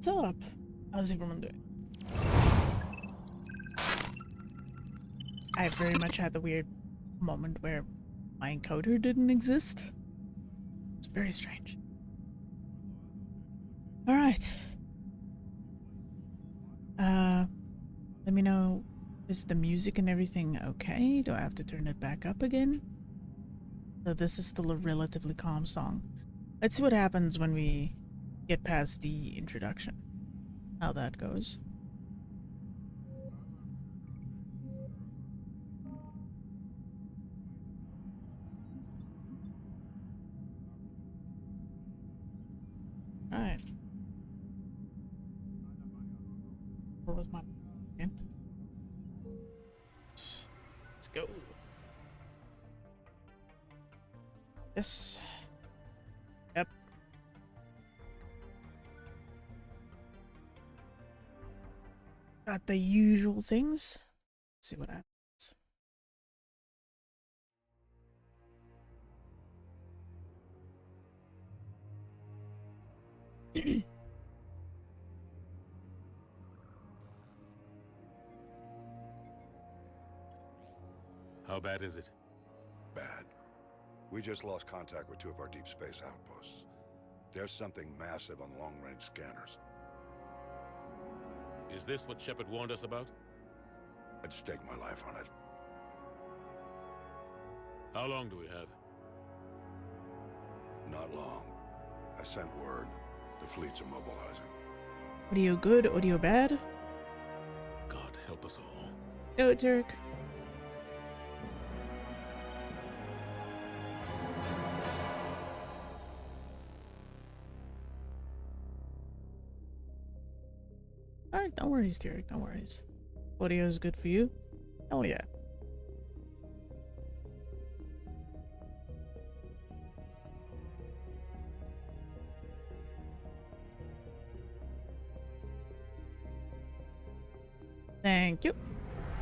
What's up? How's everyone doing? I very much had the weird moment where my encoder didn't exist. It's very strange. Alright. Let me know, is the music and everything okay? Do I have to turn it back up again? So this is still a relatively calm song. Let's see what happens when we get past the introduction. How that goes. Alright. Where was my again? Let's go. Yes. Yep. Got the usual things. Let's see what happens. How bad is it? Bad. We just lost contact with 2 of our deep space outposts. There's something massive on long-range scanners. Is this what Shepard warned us about? I'd stake my life on it. How long do we have? Not long. I sent word. The fleets are mobilizing. Audio good, audio bad? God help us all. Go, Turk. Alright, don't worry, Derek, don't worry. Audio is good for you? Hell yeah. Thank you.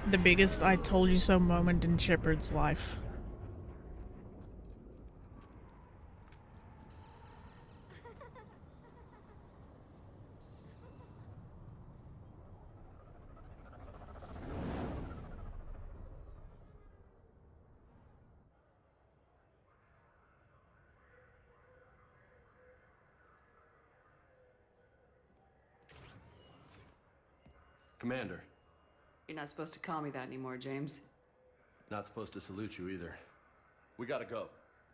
The biggest I told you so moment in Shepard's life. Commander. You're not supposed to call me that anymore, James. Not supposed to salute you either. We gotta go.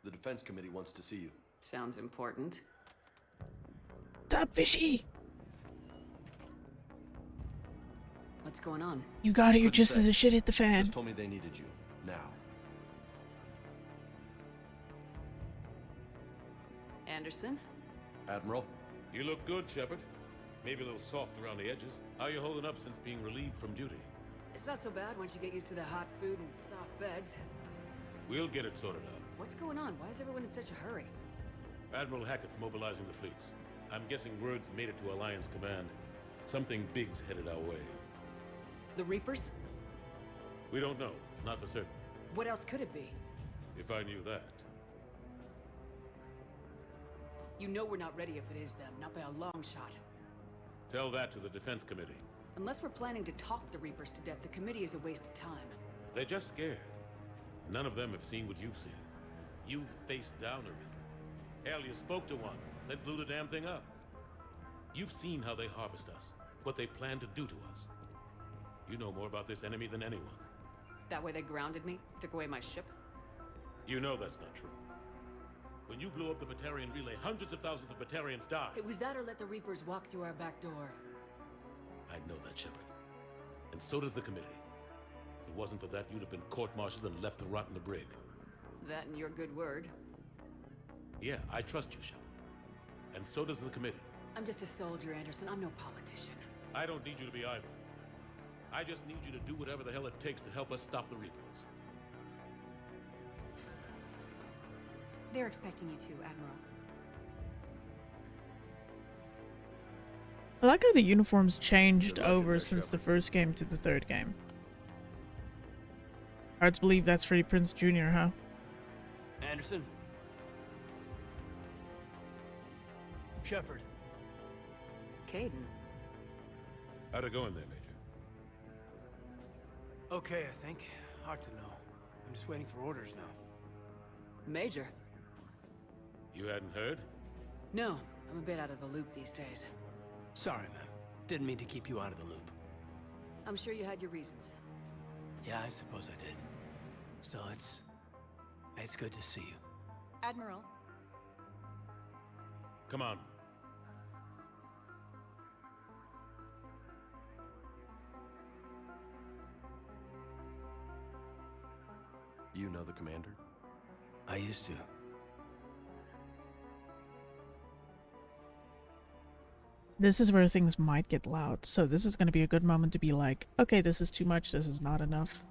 The Defense Committee wants to see you. Sounds important. Stop, fishy! What's going on? You got here Couldn't just say. as the shit hit the fan. Just told me they needed you. Now. Anderson? Admiral? You look good, Shepard. Maybe a little soft around the edges. How you holding up since being relieved from duty? It's not so bad once you get used to the hot food and soft beds. We'll get it sorted out. What's going on? Why is everyone in such a hurry? Admiral Hackett's mobilizing the fleets. I'm guessing word's made it to Alliance Command. Something big's headed our way. The Reapers? We don't know. Not for certain. What else could it be? If I knew that. You know we're not ready if it is them, not by a long shot. Tell that to the Defense Committee. Unless we're planning to talk the Reapers to death, the committee is a waste of time. They're just scared. None of them have seen what you've seen. You faced down a Reaper. Hell, you spoke to one, then blew the damn thing up. You've seen how they harvest us, what they plan to do to us. You know more about this enemy than anyone. That way they grounded me, took away my ship. You know that's not true. When you blew up the Batarian relay, hundreds of thousands of Batarians died. It was that or let the Reapers walk through our back door. I know that, Shepard. And so does the committee. If it wasn't for that, you'd have been court-martialed and left to rot in the brig. That and your good word. Yeah, I trust you, Shepard. And so does the committee. I'm just a soldier, Anderson. I'm no politician. I don't need you to be either. I just need you to do whatever the hell it takes to help us stop the Reapers. They're expecting you to, Admiral. I like how the uniforms changed over since the first game to the third game. Hard to believe that's Freddie Prinze Jr., huh? Caden. How'd it go in there, Major? Okay, I think. Hard to know. I'm just waiting for orders now. Major? You hadn't heard? No, I'm a bit out of the loop these days. Sorry, man. Didn't mean to keep you out of the loop. I'm sure you had your reasons. Yeah, I suppose I did. Still, it's good to see you. Admiral, Come on. You know the commander? I used to. This is where things might get loud, so this is going to be a good moment to be like, okay, this is too much, this is not enough.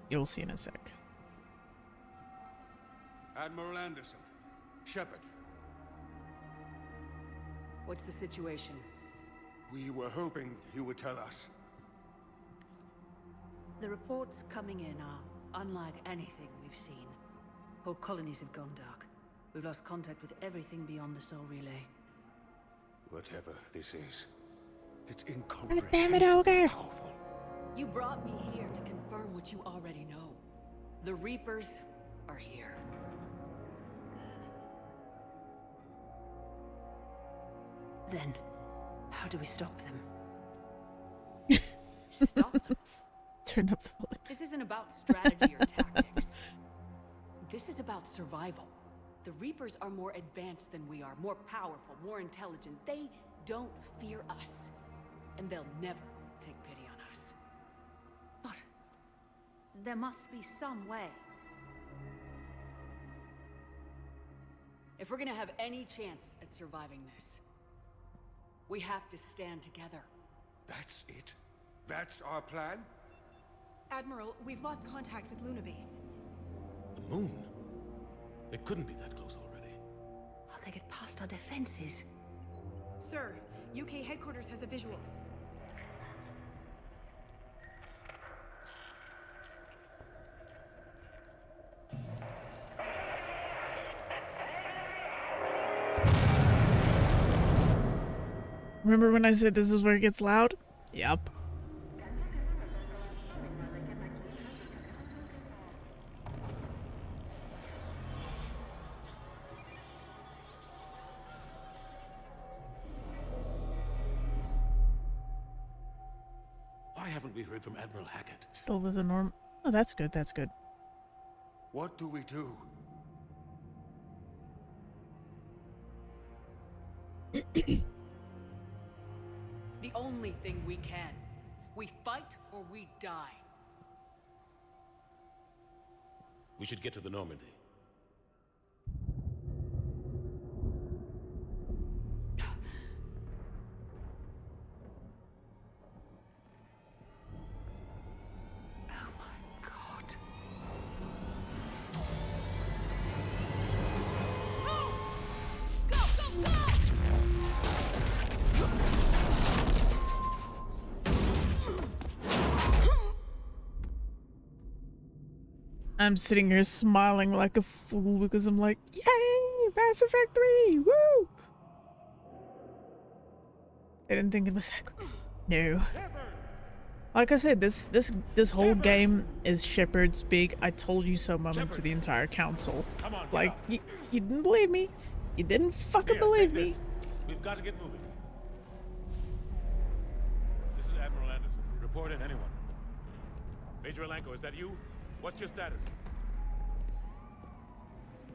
You'll see in a sec. Admiral Anderson. Shepard. What's the situation? We were hoping you would tell us. The reports coming in are unlike anything we've seen. Whole colonies have gone dark. We've lost contact with everything beyond the Soul Relay. Whatever this is, it's Damn it, incomprehensibly Ogre! powerful. You brought me here to confirm what you already know. The Reapers are here. Then, how do we stop them? Stop them. Turn up the volume. This isn't about strategy or tactics. This is about survival. The Reapers are more advanced than we are, more powerful, more intelligent. They don't fear us. And they'll never take pity on us. But there must be some way. If we're gonna have any chance at surviving this, we have to stand together. That's it? That's our plan? Admiral, we've lost contact with Luna Base. The moon? It couldn't be that close already. How they get past our defenses? Sir, UK headquarters has a visual. Remember when I said this is where it gets loud? Yep. Why haven't we heard from Admiral Hackett? Still with the norm. Oh, that's good, that's good. What do we do? The only thing we can. We fight or we die. We should get to the Normandy. Oh my god. I'm sitting here smiling like a fool because I'm like, yay! Mass Effect 3! Woo! I didn't think it was that good. No. Like I said, this whole game is Shepard's big I told you so moment to the entire council. Come on, Like, get you didn't believe me. You didn't fucking Here, believe take me. this. We've got to get moving. This is Admiral Anderson. Report in, anyone. Major Alanko, is that you? What's your status?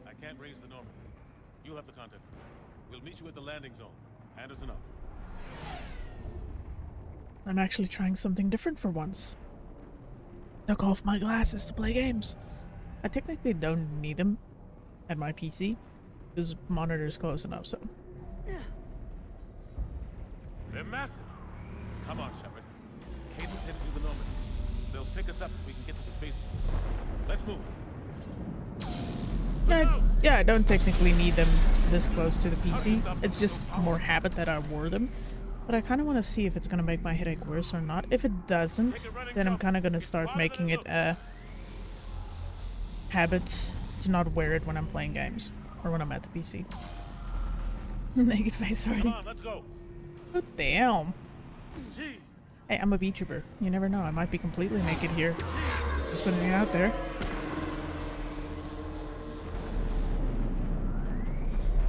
I can't raise the Normandy. You'll have to contact them. We'll meet you at the landing zone. Anderson up. I'm actually trying something different for once. Took off my glasses to play games. I technically don't need them at my PC. Because monitor's close enough, so. They're massive. Come on, Shepard. Caden's headed to the Normandy. They'll pick us up if we can get to the spaceport. Let's move. Yeah, I don't technically need them this close to the PC. It's just more habit that I wore them. But I kind of want to see if it's going to make my headache worse or not. If it doesn't, then I'm kind of going to start making it a habit to not wear it when I'm playing games. Or when I'm at the PC. Naked face Come already. on, let's go. Oh, damn. Gee, Hey, I'm a VTuber. You never know. I might be completely naked here. Just putting it out there.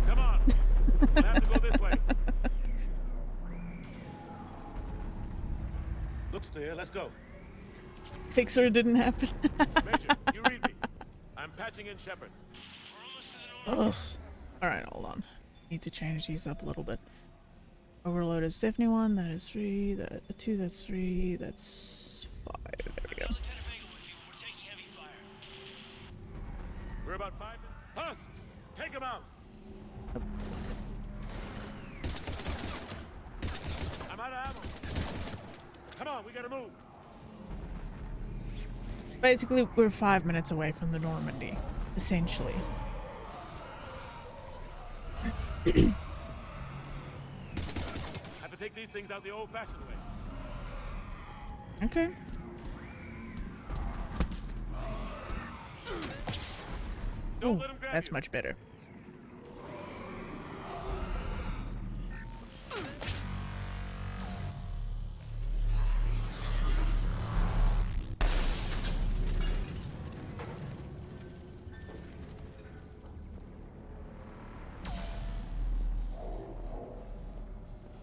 come on. We'll have to go this way. Looks clear. Let's go. Pixar didn't happen. Major, you read me. I'm patching in Shepard. Ugh. Alright, hold on. Need to change these up a little bit. Overload is definitely 1, that is 3, that 2, that's 3, that's 5. There we go. We're about 5 minutes. Husks! Take him out! I'm out of ammo. Come on, we gotta move. Basically, we're 5 minutes away from the Normandy, essentially. Have to take these things out the old-fashioned way. Okay. Don't Ooh, let him grab that's you. much better.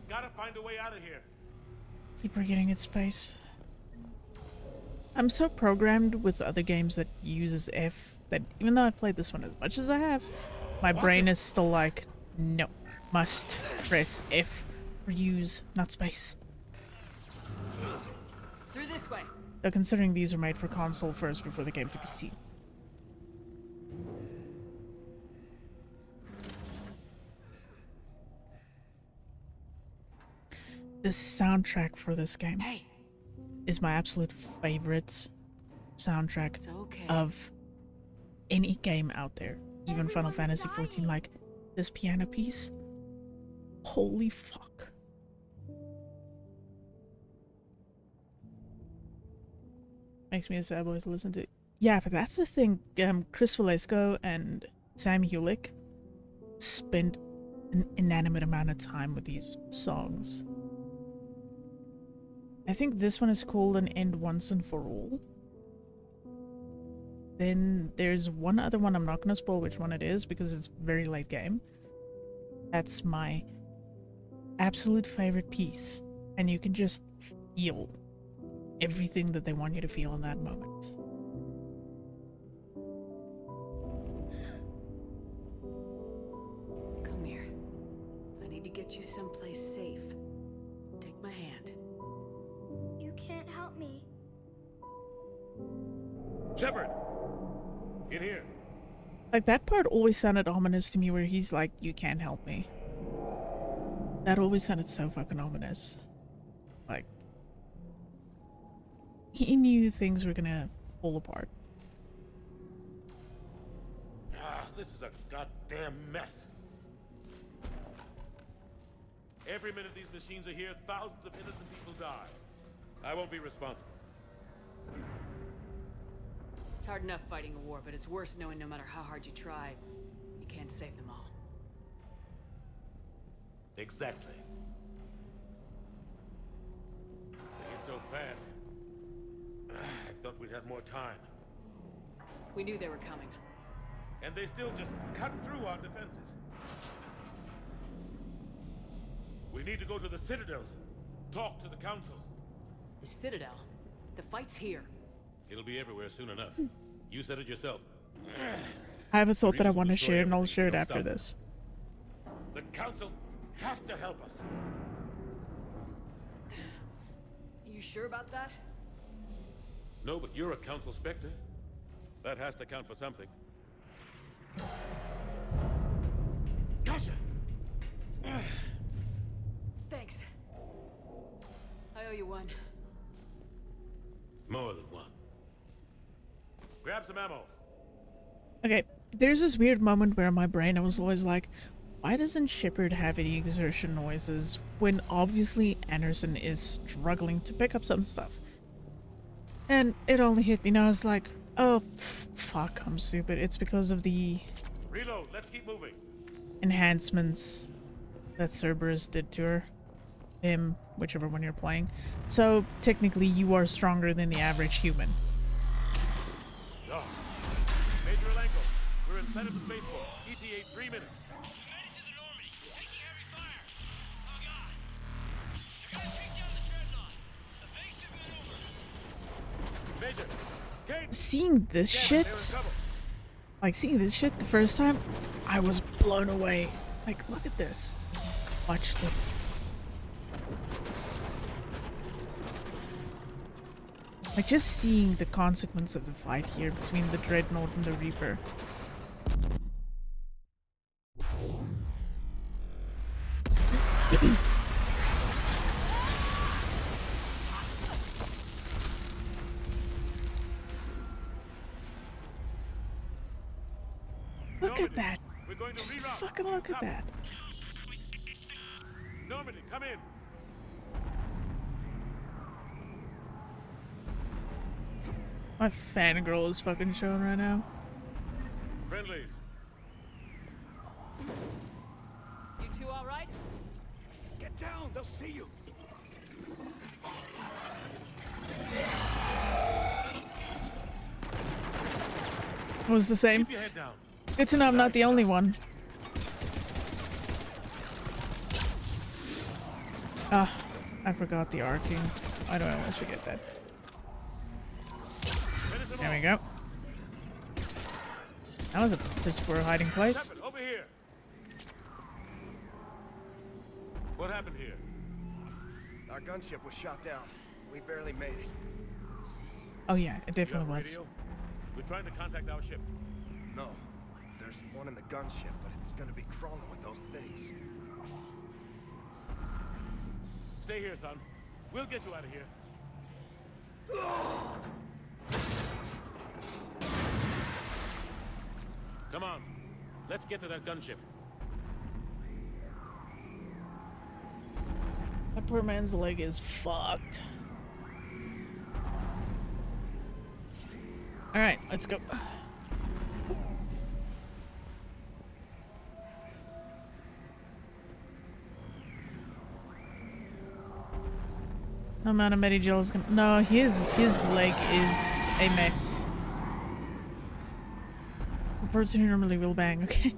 Gotta find a way out of here. Keep forgetting its space. I'm so programmed with other games that uses F that even though I've played this one as much as I have, my brain is still like, no, must press F for use, not space. Through this way. Though considering these were made for console first before they came to PC. The soundtrack for this game Hey, is my absolute favorite soundtrack it's okay. of any game out there. Even Final Fantasy XIV, like this piano piece. Holy fuck. Makes me a sad boy to listen to. Yeah, but that's the thing. Chris Valesco and Sam Hulick spent an inanimate amount of time with these songs. I think this one is called An End Once and For All. Then there's one other one, I'm not going to spoil which one it is because it's very late game. That's my absolute favorite piece. And you can just feel everything that they want you to feel in that moment. Come here. I need to get you someplace safe. Take my hand. You can't help me. Shepard! In here. Like, that part always sounded ominous to me where he's like, you can't help me. That always sounded so fucking ominous. Like, he knew things were gonna fall apart. Ah, this is a goddamn mess. Every minute these machines are here, thousands of innocent people die. I won't be responsible. It's hard enough fighting a war, but it's worse knowing no matter how hard you try, you can't save them all. Exactly. They hit so fast. I thought we'd have more time. We knew they were coming. And they still just cut through our defenses. We need to go to the Citadel. Talk to the Council. The Citadel? The fight's here. It'll be everywhere soon enough. You said it yourself. I have a thought that I Reasons want to destroy share, and I'll everything share if it we don't after stop. this. The Council has to help us. You sure about that? No, but you're a Council Spectre. That has to count for something. Gotcha! Thanks. I owe you one. More than one. Grab some ammo. Okay, there's this weird moment where in my brain I was always like, why doesn't Shepard have any exertion noises when obviously Anderson is struggling to pick up some stuff? And it only hit me and I was like, oh, fuck, I'm stupid. It's because of the Reload. Let's keep moving. enhancements that Cerberus did to her. Him, whichever one you're playing. So technically you are stronger than the average human. Oh. Major Alenko, we're inside of the spaceport. ETA 3 minutes. Headed to the Normandy. Taking heavy fire. Oh god. They're gonna take down the dreadnought. Evasive maneuver. Major, Kate. Seeing this Damn, they're in shit, trouble. like seeing this shit the first time, I was blown away. Like, look at this. Watch the. Like, just seeing the consequence of the fight here between the Dreadnought and the Reaper. Look at that. We're going to Just reroute. fucking look at that. Normandy, come in. My fangirl is fucking showing right now. Friendlies. You two all right? Get down, they'll see you. It was the same. Keep your head down. Good to know I'm not the only one. Ah, I forgot the arcing. I don't always forget that. Finish them There we off. go. That was a piss poor hiding place. Shepard, over here. What happened here? Our gunship was shot down. We barely made it. Oh yeah, it You definitely have a was. radio? We're trying to contact our ship. No. There's one in the gunship, but it's gonna be crawling with those things. Stay here, son. We'll get you out of here. Come on. Let's get to that gunship. That poor man's leg is fucked. Alright, let's go. No amount of Medigel is gonna. No, his leg is a mess. The person who normally will bang, okay?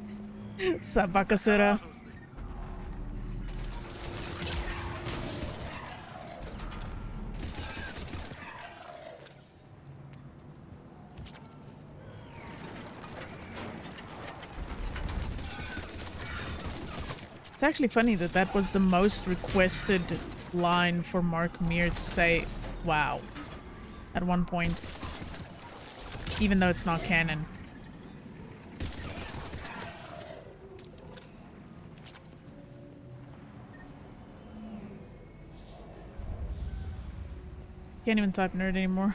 Sabakasura. It's actually funny that that was the most requested line for Mark Meer to say, wow, at one point, even though it's not canon. Can't even type nerd anymore.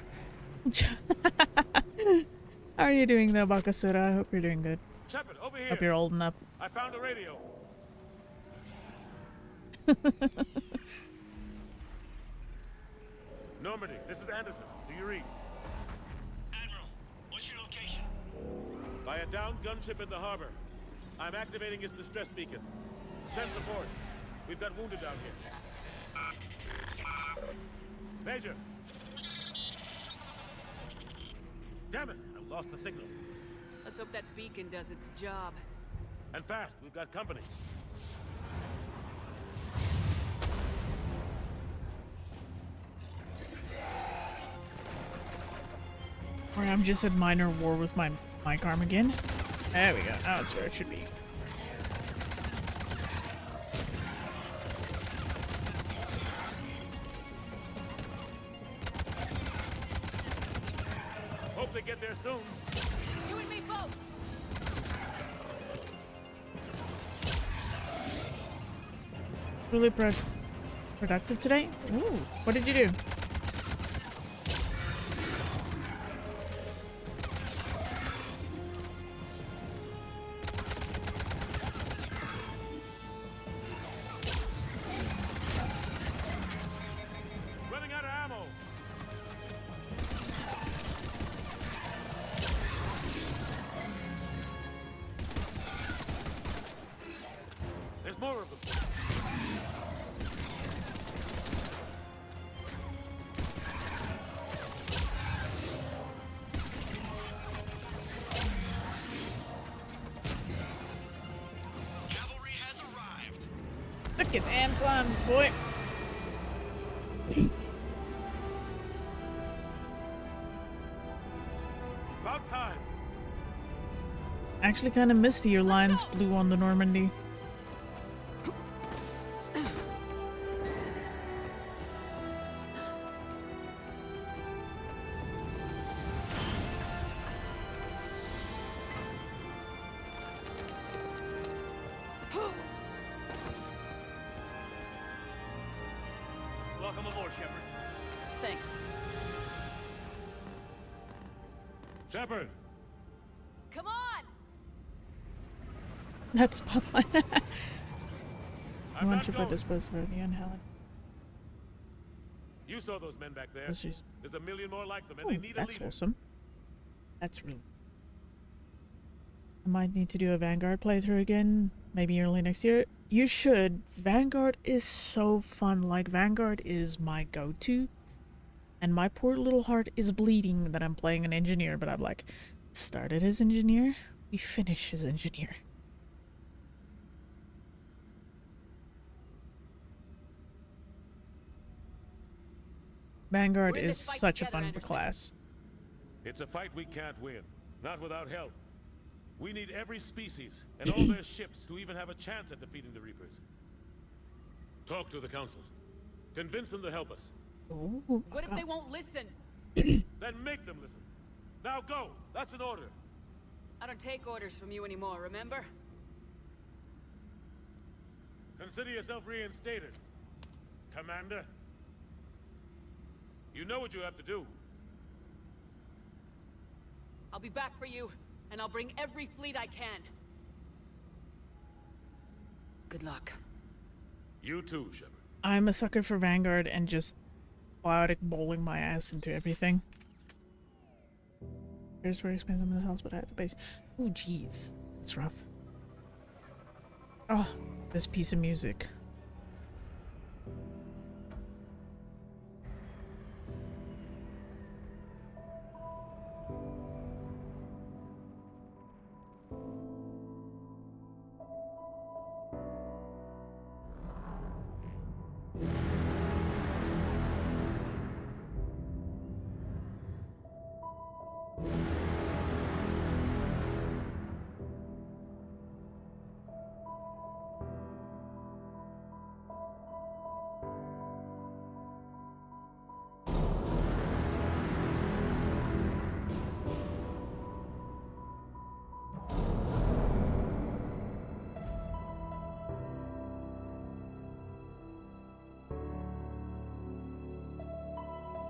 How are you doing though, Bakasura? I hope you're doing good. Shepard, over here. Hope you're old enough. I found a radio. Normandy, this is Anderson. Do you read? Admiral, what's your location? By a downed gunship in the harbor. I'm activating its distress beacon. Send support. We've got wounded down here. Major! Damn it! I lost the signal. Let's hope that beacon does its job. And fast, we've got company. Or I'm just at minor war with my mic arm again. There we go. Now it's where it should be. Hope they get there soon. You and me both! Really productive today? Ooh, what did you do? Running out of ammo. There's more of them. Look at damn time, boy. About time. Actually kind of misty your lines blue on the Normandy. Welcome aboard, Shepard. Thanks. Shepard! Come on! That spotlight. I I'm want not to going. dispose of Ernie and Helen. You saw those men back there. Those are- There's a million more like them, and Ooh, they need a that's leader. awesome. That's real. I might need to do a Vanguard playthrough again, maybe early next year. You should. Vanguard is so fun. Like, Vanguard is my go-to. And my poor little heart is bleeding that I'm playing an engineer, but I'm like, started as engineer, we finish as engineer. Vanguard We're in is this fight such a together, fun Anderson. class. It's a fight we can't win. Not without help. We need every species and all their ships to even have a chance at defeating the Reapers. Talk to the Council. Convince them to help us. Ooh, What if they won't listen? Then make them listen. Now go! That's an order. I don't take orders from you anymore, remember? Consider yourself reinstated. Commander. You know what you have to do. I'll be back for you, and I'll bring every fleet I can. Good luck. You too, Shepard. I'm a sucker for Vanguard and just biotic bowling my ass into everything. Here's where expensive in this house, but I have to base. Ooh, jeez. That's rough. Oh, this piece of music.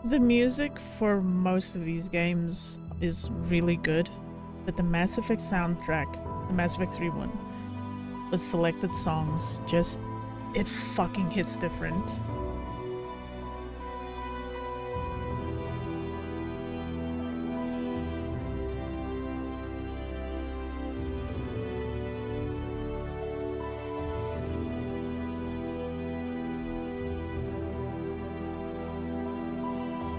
The music for most of these games is really good, but the Mass Effect soundtrack, the Mass Effect 3 one, with selected songs, just, it fucking hits different.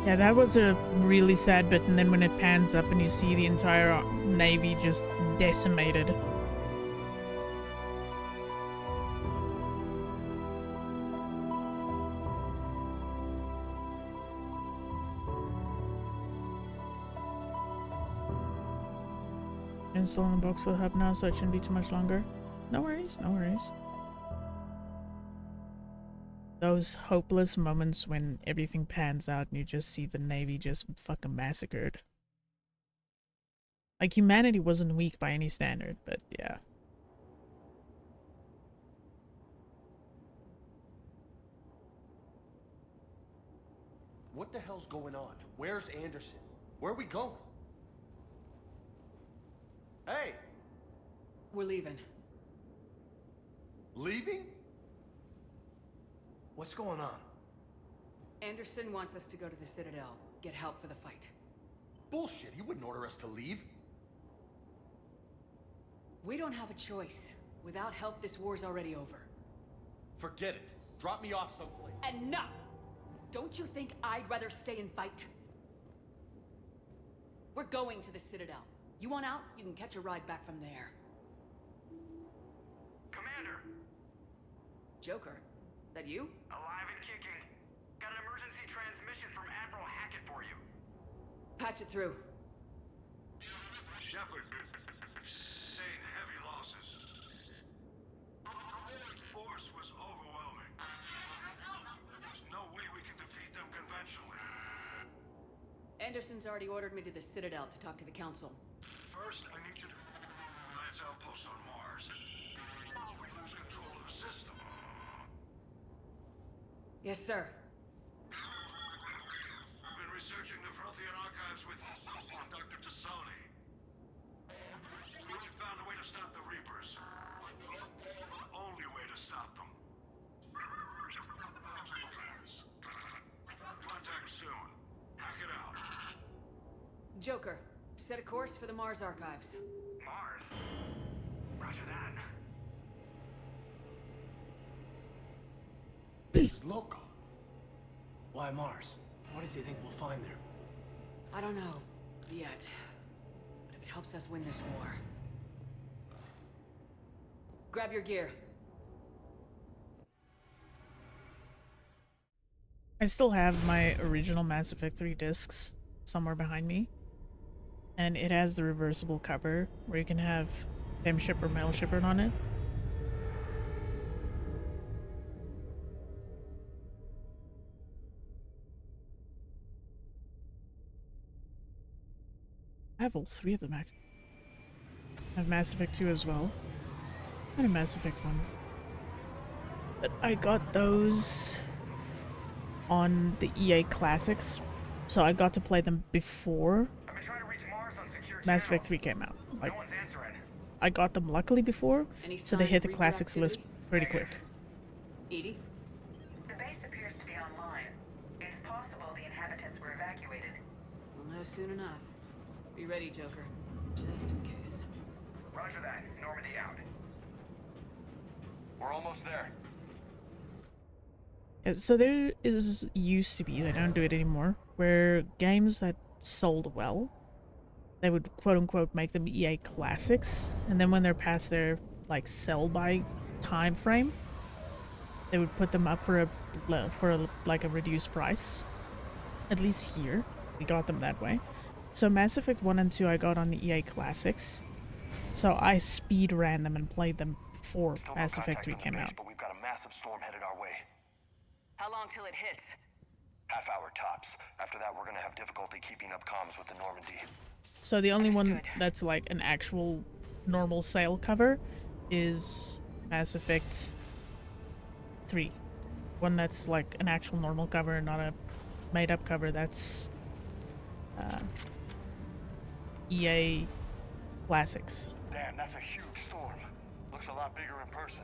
Yeah, that was a really sad bit, and then when it pans up and you see the entire Navy just decimated. Installing the box will help now, so it shouldn't be too much longer. No worries, no worries. Those hopeless moments when everything pans out and you just see the Navy just fucking massacred. Like, humanity wasn't weak by any standard, but yeah. What the hell's going on? Where's Anderson? Where are we going? Hey! We're leaving. Leaving? What's going on? Anderson wants us to go to the Citadel, get help for the fight. Bullshit, he wouldn't order us to leave. We don't have a choice. Without help, this war's already over. Forget it. Drop me off someplace. Enough! Don't you think I'd rather stay and fight? We're going to the Citadel. You want out? You can catch a ride back from there. Commander! Joker. That you? Alive and kicking. Got an emergency transmission from Admiral Hackett for you. Patch it through. Shepard, sustained heavy losses. The force was overwhelming. There's no way we can defeat them conventionally. Anderson's already ordered me to the Citadel to talk to the Council. First, I need you to lance outposts on Mars. We lose control of the system. Yes, sir. We've been researching the Prothean archives with Dr. Tassoni. We've found a way to stop the Reapers. The only way to stop them. Contact soon. Hack it out. Joker, set a course for the Mars archives. Mars? Roger that. He's local. Why Mars? What does he think we'll find there? I don't know yet, but if it helps us win this war. Grab your gear. I still have my original Mass Effect 3 discs somewhere behind me. And it has the reversible cover where you can have Fem Ship or Male Shepard on it. I have all three of them actually. I have Mass Effect 2 as well. And a Mass Effect 1. But I got those on the EA Classics, so I got to play them before I've been trying to reach Mars on secure Mass Effect channels. 3 came out. Like, No one's answering. I got them luckily before, Any so they sign hit of the Classics list reproductivity? pretty quick. Edie? The base appears to be online. It's possible the inhabitants were evacuated. We'll know soon enough. Be ready, Joker. Just in case. Roger that. Normandy out. We're almost there. Yeah, so there used to be, they don't do it anymore, where games that sold well, they would quote-unquote make them EA Classics, and then when they're past their, like, sell-by time frame, they would put them up for a reduced price. At least here, we got them that way. So Mass Effect 1 and 2 I got on the EA Classics, so I speed ran them and played them before Still no Mass Effect contact 3 on the came base, out. but we've got a massive storm headed our way. How long till it hits? Half hour tops. After that, we're gonna have difficulty keeping up comms with the Normandy. So the only one that's like an actual normal sale cover is Mass Effect 3. One that's like an actual normal cover and not a made up cover, that's EA Classics. Damn, that's a huge storm. Looks a lot bigger in person.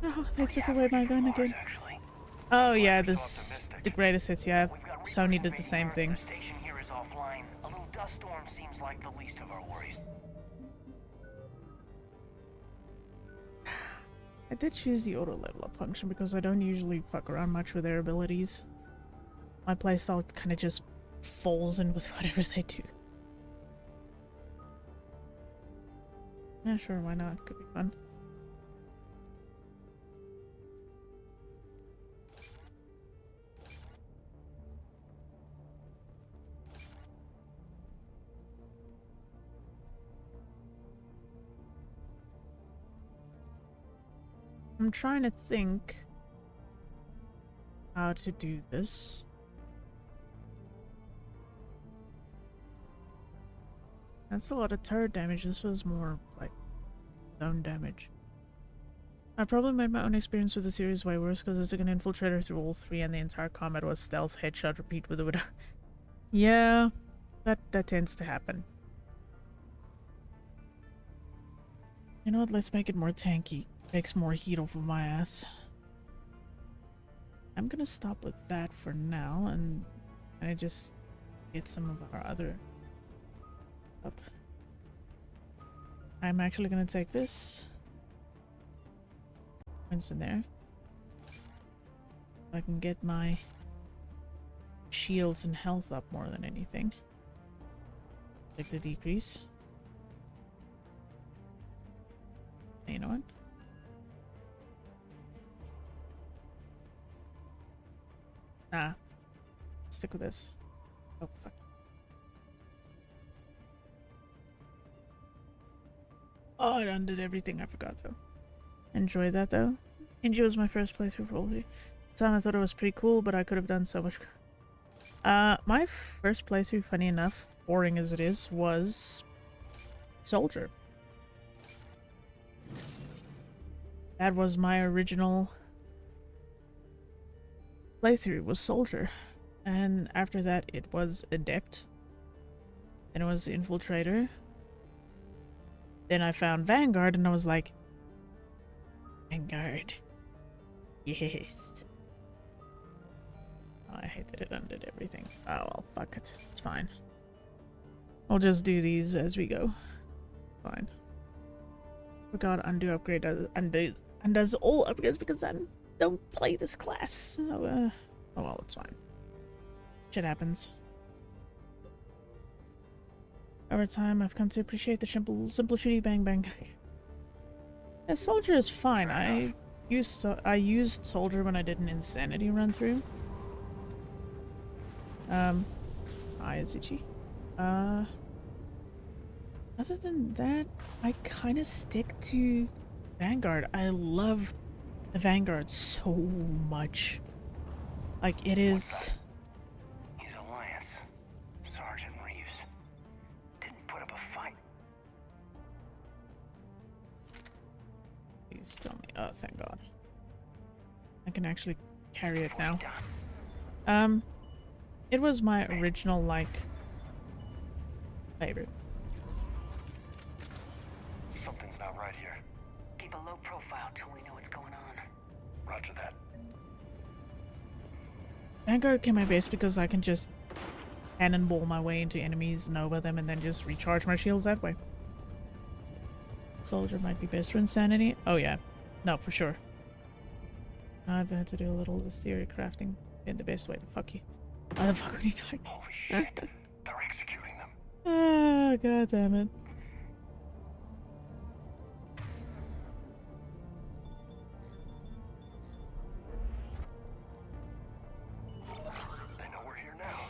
Oh, they took away my gun again. Oh yeah, the greatest hits, yeah. Sony did the same thing. The station here is offline. A little dust storm seems like the least of our worries. I did choose the auto level up function because I don't usually fuck around much with their abilities. My playstyle kind of just falls in with whatever they do. Yeah, sure, why not? Could be fun. I'm trying to think how to do this. That's a lot of turret damage. This was more like zone damage. I probably made my own experience with the series way worse because I took an infiltrator through all three and the entire combat was stealth, headshot, repeat with a widow. Yeah, that tends to happen. You know what, let's make it more tanky. Takes more heat off of my ass. I'm gonna stop with that for now and I just get some of our other up. I'm actually gonna take this. Points in there. I can get my shields and health up more than anything. Take the decrease. You know what? Nah. Stick with this. Oh, fuck. Oh, it undid everything. I forgot, though. Enjoyed that, though. Inji was my first playthrough for Wolfie. At the time I thought it was pretty cool, but I could have done so much. My first playthrough, funny enough, boring as it is, was Soldier. That was my original playthrough, was Soldier. And after that, it was Adept. Then it was Infiltrator. Then I found Vanguard, and I was like, Vanguard. Yes. Oh, I hate that it undid everything. Oh, well, fuck it. It's fine. I'll just do these as we go. Fine. Forgot undo upgrade undoes all upgrades because I don't play this class. So, oh well, it's fine. Shit happens. Over time, I've come to appreciate the simple shooty bang bang. Yeah, Soldier is fine. I used Soldier when I did an Insanity run through. Hi, it's itchy. Other than that, I kind of stick to Vanguard. I love the Vanguard so much. Like, it is... He's a Lance. Sergeant Reeves. Didn't put up a fight. Please tell me. Oh, thank God. I can actually carry it now. It was my original, like, favorite. Something's not right here. Keep a low profile till we know what's going on. Roger that. Vanguard came my base because I can just cannonball my way into enemies, nova them, and then just recharge my shields that way. Soldier might be best for Insanity. Oh yeah. No, for sure. I've had to do a little theory crafting in the best way to fuck you. Why the fuck would he die? Holy shit. They're executing them. Ah, god damn it. They know we're here now.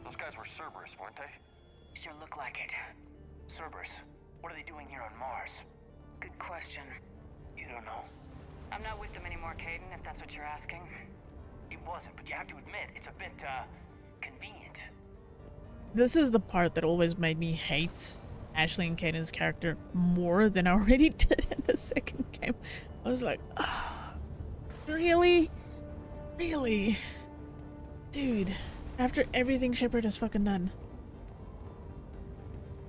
Those guys were Cerberus, weren't they? Sure look like it. Cerberus, what are they doing here on Mars? Good question. You don't know. I'm not with them anymore, Caden, if that's what you're asking. It wasn't, but you have to admit, it's a bit, convenient. This is the part that always made me hate Ashley and Caden's character more than I already did in the second game. I was like, oh, really? Really? Dude, after everything Shepard has fucking done.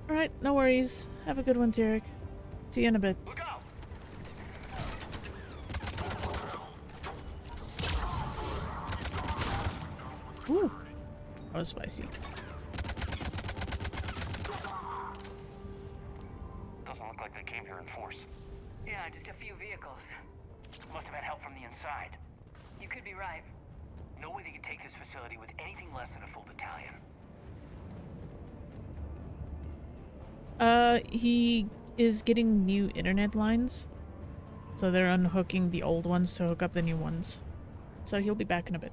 Alright, no worries. Have a good one, Tarek. See you in a bit. Look out! Ooh. That was spicy. Doesn't look like they came here in force. Yeah, just a few vehicles. Must have had help from the inside. You could be right. No way they could take this facility with anything less than a full battalion. He is getting new internet lines. So they're unhooking the old ones to hook up the new ones. So he'll be back in a bit.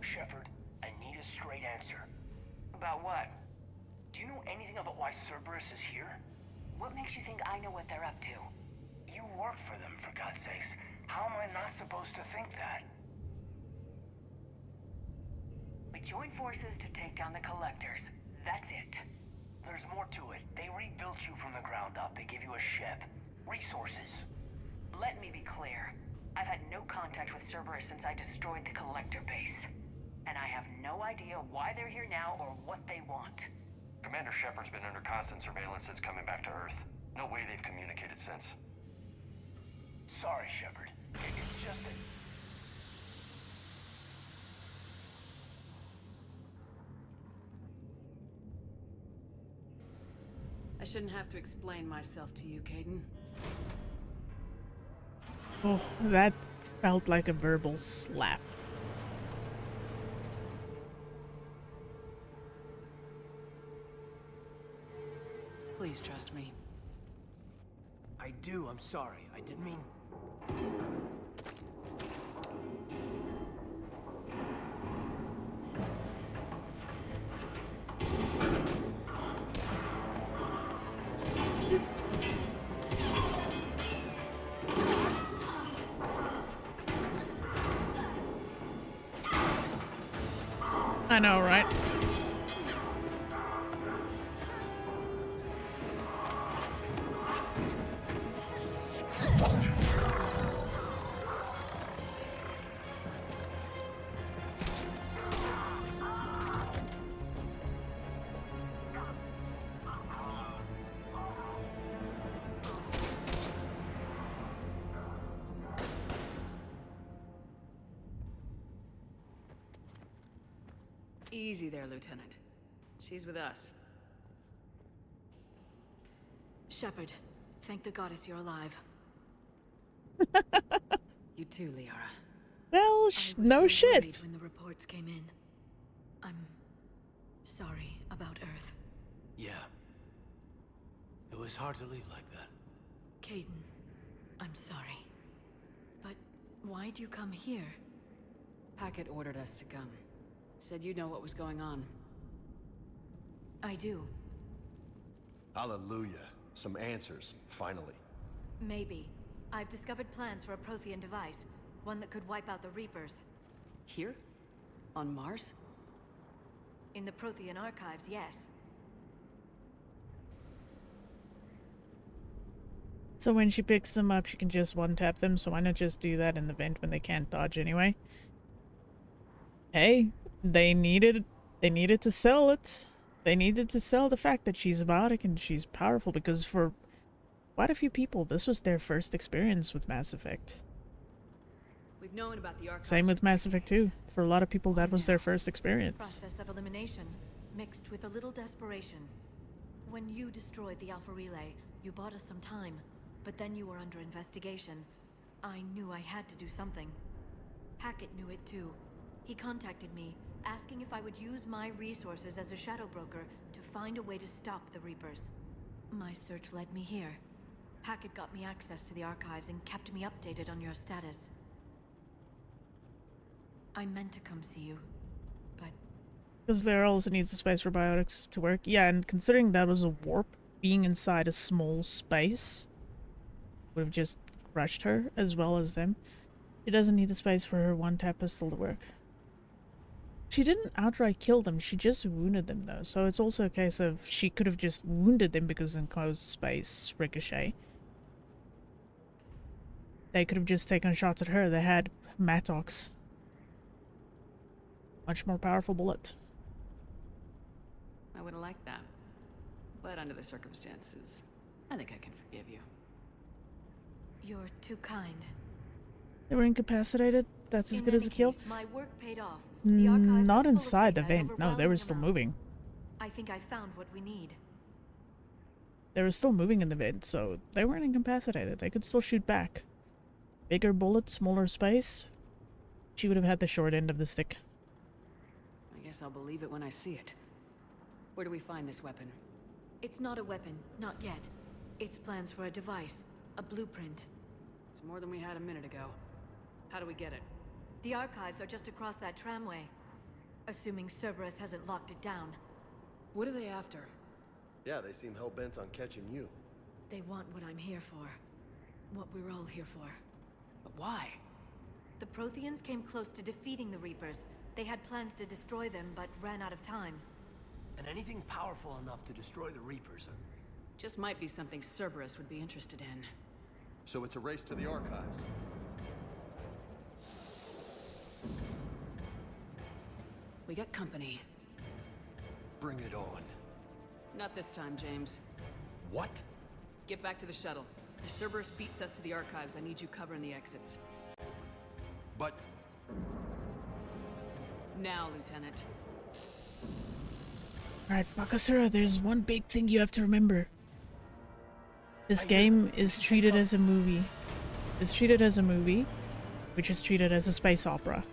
Shepard, I need a straight answer. About what? Do you know anything about why Cerberus is here? What makes you think I know what they're up to? You work for them, for God's sakes. How am I not supposed to think that? We joined forces to take down the Collectors. That's it. There's more to it. They rebuilt you from the ground up. They give you a ship. Resources. Let me be clear. I've had no contact with Cerberus since I destroyed the Collector base. And I have no idea why they're here now or what they want. Commander Shepard's been under constant surveillance since coming back to Earth. No way they've communicated since. Sorry, Shepard. It's just that... shouldn't have to explain myself to you, Caden. Oh, that felt like a verbal slap. Please trust me. I do, I'm sorry. I didn't mean... I know, right? Easy there, Lieutenant. She's with us. Shepard, thank the goddess you're alive. You too, Liara. Well, no shit. When the reports came in, I'm sorry about Earth. Yeah. It was hard to leave like that. Caden, I'm sorry. But why'd you come here? Hackett ordered us to come. Said you know what was going on. I do. Hallelujah. Some answers, finally. Maybe. I've discovered plans for a Prothean device. One that could wipe out the Reapers. Here? On Mars? In the Prothean archives, yes. So when she picks them up, she can just one-tap them, so why not just do that in the vent when they can't dodge anyway? Hey, they needed to sell it. They needed to sell the fact that she's biotic and she's powerful, because for quite a few people, this was their first experience with Mass Effect. We've known about the archives. Same with Mass Effect 2. For a lot of people, that was their first experience. Process of elimination, mixed with a little desperation. When you destroyed the Alpha Relay, you bought us some time, but then you were under investigation. I knew I had to do something. Hackett knew it too. He contacted me, asking if I would use my resources as a shadow broker to find a way to stop the Reapers. My search led me here. Hackett got me access to the archives and kept me updated on your status. I meant to come see you, but... Because there also needs a space for biotics to work. Yeah, and considering that was a warp, being inside a small space would have just crushed her as well as them. She doesn't need the space for her one-tap pistol to work. She didn't outright kill them, she just wounded them though, so it's also a case of she could have just wounded them because enclosed space, ricochet. They could have just taken shots at her, they had Mattox. Much more powerful bullet. I would have liked that. But under the circumstances, I think I can forgive you. You're too kind. They were incapacitated? That's as good as a kill? My work paid off. The archives Not are full of inside the data vent. No, they were still moving. I think I found what we need. They were still moving in the vent, so they weren't incapacitated. They could still shoot back. Bigger bullet, smaller space. She would have had the short end of the stick. I guess I'll believe it when I see it. Where do we find this weapon? It's not a weapon, not yet. It's plans for a device, a blueprint. It's more than we had a minute ago. How do we get it? The archives are just across that tramway. Assuming Cerberus hasn't locked it down. What are they after? Yeah, they seem hell-bent on catching you. They want what I'm here for. What we're all here for. But why? The Protheans came close to defeating the Reapers. They had plans to destroy them, but ran out of time. And anything powerful enough to destroy the Reapers. Just might be something Cerberus would be interested in. So it's a race to the archives. We got company. Bring it on. Not this time, James. What? Get back to the shuttle. If Cerberus beats us to the archives, I need you covering the exits. But... Now, Lieutenant. Alright, Bakasura, there's one big thing you have to remember. This game is treated as a movie. It's treated as a movie, which is treated as a space opera.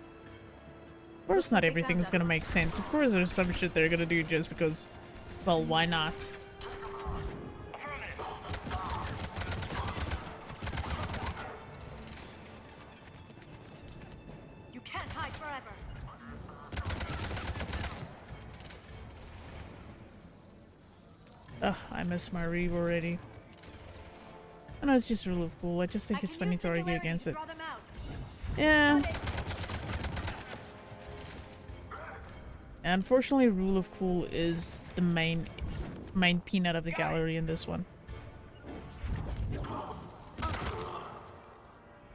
Of course not everything is gonna make sense. Of course there's some shit they're gonna do just because, well, why not? You can't hide forever. Ugh, I miss my Reeve already. I know it's just rule of cool. I just think it's funny to argue against it. Yeah. Unfortunately, rule of cool is the main peanut of the gallery in this one.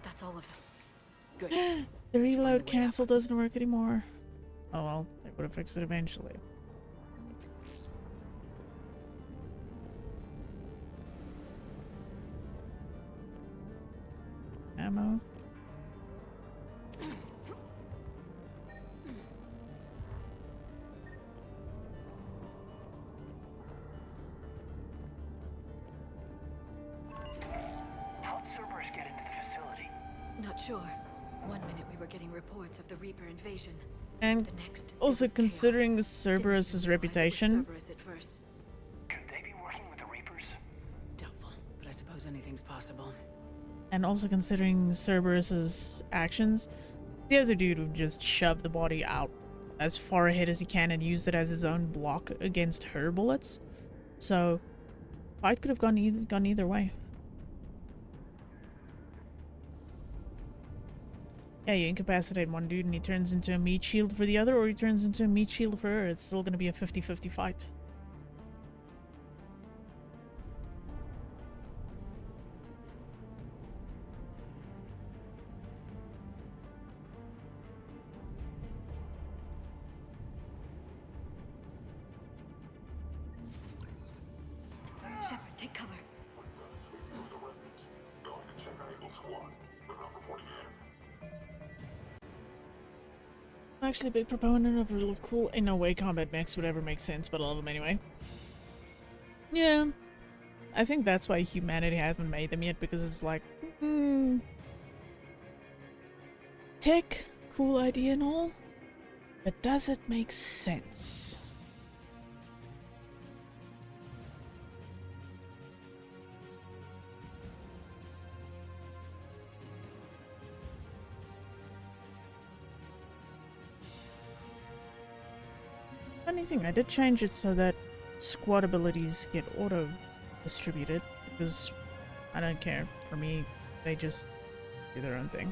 That's all of them. Good. The reload cancel doesn't work anymore. Oh well, they would have fixed it eventually. Ammo. How'd Cerberus get into the facility? Not sure. One minute we were getting reports of the Reaper invasion. And The next, also it was considering chaos. Cerberus's Didn't even realize it was reputation, Cerberus at first. Could they be working with the Reapers? Doubtful, but I suppose anything's possible. and also considering Cerberus's actions, the other dude would just shove the body out as far ahead as he can and used it as his own block against her bullets. So, fight could have gone either way. Yeah, you incapacitate one dude and he turns into a meat shield for the other, or he turns into a meat shield for her. It's still gonna be a 50-50 fight. Shepard, take cover. I'm actually a big proponent of rule of cool. In no way combat mechs would ever make sense, but I love them anyway. Yeah. I think that's why humanity hasn't made them yet, because it's like, tech, cool idea and all, but does it make sense? Funny thing, I did change it so that squad abilities get auto distributed, because I don't care. For me, they just do their own thing.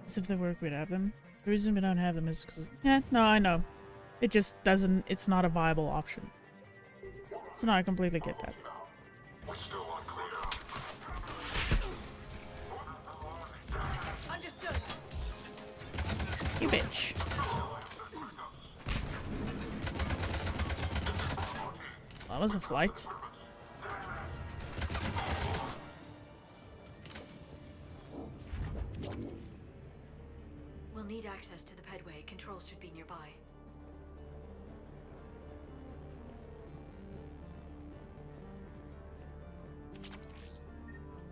As if they work, we'd have them. The reason we don't have them is because, yeah, no, I know. It just doesn't, it's not a viable option. So no, I completely get that. Understood. You bitch. That was a flight. We'll need access to the pedway. Controls should be nearby.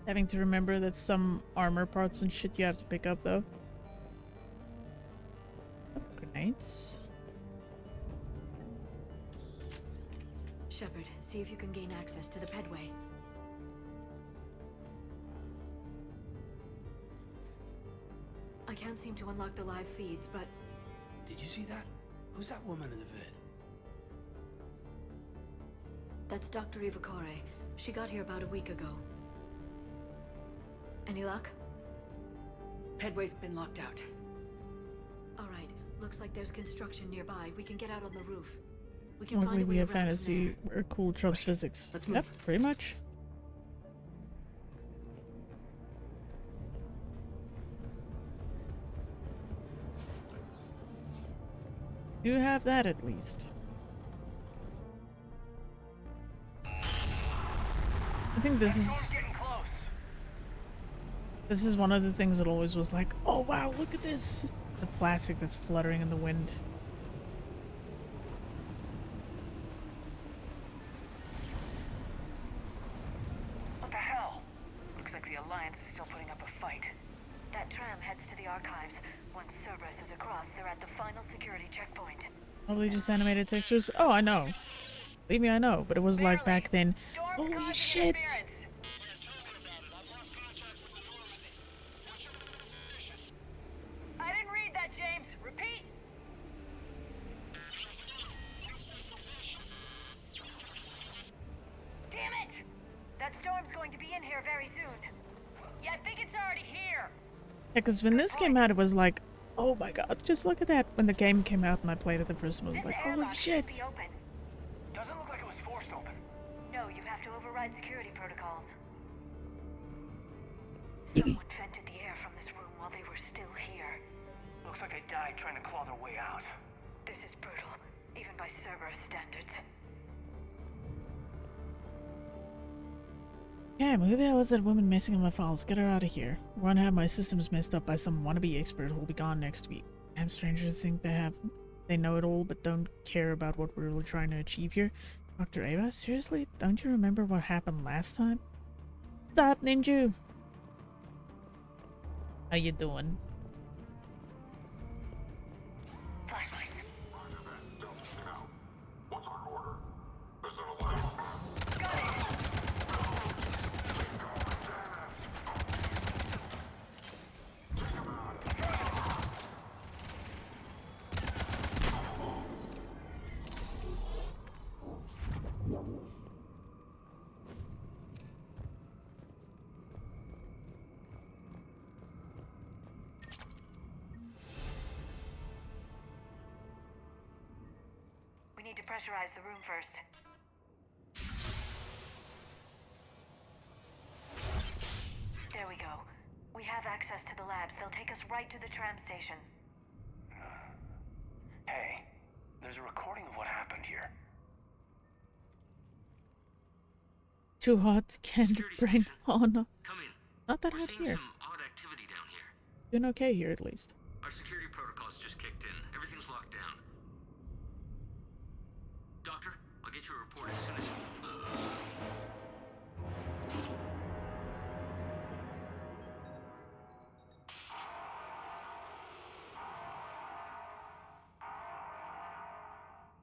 Having to remember that some armor parts and shit you have to pick up though. Oh, grenades. Shepard, see if you can gain access to the pedway. I can't seem to unlock the live feeds, but... Did you see that? Who's that woman in the vid? That's Dr. Ivakore. She got here about a week ago. Any luck? Pedway's been locked out. Alright, looks like there's construction nearby. We can get out on the roof. We can Luckily find a way we have around from fantasy or cool tropes physics. Let's Yep, move. pretty much. You have that at least. I think this is one of the things that always was like, oh wow, look at this! The plastic that's fluttering in the wind. fight. That tram heads to the archives. Once Cerberus is across, they're at the final security checkpoint. Probably just animated textures. Oh, I know. Believe me, I know. But it was like back then. Holy shit! I didn't read that, James. Repeat. Damn it! That storm's going to be in here very soon. Yeah, I think it's already here. Yeah, because when this came out, it was like, oh my god, just look at that. When the game came out and I played it the first time, I was like, holy shit. Doesn't look like it was forced open. No, you have to override security protocols. Someone vented the air from this room while they were still here. Looks like they died trying to claw their way out. This is brutal, even by Cerberus standards. Damn, who the hell is that woman messing in my files? Get her out of here. I want to have my systems messed up by some wannabe expert who'll be gone next week. Damn strangers think they know it all, but don't care about what we're really trying to achieve here. Dr. Ava, seriously? Don't you remember what happened last time? Stop, Ninja! How you doing? We need to pressurize the room first. There we go. We have access to the labs. They'll take us right to the tram station. Hey, there's a recording of what happened here. Too hot, can't brain. Oh no. Come in. Not that hot here. Some odd activity down here. Doing okay here at least. Our security protocols just kicked in. Everything's locked down. Doctor, I'll get you a report as soon as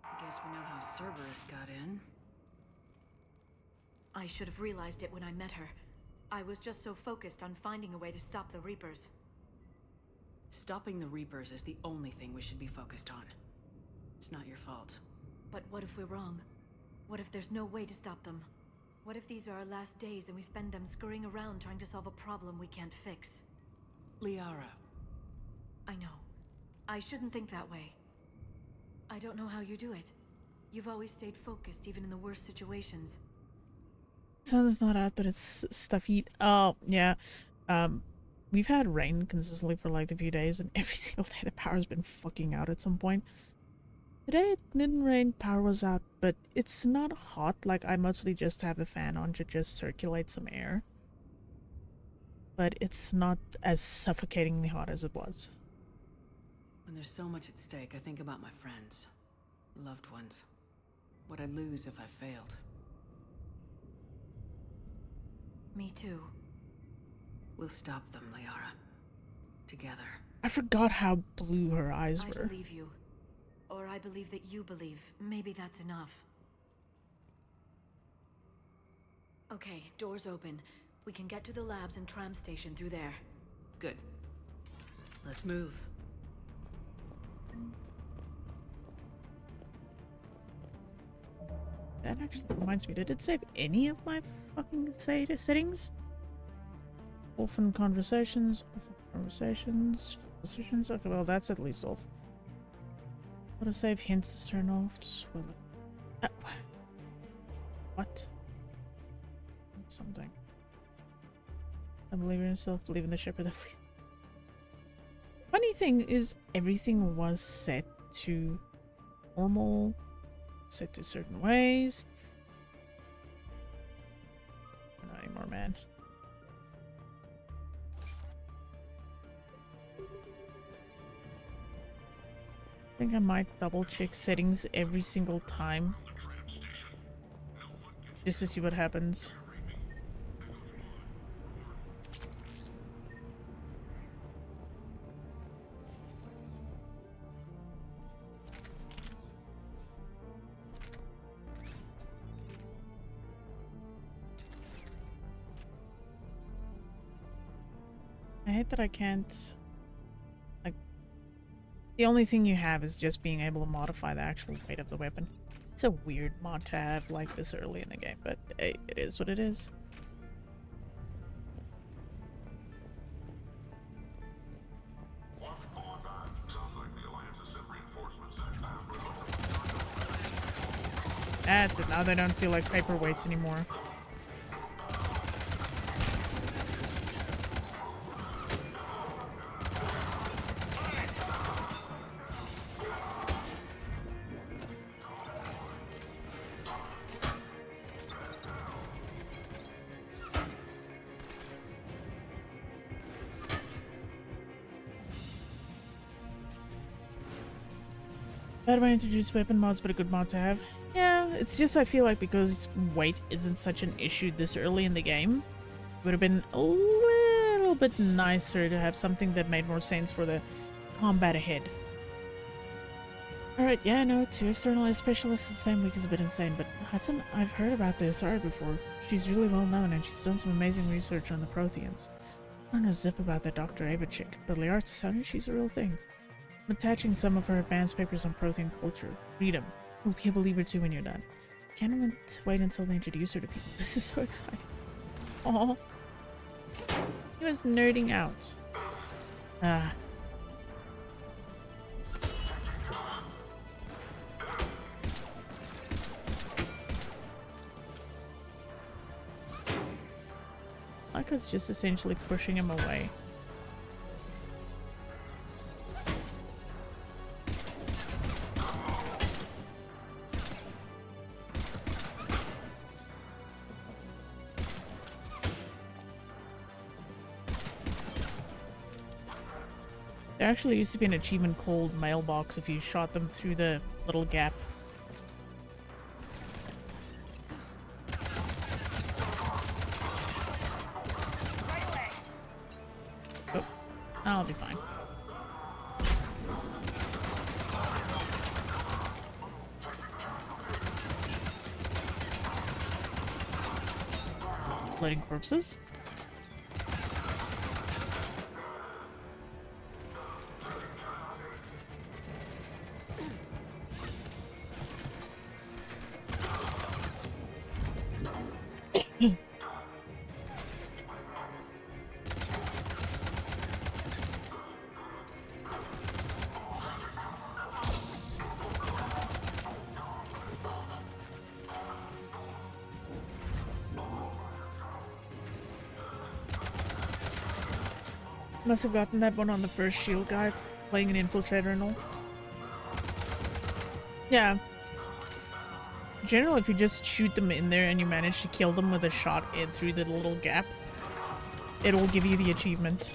I guess we know how Cerberus got in. I should have realized it when I met her. I was just so focused on finding a way to stop the Reapers. Stopping the Reapers is the only thing we should be focused on. It's not your fault. But what if we're wrong? What if there's no way to stop them? What if these are our last days and we spend them scurrying around trying to solve a problem we can't fix? Liara. I know. I shouldn't think that way. I don't know how you do it. You've always stayed focused even in the worst situations. Sun's not out, but it's stuffy. Oh, yeah. We've had rain consistently for like a few days, and every single day the power's been fucking out at some point. Today it didn't rain, power was out, but it's not hot. Like, I mostly just have the fan on to just circulate some air. But it's not as suffocatingly hot as it was. When there's so much at stake, I think about my friends, loved ones. What I'd lose if I failed. Me too. We'll stop them, Liara. Together. I forgot how blue her eyes were. I believe you. Or I believe that you believe. Maybe that's enough. Okay, doors open. We can get to the labs and tram station through there. Good. Let's move. That actually reminds me, did it save any of my fucking settings? Orphan conversations, okay, well that's at least off. Autosave hints is turned off. What? Something. I believe in yourself, believe in the Shepard. Funny thing is, everything was set to normal, set to certain ways. Not anymore, man. I think I might double check settings every single time just to see what happens. I hate that I can't... Like, the only thing you have is just being able to modify the actual weight of the weapon. It's a weird mod to have like this early in the game, but hey, it is what it is. That's it, now they don't feel like paperweights anymore. Bad way to introduce weapon mods, but a good mod to have. Yeah, it's just I feel like because weight isn't such an issue this early in the game, it would have been a little bit nicer to have something that made more sense for the combat ahead. Alright, yeah, no, 2 externalized specialists the same week is a bit insane, but Hudson, I've heard about the SR before. She's really well known and she's done some amazing research on the Protheans. I don't know zip about that Dr. Ava chick, but Liart's telling me she's a real thing. I'm attaching some of her advanced papers on Prothean culture. Read them. You'll be a believer too when you're done. Can't wait until they introduce her to people. This is so exciting. Oh, he was nerding out. Ah. Like I was just essentially pushing him away. There actually used to be an achievement called Mailbox if you shot them through the little gap. Oh, I'll be fine. Loading corpses. Must have gotten that one on the first shield guy, playing an infiltrator and all. Yeah. Generally, if you just shoot them in there and you manage to kill them with a shot in through the little gap, it will give you the achievement.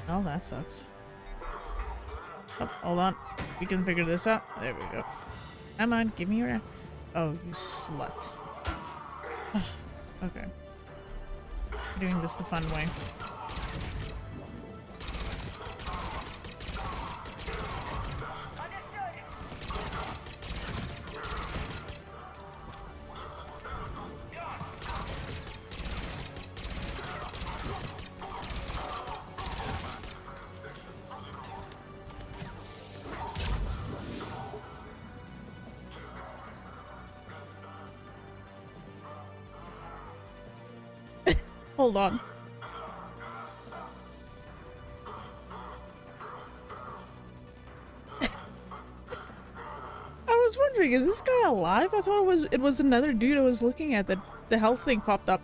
Oh, that sucks. Oh, hold on. We can figure this out. There we go. Come on, give me your... Oh, you slut. Okay. Doing this the fun way. Hold on. I was wondering, is this guy alive? I thought it was another dude I was looking at. The health thing popped up.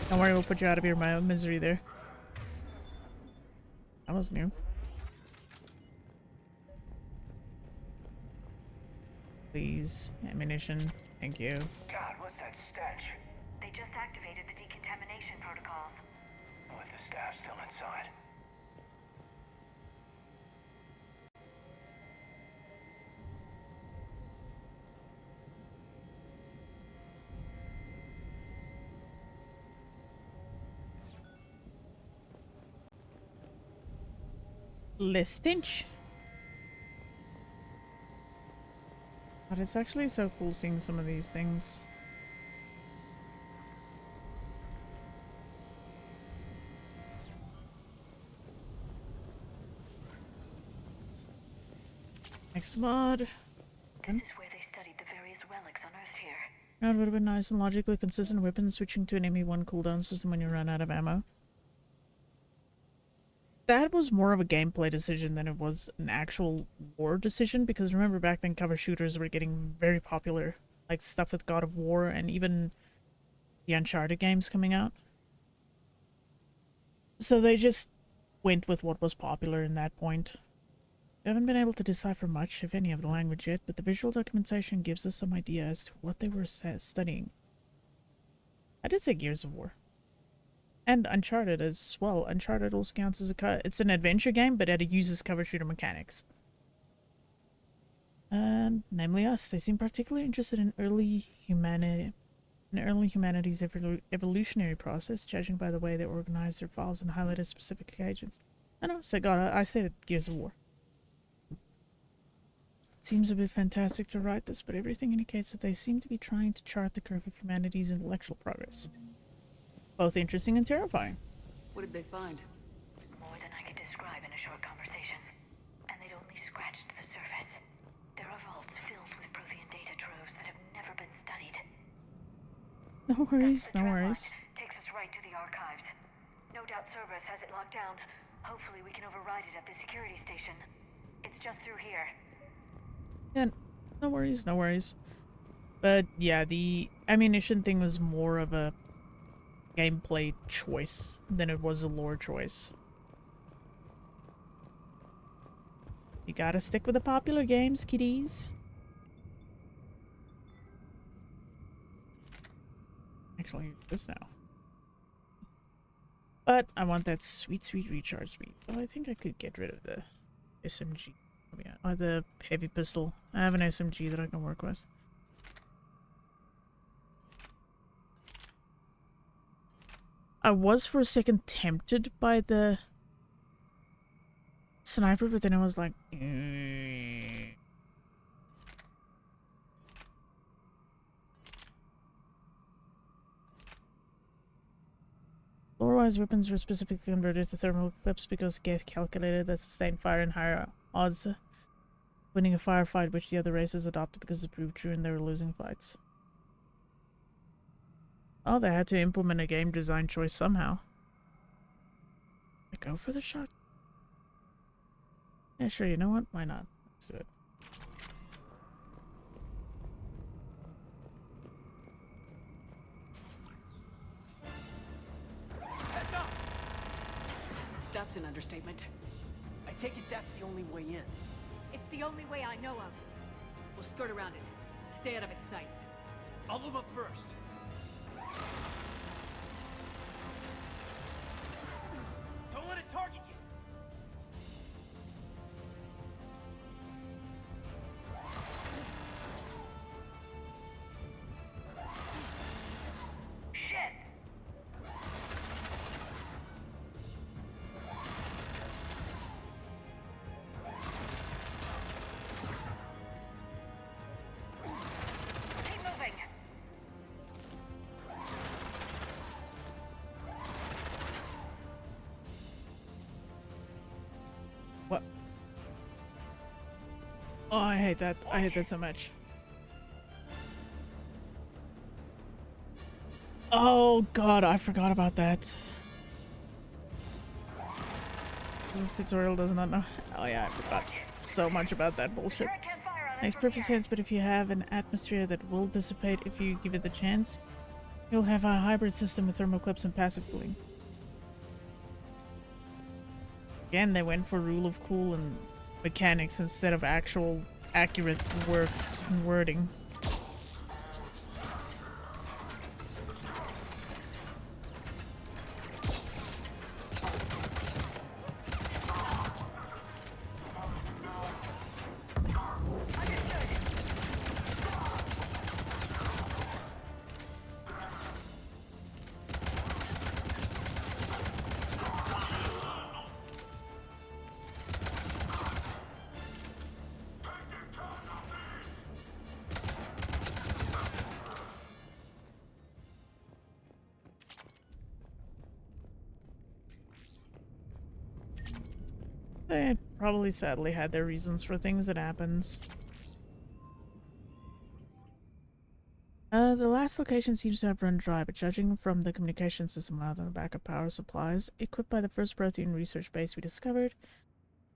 Don't worry, we'll put you out of your misery there. That was new. Please, ammunition. Thank you. God, what's that stench? They just activated the decontamination protocols. With the staff still inside. Less stench. But it's actually so cool seeing some of these things. Next mod. This is where they studied the various relics unearthed here. It would have been nice and logically consistent weapon switching to an ME1 cooldown system when you run out of ammo. That was more of a gameplay decision than it was an actual lore decision, because remember back then cover shooters were getting very popular. Like stuff with God of War and even the Uncharted games coming out. So they just went with what was popular in that point. We haven't been able to decipher much, if any, of the language yet, but the visual documentation gives us some idea as to what they were studying. I did say Gears of War. And Uncharted as well. Uncharted also counts as it's an adventure game, but it uses cover shooter mechanics. And namely us. They seem particularly interested in early humanity's evolutionary process, judging by the way they organize their files and highlighted specific occasions. I know, so God, I say that Gears of War. It seems a bit fantastic to write this, but everything indicates that they seem to be trying to chart the curve of humanity's intellectual progress. Both interesting and terrifying. What did they find? More than I could describe in a short conversation. And they'd only scratched the surface. There are vaults filled with Prothean data troves that have never been studied. No worries, no worries. Takes us right to the archives. No doubt Cerberus has it locked down. Hopefully we can override it at the security station. It's just through here. Yeah, no worries, no worries. But yeah, the ammunition thing was more of a gameplay choice than it was a lore choice. You gotta stick with the popular games, kiddies. Actually, this now. But I want that sweet, sweet recharge speed. Oh, I think I could get rid of the SMG. Or the heavy pistol. I have an SMG that I can work with. I was for a second tempted by the sniper, but then I was like, Lore-wise, weapons were specifically converted to thermal clips because Geth calculated that sustained fire and higher odds winning a firefight, which the other races adopted because it proved true and they were losing fights. Oh, they had to implement a game design choice somehow. I go for the shot. Yeah, sure, you know what? Why not? Let's do it. Heads up! That's an understatement. I take it that's the only way in. It's the only way I know of. We'll skirt around it. Stay out of its sights. I'll move up first. Don't let it target you! Shit! Keep moving! What? Oh, I hate that. I hate that so much. Oh god, I forgot about that. This tutorial does not know. Oh yeah, I forgot so much about that bullshit. Makes perfect sense, but if you have an atmosphere that will dissipate if you give it the chance, you'll have a hybrid system with thermal clips and passive cooling. Again, they went for rule of cool and mechanics instead of actual accurate works and wording. probably sadly had their reasons for things that happens. The last location seems to have run dry, but judging from the communication system allowed on the backup power supplies equipped by the first protein research base we discovered,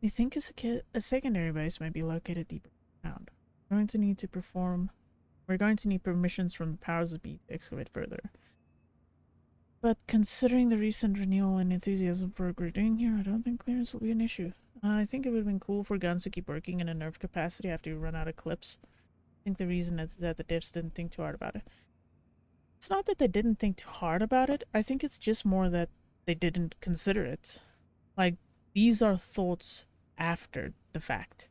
we think a secondary base may be located deeper underground. We're going to need permissions from the powers that be to excavate further. But considering the recent renewal and enthusiasm for what we're doing here, I don't think clearance will be an issue. I think it would have been cool for guns to keep working in a nerf capacity after we run out of clips. I think the reason is that the devs didn't think too hard about it. It's not that they didn't think too hard about it, I think it's just more that they didn't consider it. Like, these are thoughts after the fact.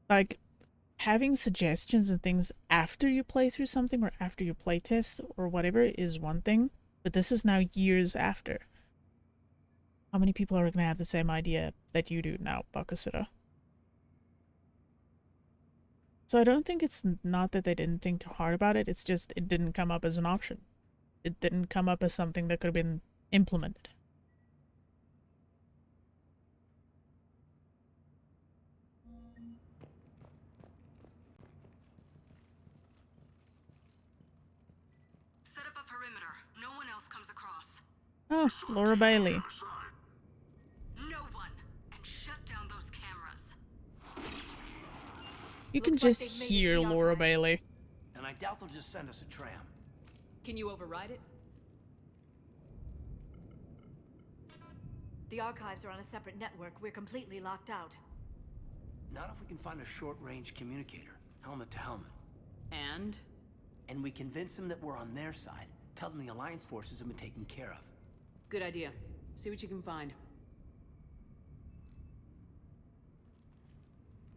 Like, having suggestions and things after you play through something or after you play test or whatever is one thing, but this is now years after. How many people are going to have the same idea that you do now, Bakasura? So I don't think it's not that they didn't think too hard about it, it's just it didn't come up as an option. It didn't come up as something that could have been implemented. Set up a perimeter. No one else comes across. Oh, Laura Bailey. No one. And shut down those cameras. You can just hear Laura Bailey. And I doubt they'll just send us a tram. Can you override it? The archives are on a separate network. We're completely locked out. Not if we can find a short-range communicator, helmet to helmet. And? And we convince them that we're on their side. Tell them the Alliance forces have been taken care of. Good idea. See what you can find.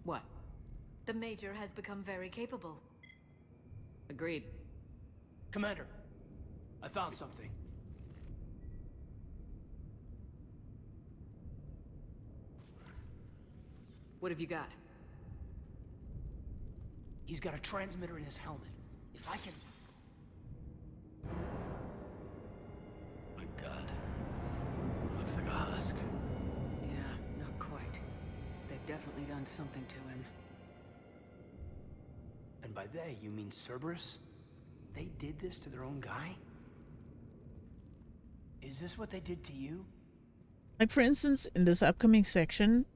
What? The Major has become very capable. Agreed. Commander, I found something. What have you got? He's got a transmitter in his helmet. If I can... My God. Looks like a husk. Yeah, not quite. They've definitely done something to him. And by they, you mean Cerberus? They did this to their own guy? Is this what they did to you? Like, for instance, in this upcoming section,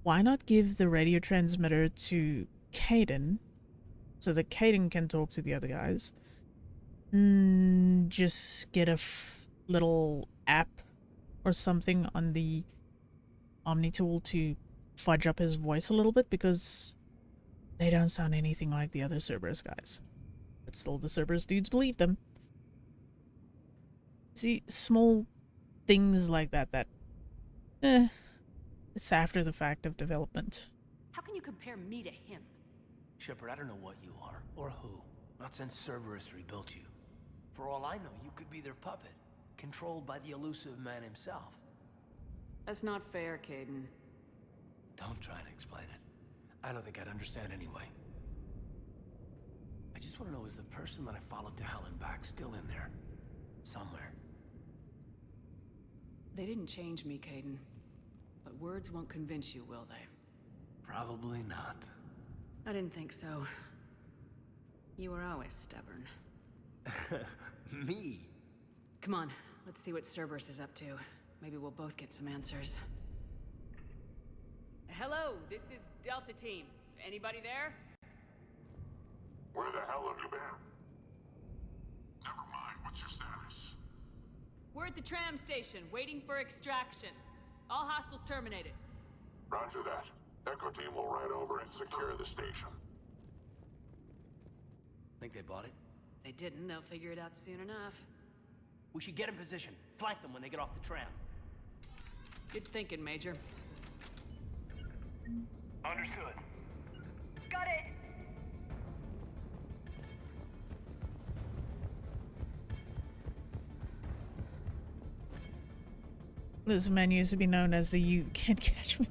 why not give the radio transmitter to Kaidan so that Kaidan can talk to the other guys? Just get a little app or something on the Omni tool to fudge up his voice a little bit, because they don't sound anything like the other Cerberus guys. But still, the Cerberus dudes believe them. See, small things like that, it's after the fact of development. How can you compare me to him? Shepard, I don't know what you are, or who. Not since Cerberus rebuilt you. For all I know, you could be their puppet, controlled by the elusive man himself. That's not fair, Kaidan. Don't try to explain it. I don't think I'd understand anyway. I just want to know, is the person that I followed to hell and back still in there? Somewhere. They didn't change me, Kaidan. But words won't convince you, will they? Probably not. I didn't think so. You were always stubborn. Me? Come on, let's see what Cerberus is up to. Maybe we'll both get some answers. Hello, this is Delta Team. Anybody there? Where the hell have you been? Never mind, what's your status? We're at the tram station, waiting for extraction. All hostiles terminated. Roger that. Echo Team will ride over and secure the station. Think they bought it? They didn't, they'll figure it out soon enough. We should get in position. Flank them when they get off the tram. Good thinking, Major. Understood. Got it. This menu used to be known as the "You Can't Catch Me."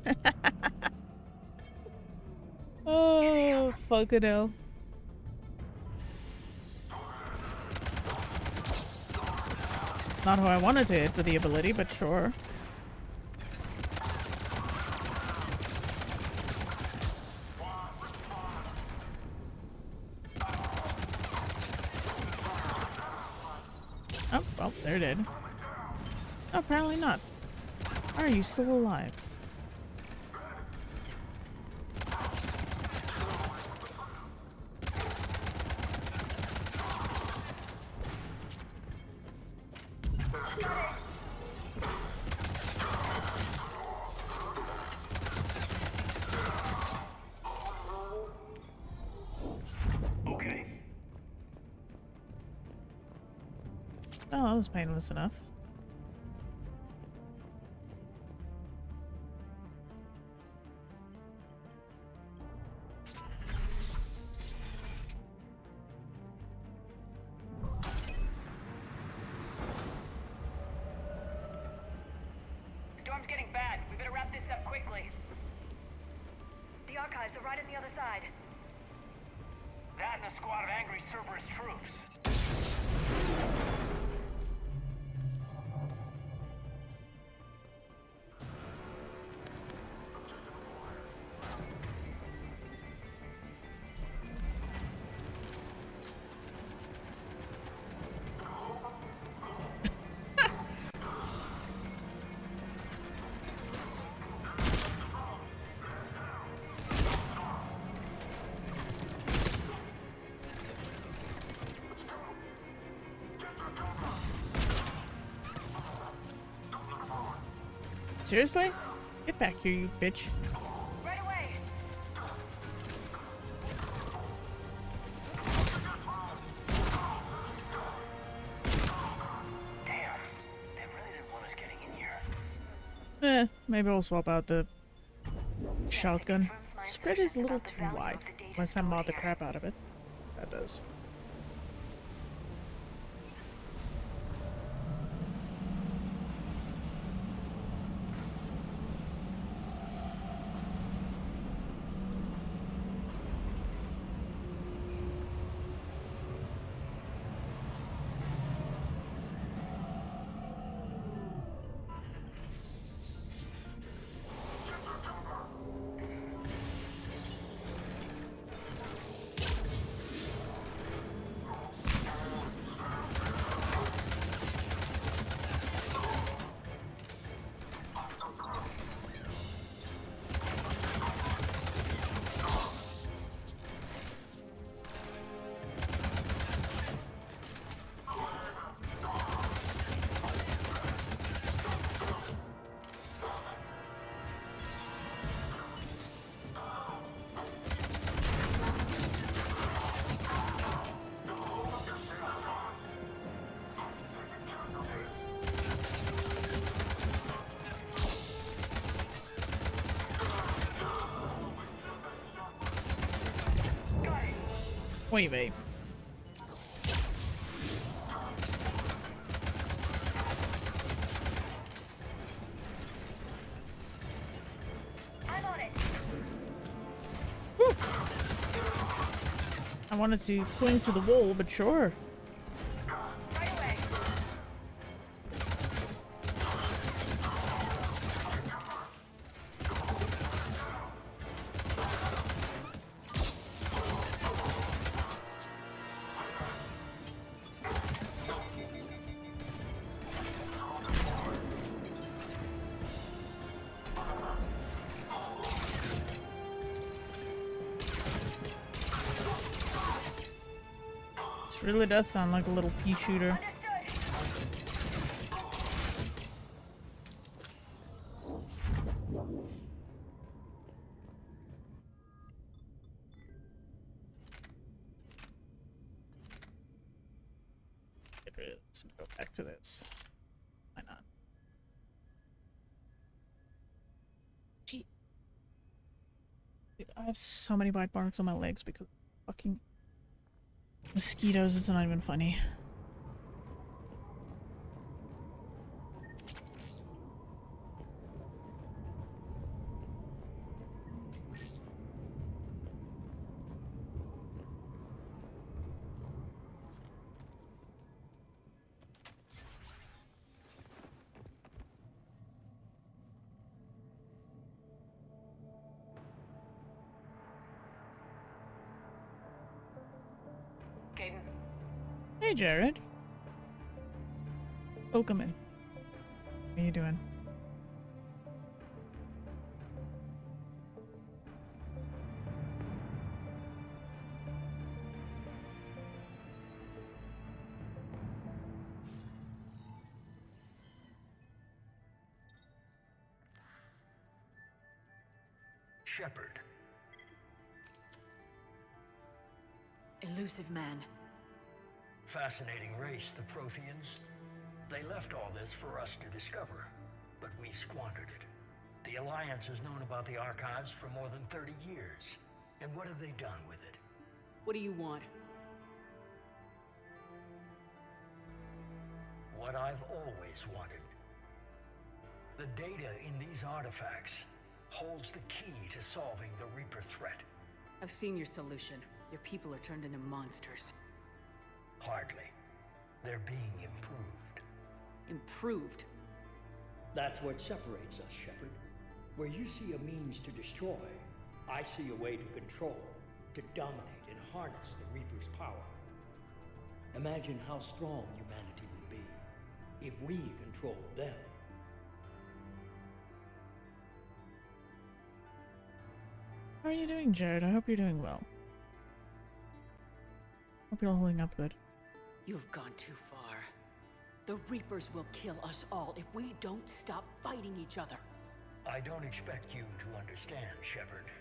Oh, fucking hell. Not who I wanted to hit with the ability, but sure. Oh, well, they're dead. Oh, apparently not. Are you still alive? Okay. Oh, that was painless enough. Storm's getting bad. We better wrap this up quickly. The archives are right on the other side. That and a squad of angry Cerberus troops. Seriously? Get back here, you bitch. Right away. Damn. They really didn't want us getting in here. Maybe I'll swap out the shotgun. Spread is a little too wide. Unless I mod the crap out of it. That does. Wait, babe. I'm on it. Whew. I wanted to cling to the wall, but sure. Right away. This really does sound like a little pea shooter. Let's go back to this. Why not? Gee. Dude, I have so many bite marks on my legs because of fucking mosquitoes. It's not even funny. Caden, Hey, Jared. Welcome in. How you doing? Shepard. Elusive man. Fascinating race, the Protheans. They left all this for us to discover, but we squandered it. The Alliance has known about the archives for more than 30 years. And what have they done with it? What do you want? What I've always wanted. The data in these artifacts holds the key to solving the Reaper threat. I've seen your solution. Your people are turned into monsters. Hardly. They're being improved. Improved? That's what separates us, Shepard. Where you see a means to destroy, I see a way to control, to dominate and harness the Reaper's power. Imagine how strong humanity would be if we controlled them. How are you doing, Jared? I hope you're doing well. Hope you're holding up good. You've gone too far. The Reapers will kill us all if we don't stop fighting each other. I don't expect you to understand, Shepard,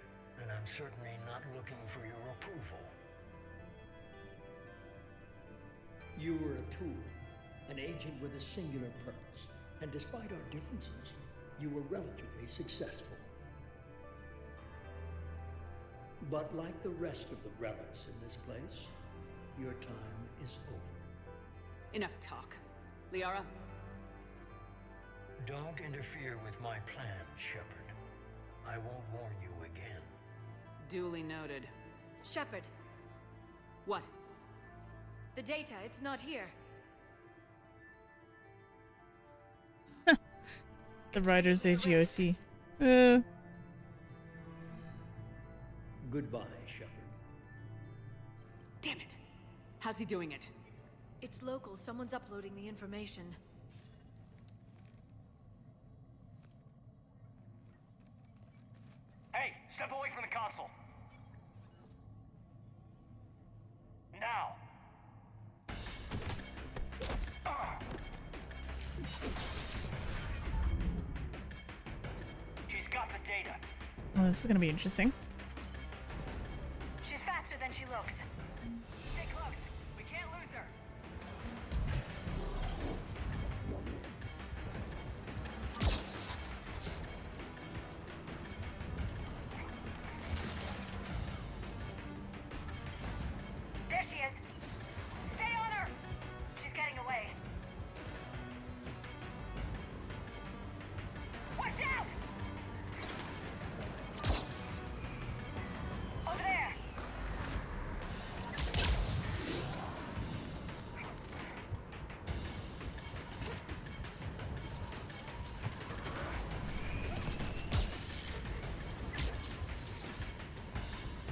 and I'm certainly not looking for your approval. You were a tool, an agent with a singular purpose, and despite our differences, you were relatively successful. But like the rest of the relics in this place, your time is over. Enough talk. Liara? Don't interfere with my plan, Shepard. I won't warn you again. Duly noted. Shepard. What? The data, it's not here. The writer's AGOC. Goodbye, Shepard. Damn it! How's he doing it? It's local. Someone's uploading the information. Hey, step away from the console. Now. She's got the data. Well, this is gonna be interesting. She's faster than she looks. Stay close. We can't lose her. There she is. Stay on her. She's getting away. Watch out! Over there.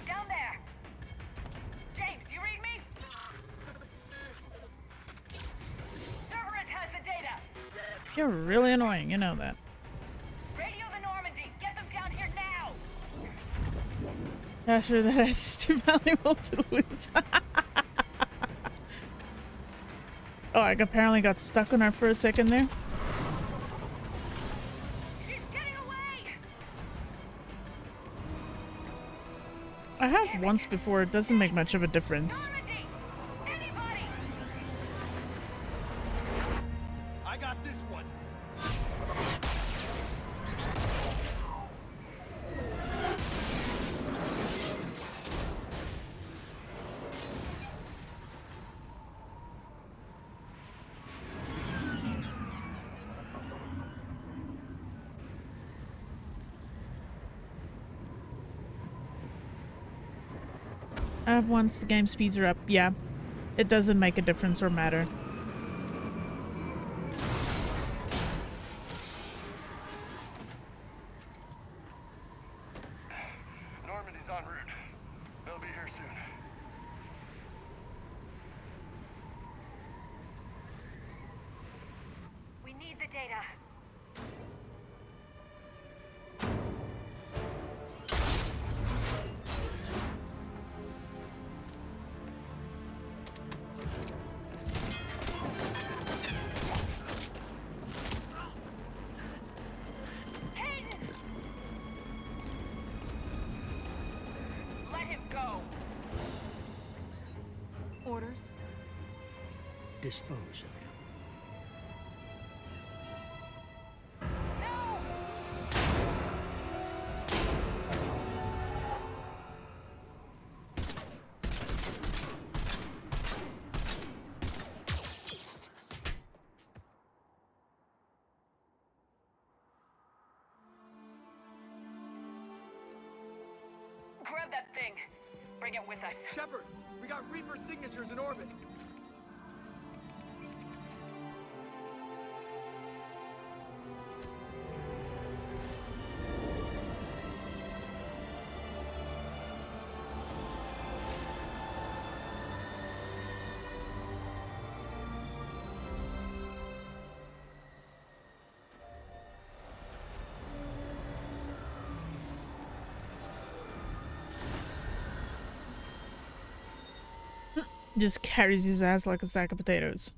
Down there. James, you read me? Cerberus has the data. You're really annoying, you know that. Radio the Normandy. Get them down here now. After that, it's too valuable to lose. Oh, I apparently got stuck on her for a second there. She's getting away. I have once before, it doesn't make much of a difference. Anybody? I got this one. I have once the game speeds are up. Yeah, it doesn't make a difference or matter. Normandy's en route. They'll be here soon. the data. Let him go. Orders? Dispose of him. Grab that thing. Bring it with us. Shepard, we got Reaper signatures in orbit. Just carries his ass like a sack of potatoes.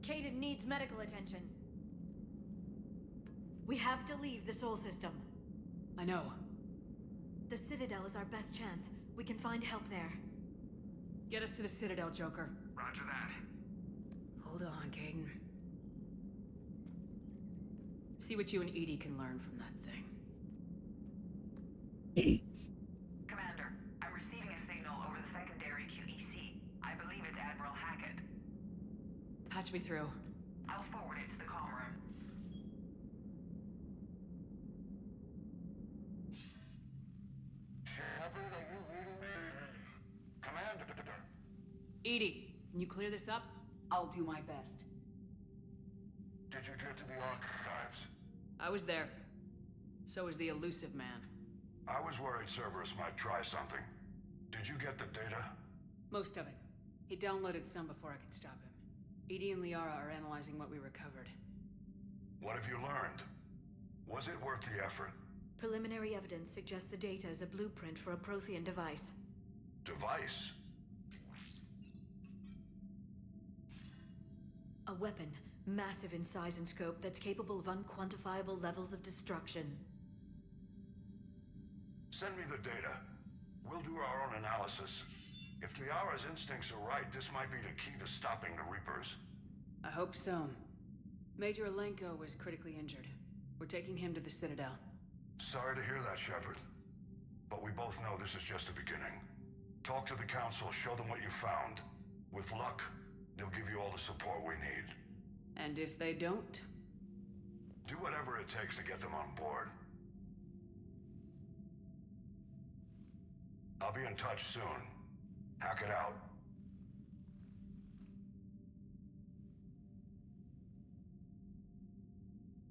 Kaden needs medical attention. We have to leave the Sol system. I know. The Citadel is our best chance. We can find help there. Get us to the Citadel, Joker. Roger that. Hold on, Caden. See what you and Edie can learn from that thing. Commander, I'm receiving a signal over the secondary QEC. I believe it's Admiral Hackett. Patch me through. I'll forward it to the comm room. Shepard, are you reading me? Commander. Edie, can you clear this up? I'll do my best. Did you get to the archives? I was there. So was the elusive man. I was worried Cerberus might try something. Did you get the data? Most of it. He downloaded some before I could stop him. Edie and Liara are analyzing what we recovered. What have you learned? Was it worth the effort? Preliminary evidence suggests the data is a blueprint for a Prothean device. Device? A weapon, massive in size and scope, that's capable of unquantifiable levels of destruction. Send me the data. We'll do our own analysis. If Liara's instincts are right, this might be the key to stopping the Reapers. I hope so. Major Alenko was critically injured. We're taking him to the Citadel. Sorry to hear that, Shepard. But we both know this is just the beginning. Talk to the Council, show them what you found. With luck, they'll give you all the support we need. And if they don't? Do whatever it takes to get them on board. I'll be in touch soon. Hack it out.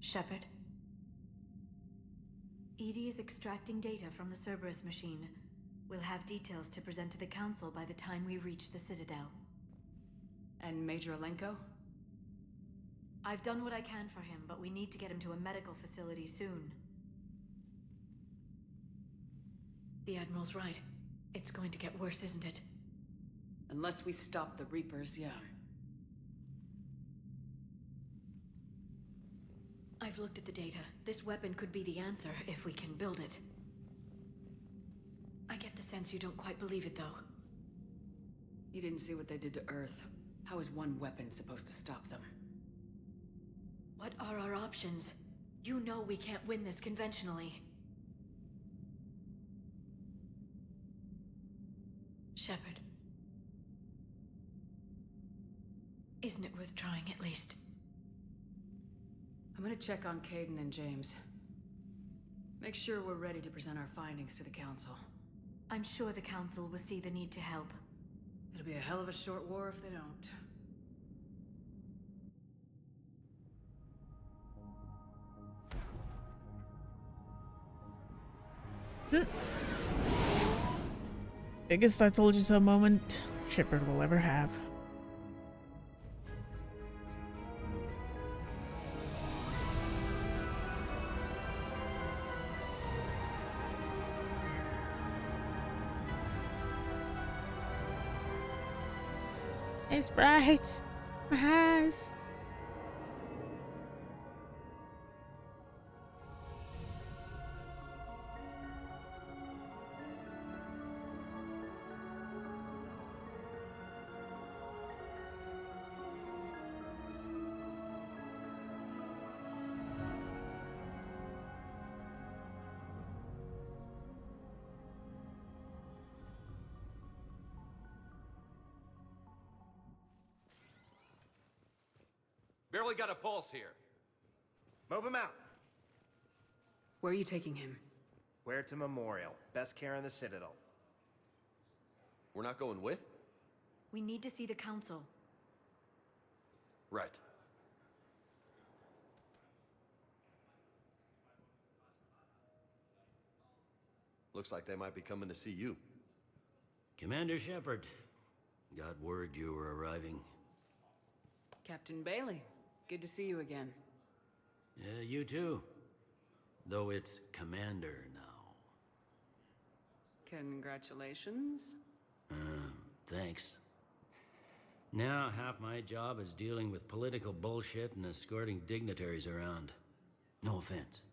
Shepard. Edie is extracting data from the Cerberus machine. We'll have details to present to the Council by the time we reach the Citadel. And Major Alenko? I've done what I can for him, but we need to get him to a medical facility soon. The Admiral's right. It's going to get worse, isn't it? Unless we stop the Reapers, yeah. I've looked at the data. This weapon could be the answer if we can build it. I get the sense you don't quite believe it, though. You didn't see what they did to Earth. How is one weapon supposed to stop them? What are our options? You know we can't win this conventionally. Shepard. Isn't it worth trying at least? I'm gonna check on Caden and James. Make sure we're ready to present our findings to the Council. I'm sure the Council will see the need to help. It'll be a hell of a short war if they don't. Biggest I told you so moment Shepard will ever have. It's bright. My eyes. Barely got a pulse here. Move him out. Where are you taking him? Where to Memorial. Best care in the Citadel. We're not going with? We need to see the Council. Right. Looks like they might be coming to see you. Commander Shepard. Got word you were arriving. Captain Bailey, good to see you again. Yeah, you too. Though it's Commander now. Congratulations. Thanks. Now half my job is dealing with political bullshit and escorting dignitaries around. No offense.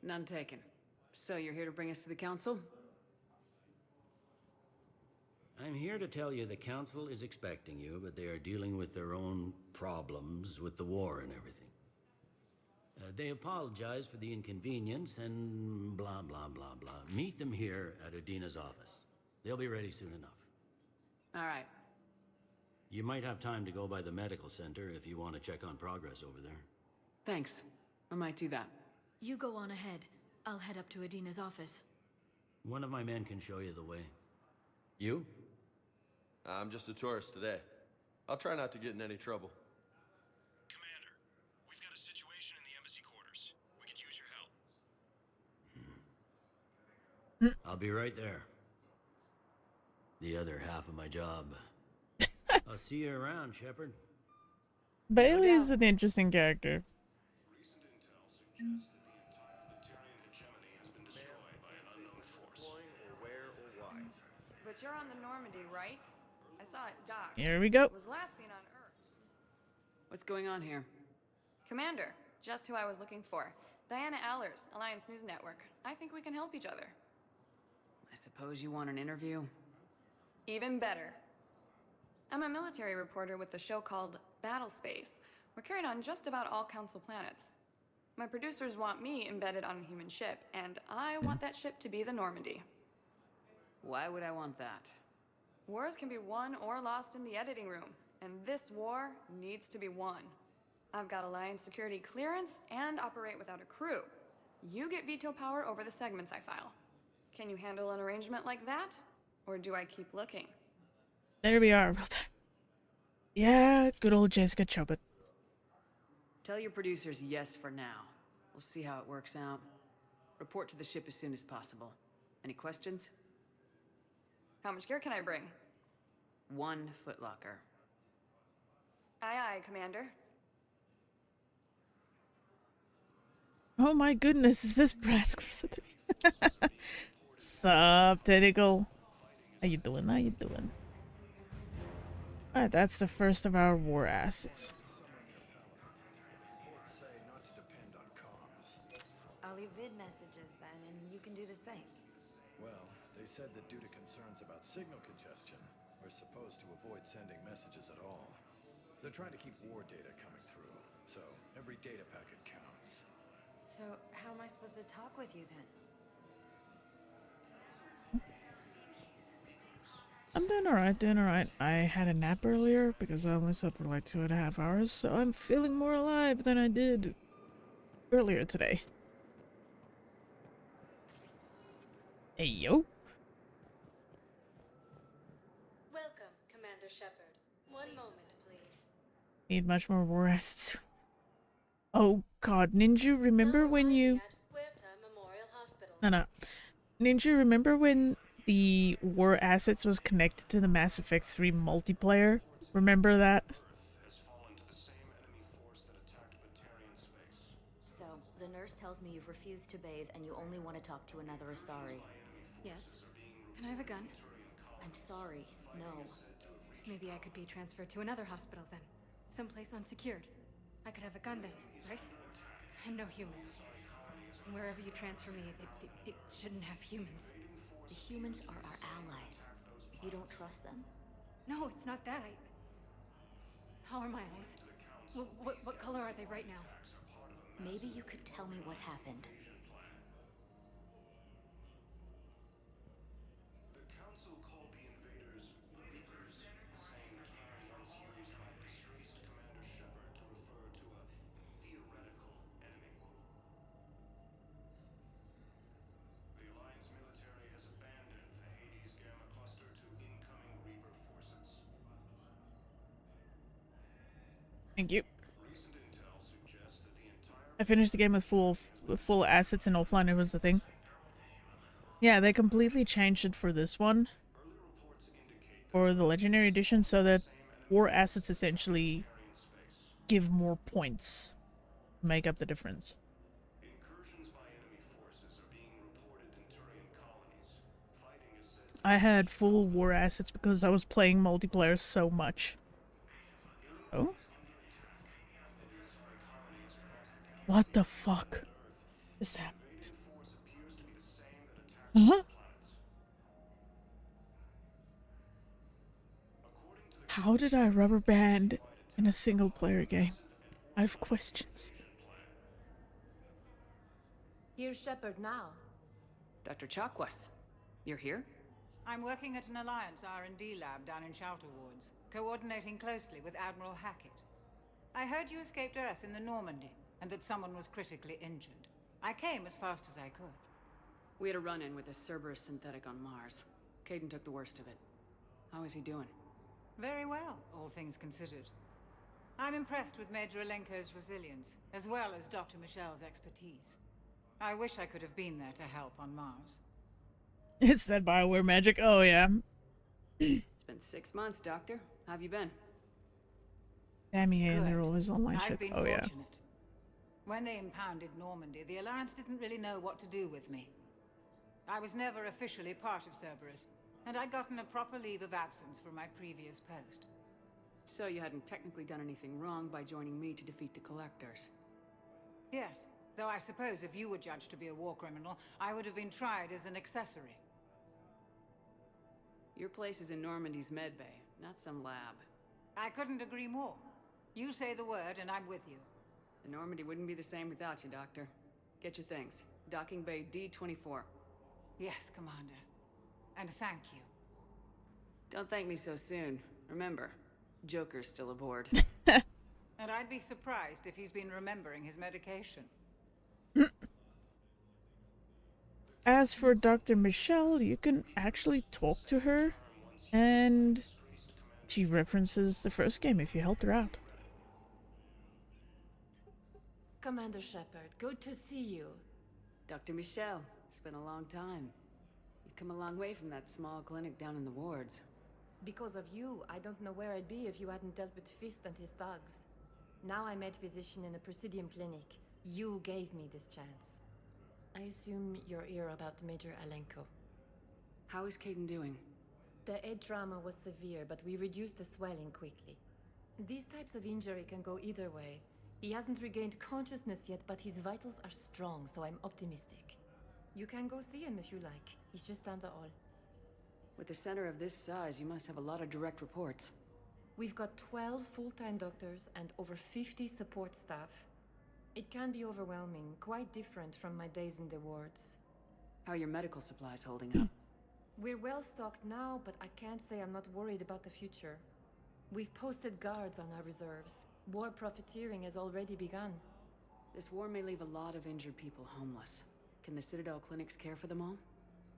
None taken. So you're here to bring us to the Council? I'm here to tell you the Council is expecting you, but they are dealing with their own problems with the war and everything. They apologize for the inconvenience and blah, blah, blah, blah. Meet them here at Udina's office. They'll be ready soon enough. All right. You might have time to go by the medical center if you want to check on progress over there. Thanks. I might do that. You go on ahead. I'll head up to Udina's office. One of my men can show you the way. You? I'm just a tourist today. I'll try not to get in any trouble. Commander, we've got a situation in the embassy quarters. We could use your help. I'll be right there. The other half of my job. I'll see you around, Shepard. Bailey is an interesting character. Recent intel suggests that the entire Letarian hegemony has been destroyed by an unknown force. Where or why? But you're on the Normandy, right? I saw it dock. Here we go. It was last seen on Earth. What's going on here? Commander, just who I was looking for. Diana Allers, Alliance News Network. I think we can help each other. I suppose you want an interview? Even better. I'm a military reporter with a show called Battle Space. We're carried on just about all Council planets. My producers want me embedded on a human ship, and I want that ship to be the Normandy. Why would I want that? Wars can be won or lost in the editing room, and this war needs to be won. I've got Alliance security clearance and operate without a crew. You get veto power over the segments I file. Can you handle an arrangement like that? Or do I keep looking? There we are. Yeah, good old Jessica Chobot. Tell your producers yes for now. We'll see how it works out. Report to the ship as soon as possible. Any questions? How much gear can I bring? 1 footlocker. Aye, aye, Commander. Oh my goodness, is this Brass Cruiser 3? Sup, Tentacle? How you doing? How you doing? Alright, that's the first of our war assets. I'll leave vid messages then, and you can do the same. Well, they said that due to concerns about signal congestion, we're supposed to avoid sending messages at all. They're trying to keep war data coming through, so every data packet counts. So, how am I supposed to talk with you then? I'm doing alright, I had a nap earlier because I only slept for like 2.5 hours, so I'm feeling more alive than I did earlier today. Hey, yo. Welcome, Commander Shepard. One moment, please. Need much more war assets. Oh god, Ninja, remember when you... No. Ninja, remember when the war assets was connected to the Mass Effect 3 multiplayer? Remember that? So, the nurse tells me you've refused to bathe and you only want to talk to another Asari. Yes. Can I have a gun? I'm sorry, no. Maybe I could be transferred to another hospital then. Someplace unsecured. I could have a gun then, right? And no humans. And wherever you transfer me, it shouldn't have humans. The humans are our allies. You don't trust them? No, it's not that. How are my eyes? What color are they right now? Maybe you could tell me what happened. The Council called the invaders Reapers, the same term once used by disgraced Commander Shepard to refer to a theoretical enemy. The Alliance military has abandoned the Hades Gamma Cluster to incoming Reaper forces. Thank you. Recent intel suggests that the entire... I finished the game with full assets and offline. It was the thing. Yeah, they completely changed it for this one. For the Legendary Edition, so that war assets essentially give more points to make up the difference. Incursions by enemy forces are being reported in Turian colonies. Fighting is said to... I had full war assets because I was playing multiplayer so much. Oh? What the fuck is that? Huh? How did I rubber band in a single player game? I have questions. Here's Shepard now. Dr. Chakwas, you're here? I'm working at an Alliance R&D lab down in Shelter Wards, coordinating closely with Admiral Hackett. I heard you escaped Earth in the Normandy, and that someone was critically injured. I came as fast as I could. We had a run-in with a Cerberus synthetic on Mars. Caden took the worst of it. How is he doing? Very well, all things considered. I'm impressed with Major Alenko's resilience, as well as Dr. Michel's expertise. I wish I could have been there to help on Mars. It's that Bioware magic. Oh, yeah. It's been 6 months, Doctor. How have you been? Damn, yeah, and they're always online I've shit. been Oh, yeah. fortunate. When they impounded Normandy, the Alliance didn't really know what to do with me. I was never officially part of Cerberus, and I'd gotten a proper leave of absence from my previous post. So you hadn't technically done anything wrong by joining me to defeat the Collectors? Yes, though I suppose if you were judged to be a war criminal, I would have been tried as an accessory. Your place is in Normandy's medbay, not some lab. I couldn't agree more. You say the word and I'm with you. The Normandy wouldn't be the same without you, Doctor. Get your things. Docking Bay D-24. Yes, Commander. And thank you. Don't thank me so soon. Remember, Joker's still aboard. And I'd be surprised if he's been remembering his medication. As for Dr. Michelle, you can actually talk to her, and she references the first game if you helped her out. Commander Shepard, good to see you. Dr. Michelle, it's been a long time. You've come a long way from that small clinic down in the wards. Because of you, I don't know where I'd be if you hadn't dealt with Fist and his thugs. Now I'm med physician in a Presidium clinic. You gave me this chance. I assume you're here about Major Alenko. How is Caden doing? The head trauma was severe, but we reduced the swelling quickly. These types of injury can go either way. He hasn't regained consciousness yet, but his vitals are strong, so I'm optimistic. You can go see him if you like. He's just down the hall. With a center of this size, you must have a lot of direct reports. We've got 12 full-time doctors and over 50 support staff. It can be overwhelming, quite different from my days in the wards. How are your medical supplies holding up? We're well stocked now, but I can't say I'm not worried about the future. We've posted guards on our reserves. War profiteering has already begun. This war may leave a lot of injured people homeless. Can the Citadel clinics care for them all?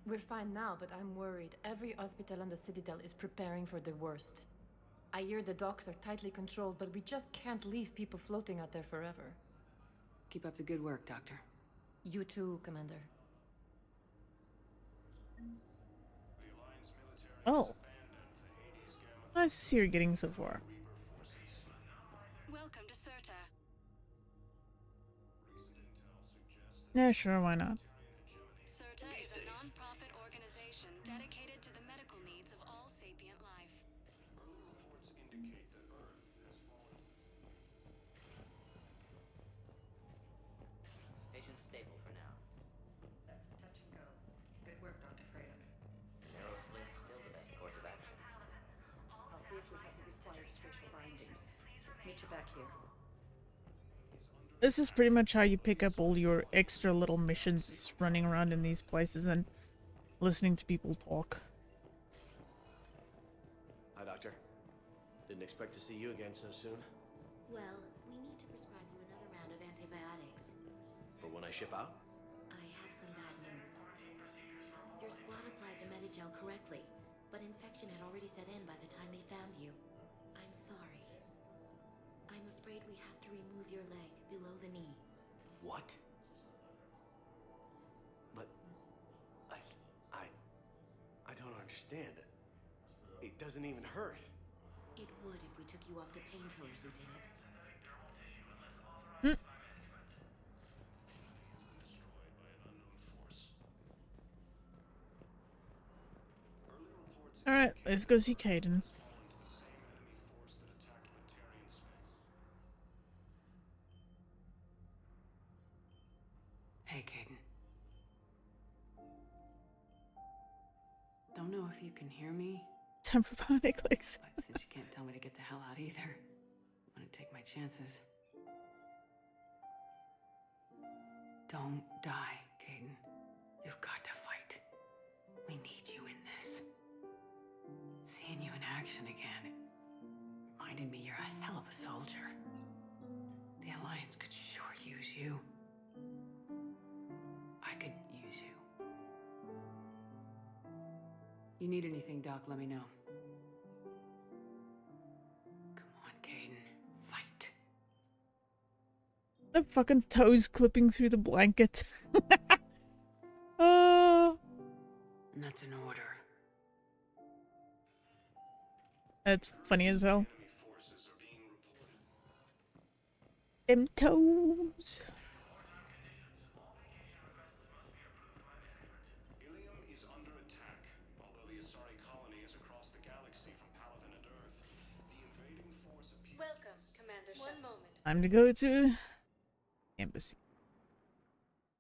We're fine now, but I'm worried. Every hospital on the Citadel is preparing for the worst. I hear the docks are tightly controlled, but we just can't leave people floating out there forever. Keep up the good work, Doctor. You too, Commander. Oh. Nice to see you're getting so far. Welcome to Serta. Yeah, sure, why not? Serta is a non-profit organization dedicated to the medical needs of all sapient life. Patient's stable for now. That was touch and go. Good work, Dr. Fredo. Narrow split's still the best course of action. I'll see if we have the required spatial bindings. Meet you back here. This is pretty much how you pick up all your extra little missions, is running around in these places and listening to people talk. Hi, Doctor. Didn't expect to see you again so soon. Well, we need to prescribe you another round of antibiotics. For when I ship out? I have some bad news. Your squad applied the Medigel correctly, but infection had already set in by the time they found you. I'm sorry. I'm afraid we have to remove your leg below the knee. What? But I don't understand. It doesn't even hurt. It would if we took you off the painkillers, Lieutenant. Alright, let's go see Caden. Hey, Caden. Don't know if you can hear me. Time for panic clicks. But since you can't tell me to get the hell out either, I'm gonna take my chances. Don't die, Caden. You've got to fight. We need you in this. Seeing you in action again, it reminded me you're a hell of a soldier. The Alliance could sure use you. I could use you. You need anything, Doc, let me know. Come on, Caden. Fight. The fucking toes clipping through the blanket. And that's an order. That's funny as hell. Them toes. Welcome, Commander Shepard. 1 moment. Time to go to embassy.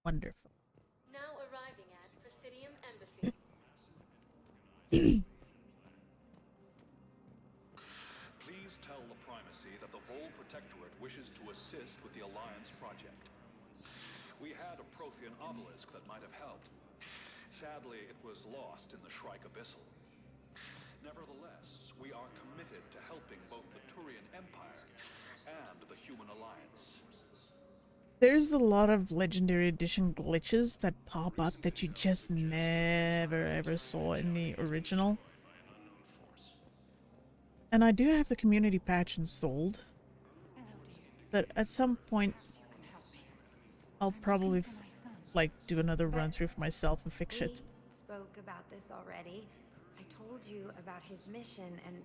Wonderful. Now arriving at Presidium Embassy. Please tell the Primacy that the Vol Protectorate wishes to assist with the Alliance project. We had a Prothean obelisk that might have helped. Sadly, it was lost in the Shrike Abyssal. Nevertheless, we are committed to helping both the Turian Empire and the Human Alliance. There's a lot of Legendary Edition glitches that pop up that you just never ever saw in the original. And I do have the community patch installed. But at some point, I'll probably like do another run through for myself and fix it. Spoke about this already. I told you about his mission and...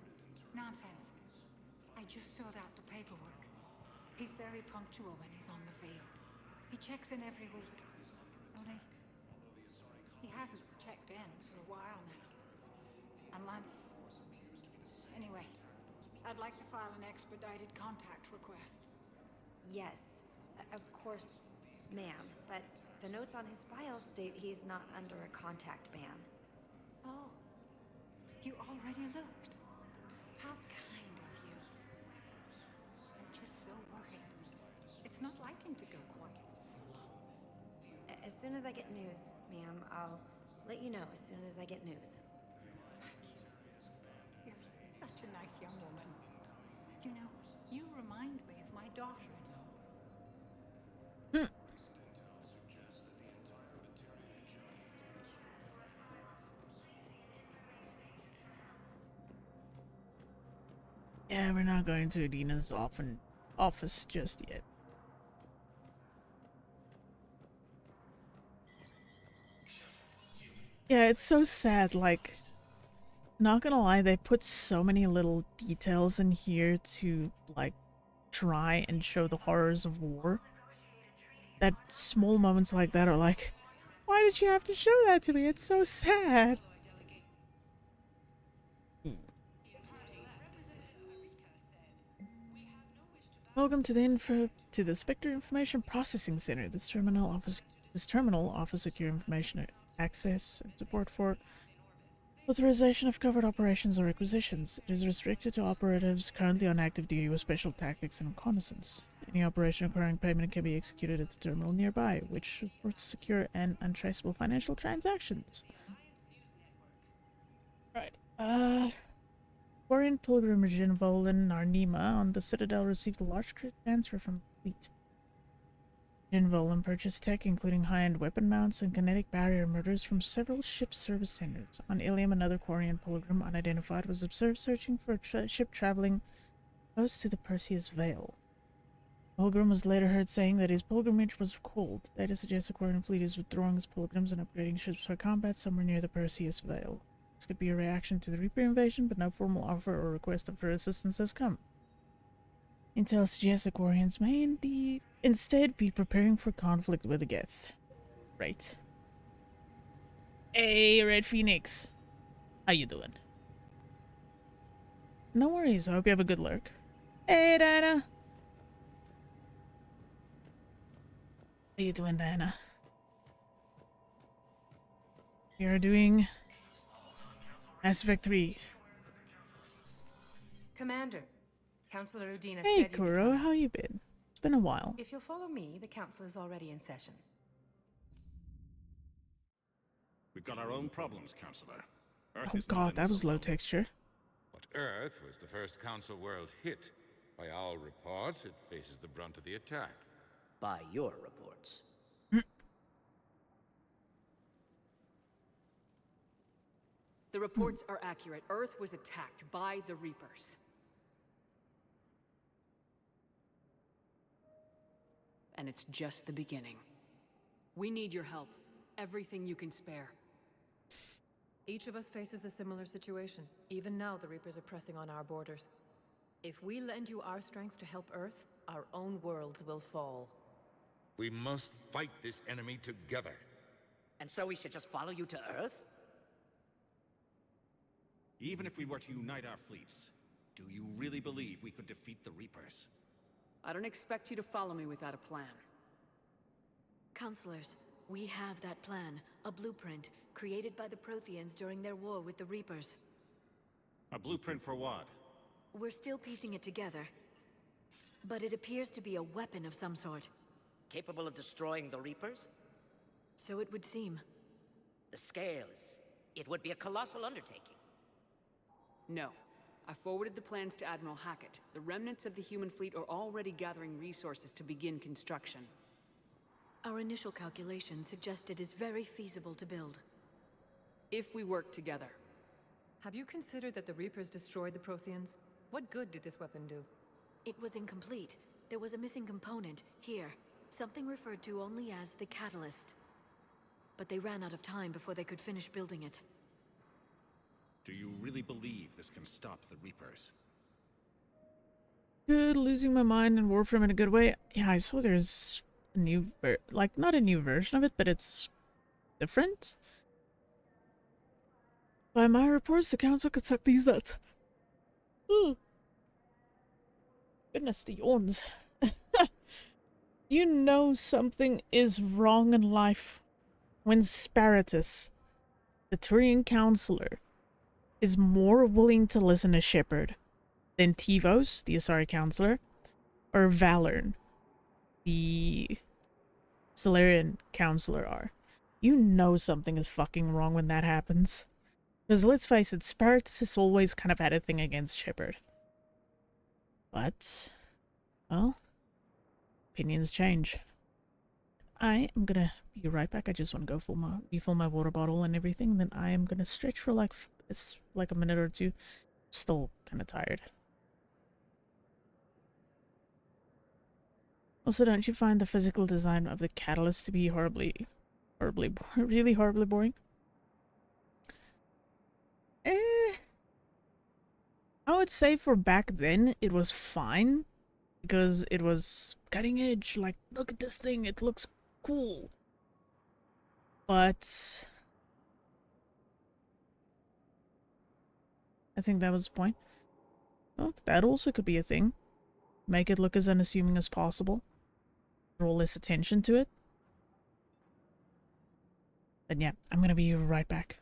Nonsense. I just filled out the paperwork. He's very punctual when he's on the field. He checks in every week. Only, he hasn't checked in for a while now. A month. Anyway, I'd like to file an expedited contact request. Yes, of course, ma'am. But the notes on his file state he's not under a contact ban. Oh, you already looked. How kind of you. I'm just so worried. It's not like him to go quiet. As soon as I get news, ma'am, I'll let you know as soon as I get news. You're such a nice young woman. You know, you remind me of my daughter-in-law. Yeah, we're not going to Adina's office just yet. Yeah, it's so sad, like, not gonna lie, they put so many little details in here to, like, try and show the horrors of war. That small moments like that are like, why did you have to show that to me? It's so sad. Welcome to the Spectre Information Processing Center. This terminal offers secure information access and support for authorization of covered operations or requisitions. It is restricted to operatives currently on active duty with special tactics and reconnaissance. Any operation requiring payment can be executed at the terminal nearby, which supports secure and untraceable financial transactions. Right. Foreign pilgrimage in Volan Narnima on the Citadel received a large transfer from the fleet. In Volan purchased tech including high-end weapon mounts and kinetic barrier motors from several ship service centers. On Ilium, another Quarian pilgrim, unidentified, was observed searching for a ship traveling close to the Perseus Vale. Pilgrim was later heard saying that his pilgrimage was recalled. Data suggests the Quarian fleet is withdrawing its pilgrims and upgrading ships for combat somewhere near the Perseus Vale. This could be a reaction to the Reaper invasion, but no formal offer or request for assistance has come. Intel suggests the Quarians may instead be preparing for conflict with the Geth. Right. Hey, Red Phoenix. How you doing? No worries, I hope you have a good lurk. Hey, Diana. How you doing, Diana? You're doing Mass Effect 3. Commander, Councilor Udina Hey, said Kuro, how you been? It's been a while. If you'll follow me, the council is already in session. We've got our own problems, Councilor. Earth Oh is not god, in that this was low alone. texture. But Earth was the first Council world hit. By all reports, it faces the brunt of the attack. By your reports. The reports are accurate. Earth was attacked by the Reapers. And it's just the beginning. We need your help. Everything you can spare. Each of us faces a similar situation. Even now, the Reapers are pressing on our borders. If we lend you our strength to help Earth, our own worlds will fall. We must fight this enemy together. And so we should just follow you to Earth? Even if we were to unite our fleets, do you really believe we could defeat the Reapers? I don't expect you to follow me without a plan. Counselors, we have that plan. A blueprint, created by the Protheans during their war with the Reapers. A blueprint for what? We're still piecing it together. But it appears to be a weapon of some sort. Capable of destroying the Reapers? So it would seem. The scales. It would be a colossal undertaking. No. I forwarded the plans to Admiral Hackett. The remnants of the human fleet are already gathering resources to begin construction. Our initial calculations suggest it is very feasible to build. If we work together. Have you considered that the Reapers destroyed the Protheans? What good did this weapon do? It was incomplete. There was a missing component, here. Something referred to only as the catalyst. But they ran out of time before they could finish building it. Do you really believe this can stop the Reapers? Good, losing my mind in Warframe in a good way. Yeah, I saw there's a new, not a new version of it, but it's different. By my reports, the council could suck these nuts. Ooh. Goodness, the yawns. You know something is wrong in life when Spiritus, the Turian counselor, is more willing to listen to Shepard than Tivos, the Asari counselor, or Valern, the Solarian counselor are. You know something is fucking wrong when that happens. Because let's face it, Spiritus has always kind of had a thing against Shepard. But, well, opinions change. I am gonna be right back. I just want to go refill my water bottle and everything. Then I am gonna stretch for like a minute or two. Still kind of tired. Also, don't you find the physical design of the catalyst to be really horribly boring? I would say for back then, it was fine. Because it was cutting edge, like, look at this thing, it looks cool. But I think that was the point. Oh, that also could be a thing. Make it look as unassuming as possible. Draw less attention to it. But yeah, I'm gonna be right back.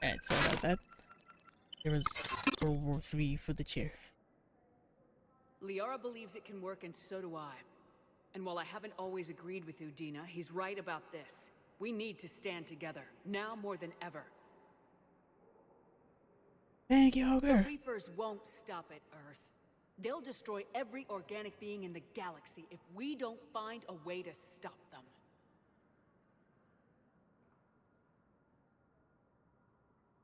Alright, sorry about that. There was World War III for the chair. Liara believes it can work, and so do I. And while I haven't always agreed with Udina, he's right about this. We need to stand together, now more than ever. Thank you, Ogre. The Reapers won't stop at Earth. They'll destroy every organic being in the galaxy if we don't find a way to stop them.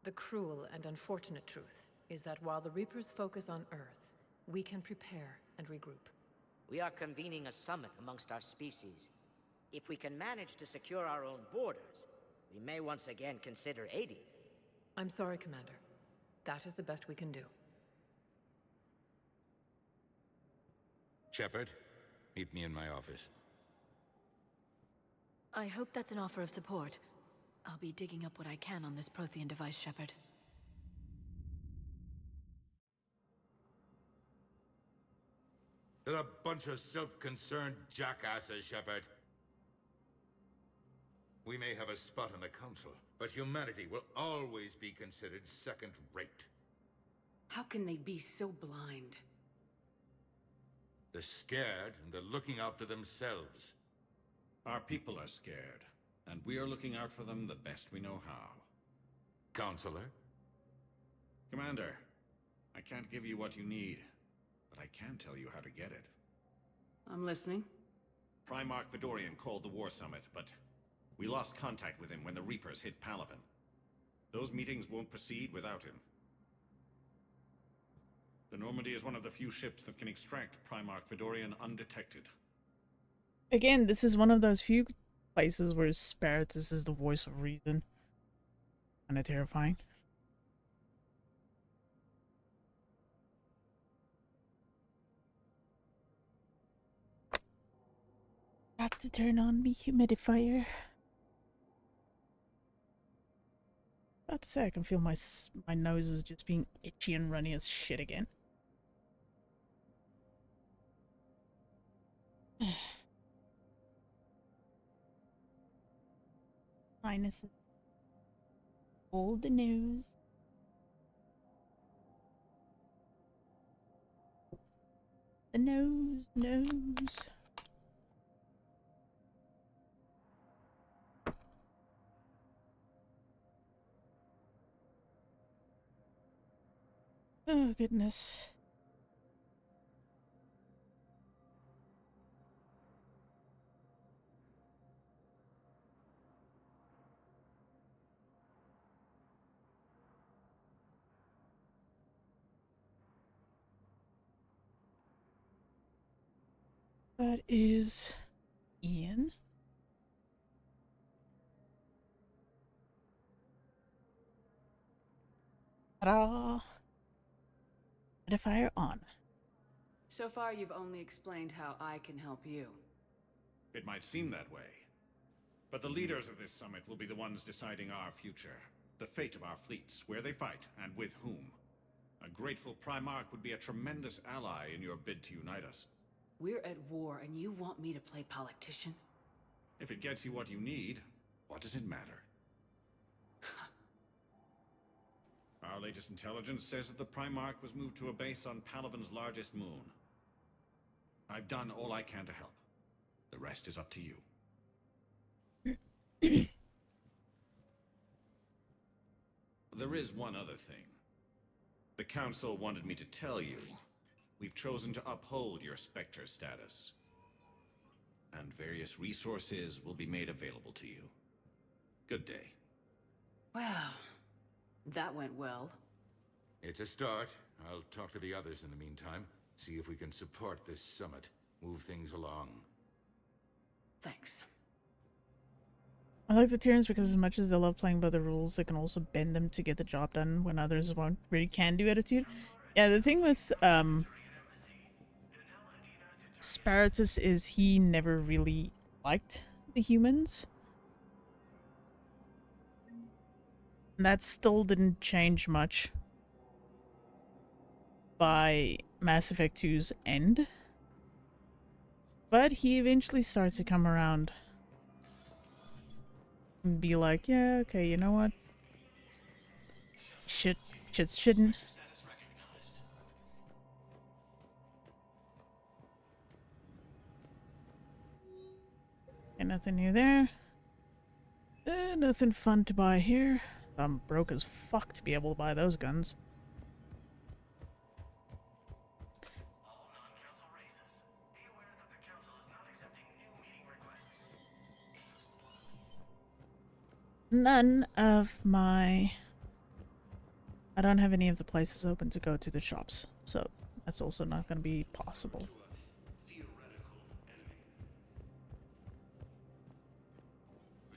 The cruel and unfortunate truth is that while the Reapers focus on Earth, we can prepare and regroup. We are convening a summit amongst our species. If we can manage to secure our own borders, we may once again consider aiding. I'm sorry, Commander. That is the best we can do. Shepard, meet me in my office. I hope that's an offer of support. I'll be digging up what I can on this Prothean device, Shepard. They're a bunch of self-concerned jackasses, Shepard. We may have a spot on the Council, but humanity will always be considered second-rate. How can they be so blind? They're scared, and they're looking out for themselves. Our people are scared, and we are looking out for them the best we know how. Counselor? Commander, I can't give you what you need, but I can tell you how to get it. I'm listening. Primarch Vidorian called the War Summit, but we lost contact with him when the Reapers hit Palaven. Those meetings won't proceed without him. The Normandy is one of the few ships that can extract Primarch Vidorian undetected. Again, this is one of those few places where Spiritus is the voice of reason. Kinda terrifying. Got to turn on my humidifier. About to say I can feel my nose is just being itchy and runny as shit again. Sinuses. Hold the nose. The nose. Oh, goodness. That is Ian. Ta-da! Humidifier on. So far, you've only explained how I can help you. It might seem that way. But the leaders of this summit will be the ones deciding our future. The fate of our fleets, where they fight, and with whom. A grateful Primarch would be a tremendous ally in your bid to unite us. We're at war, and you want me to play politician? If it gets you what you need, what does it matter? Our latest intelligence says that the Primarch was moved to a base on Palaven's largest moon. I've done all I can to help. The rest is up to you. There is one other thing. The Council wanted me to tell you. We've chosen to uphold your Spectre status. And various resources will be made available to you. Good day. Well, that went well. It's a start. I'll talk to the others in the meantime. See if we can support this summit. Move things along. Thanks. I like the Tyrants because as much as they love playing by the rules, they can also bend them to get the job done when others won't really can do attitude. Yeah, the thing with Spiritus is he never really liked the humans. And that still didn't change much by Mass Effect 2's end. But he eventually starts to come around. And be like, yeah, okay, you know what? shouldn't. Okay, nothing new there. Nothing fun to buy here. I'm broke as fuck to be able to buy those guns. None of my... I don't have any of the places open to go to the shops, so that's also not going to be possible. The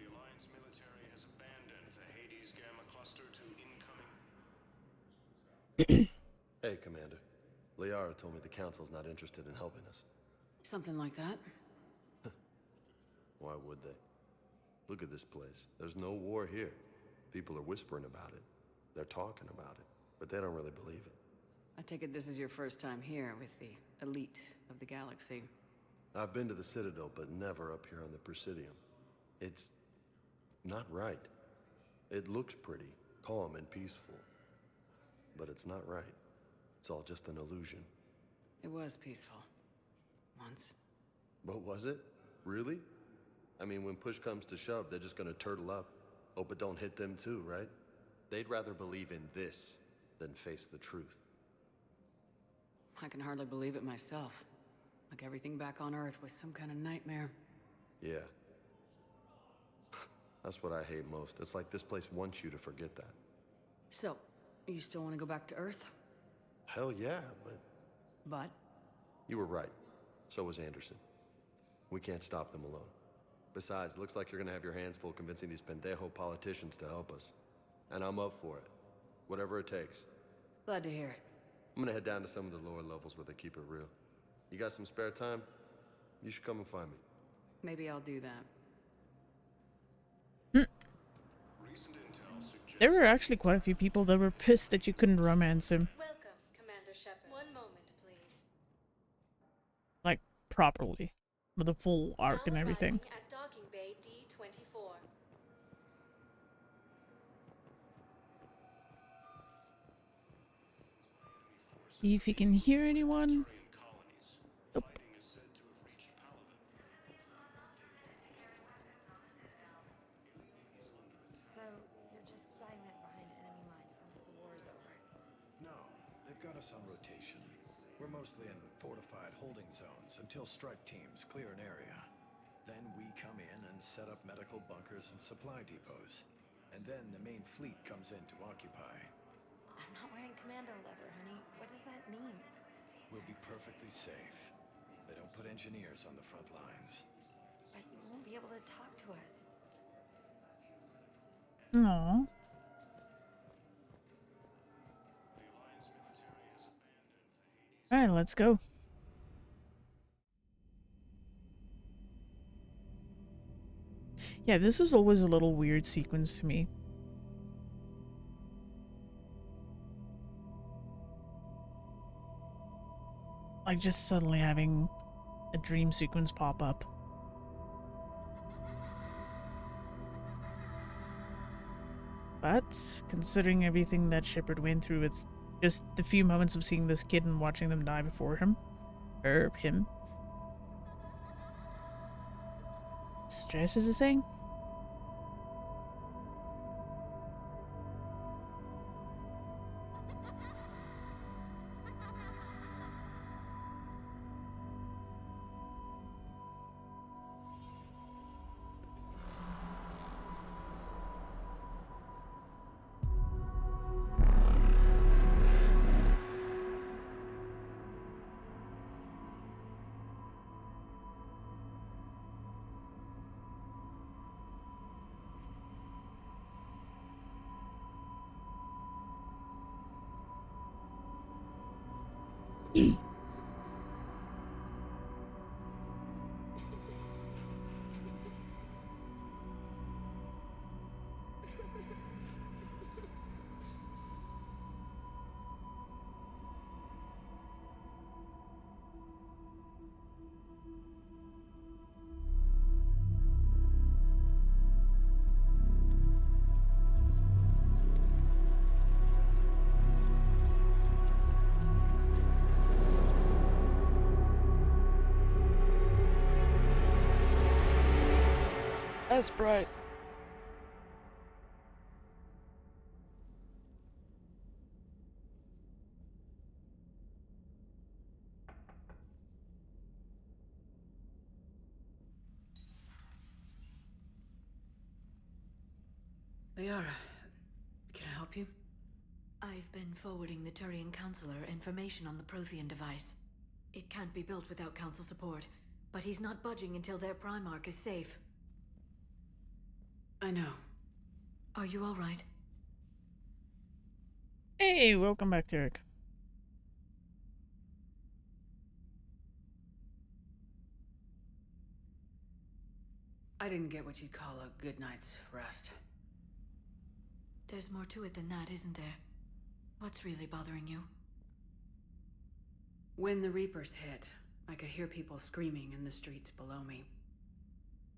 Alliance military has abandoned the Hades Gamma cluster to incoming... Hey, Commander. Liara told me the Council's not interested in helping us. Something like that. Why would they? Look at this place. There's no war here. People are whispering about it. They're talking about it, but they don't really believe it. I take it this is your first time here with the elite of the galaxy. I've been to the Citadel, but never up here on the Presidium. It's not right. It looks pretty, calm and peaceful. But it's not right. It's all just an illusion. It was peaceful. Once. But was it? Really? I mean, when push comes to shove, they're just gonna turtle up. Hope it don't hit them too, right? They'd rather believe in this than face the truth. I can hardly believe it myself. Like everything back on Earth was some kind of nightmare. Yeah. That's what I hate most. It's like this place wants you to forget that. So, you still want to go back to Earth? Hell yeah, but... But? You were right. So was Anderson. We can't stop them alone. Besides, looks like you're gonna have your hands full convincing these pendejo politicians to help us. And I'm up for it. Whatever it takes. Glad to hear it. I'm gonna head down to some of the lower levels where they keep it real. You got some spare time? You should come and find me. Maybe I'll do that. There were actually quite a few people that were pissed that you couldn't romance him. Welcome, Commander Shepard. One moment, please. Like, properly. With a full arc and everything. At docking bay D24. See if you can hear anyone. Nope. So, you're just silent behind enemy lines until the war is over? No, they've got us on rotation. We're mostly in fortified holding zones until strike teams clear an area. Then we come in and set up medical bunkers and supply depots. And then the main fleet comes in to occupy. I'm not wearing commando leather, honey. What does that mean? We'll be perfectly safe. They don't put engineers on the front lines. But you won't be able to talk to us. Aww. Alright, let's go. Yeah, this is always a little weird sequence to me. Like just suddenly having a dream sequence pop up. But considering everything that Shepard went through with just the few moments of seeing this kid and watching them die before him, or him, stress is a thing. That's bright. Liara, can I help you? I've been forwarding the Turian Counselor information on the Prothean device. It can't be built without Council support, but he's not budging until their Primarch is safe. I know. Are you alright? Hey, welcome back, Tarek. I didn't get what you'd call a good night's rest. There's more to it than that, isn't there? What's really bothering you? When the Reapers hit, I could hear people screaming in the streets below me.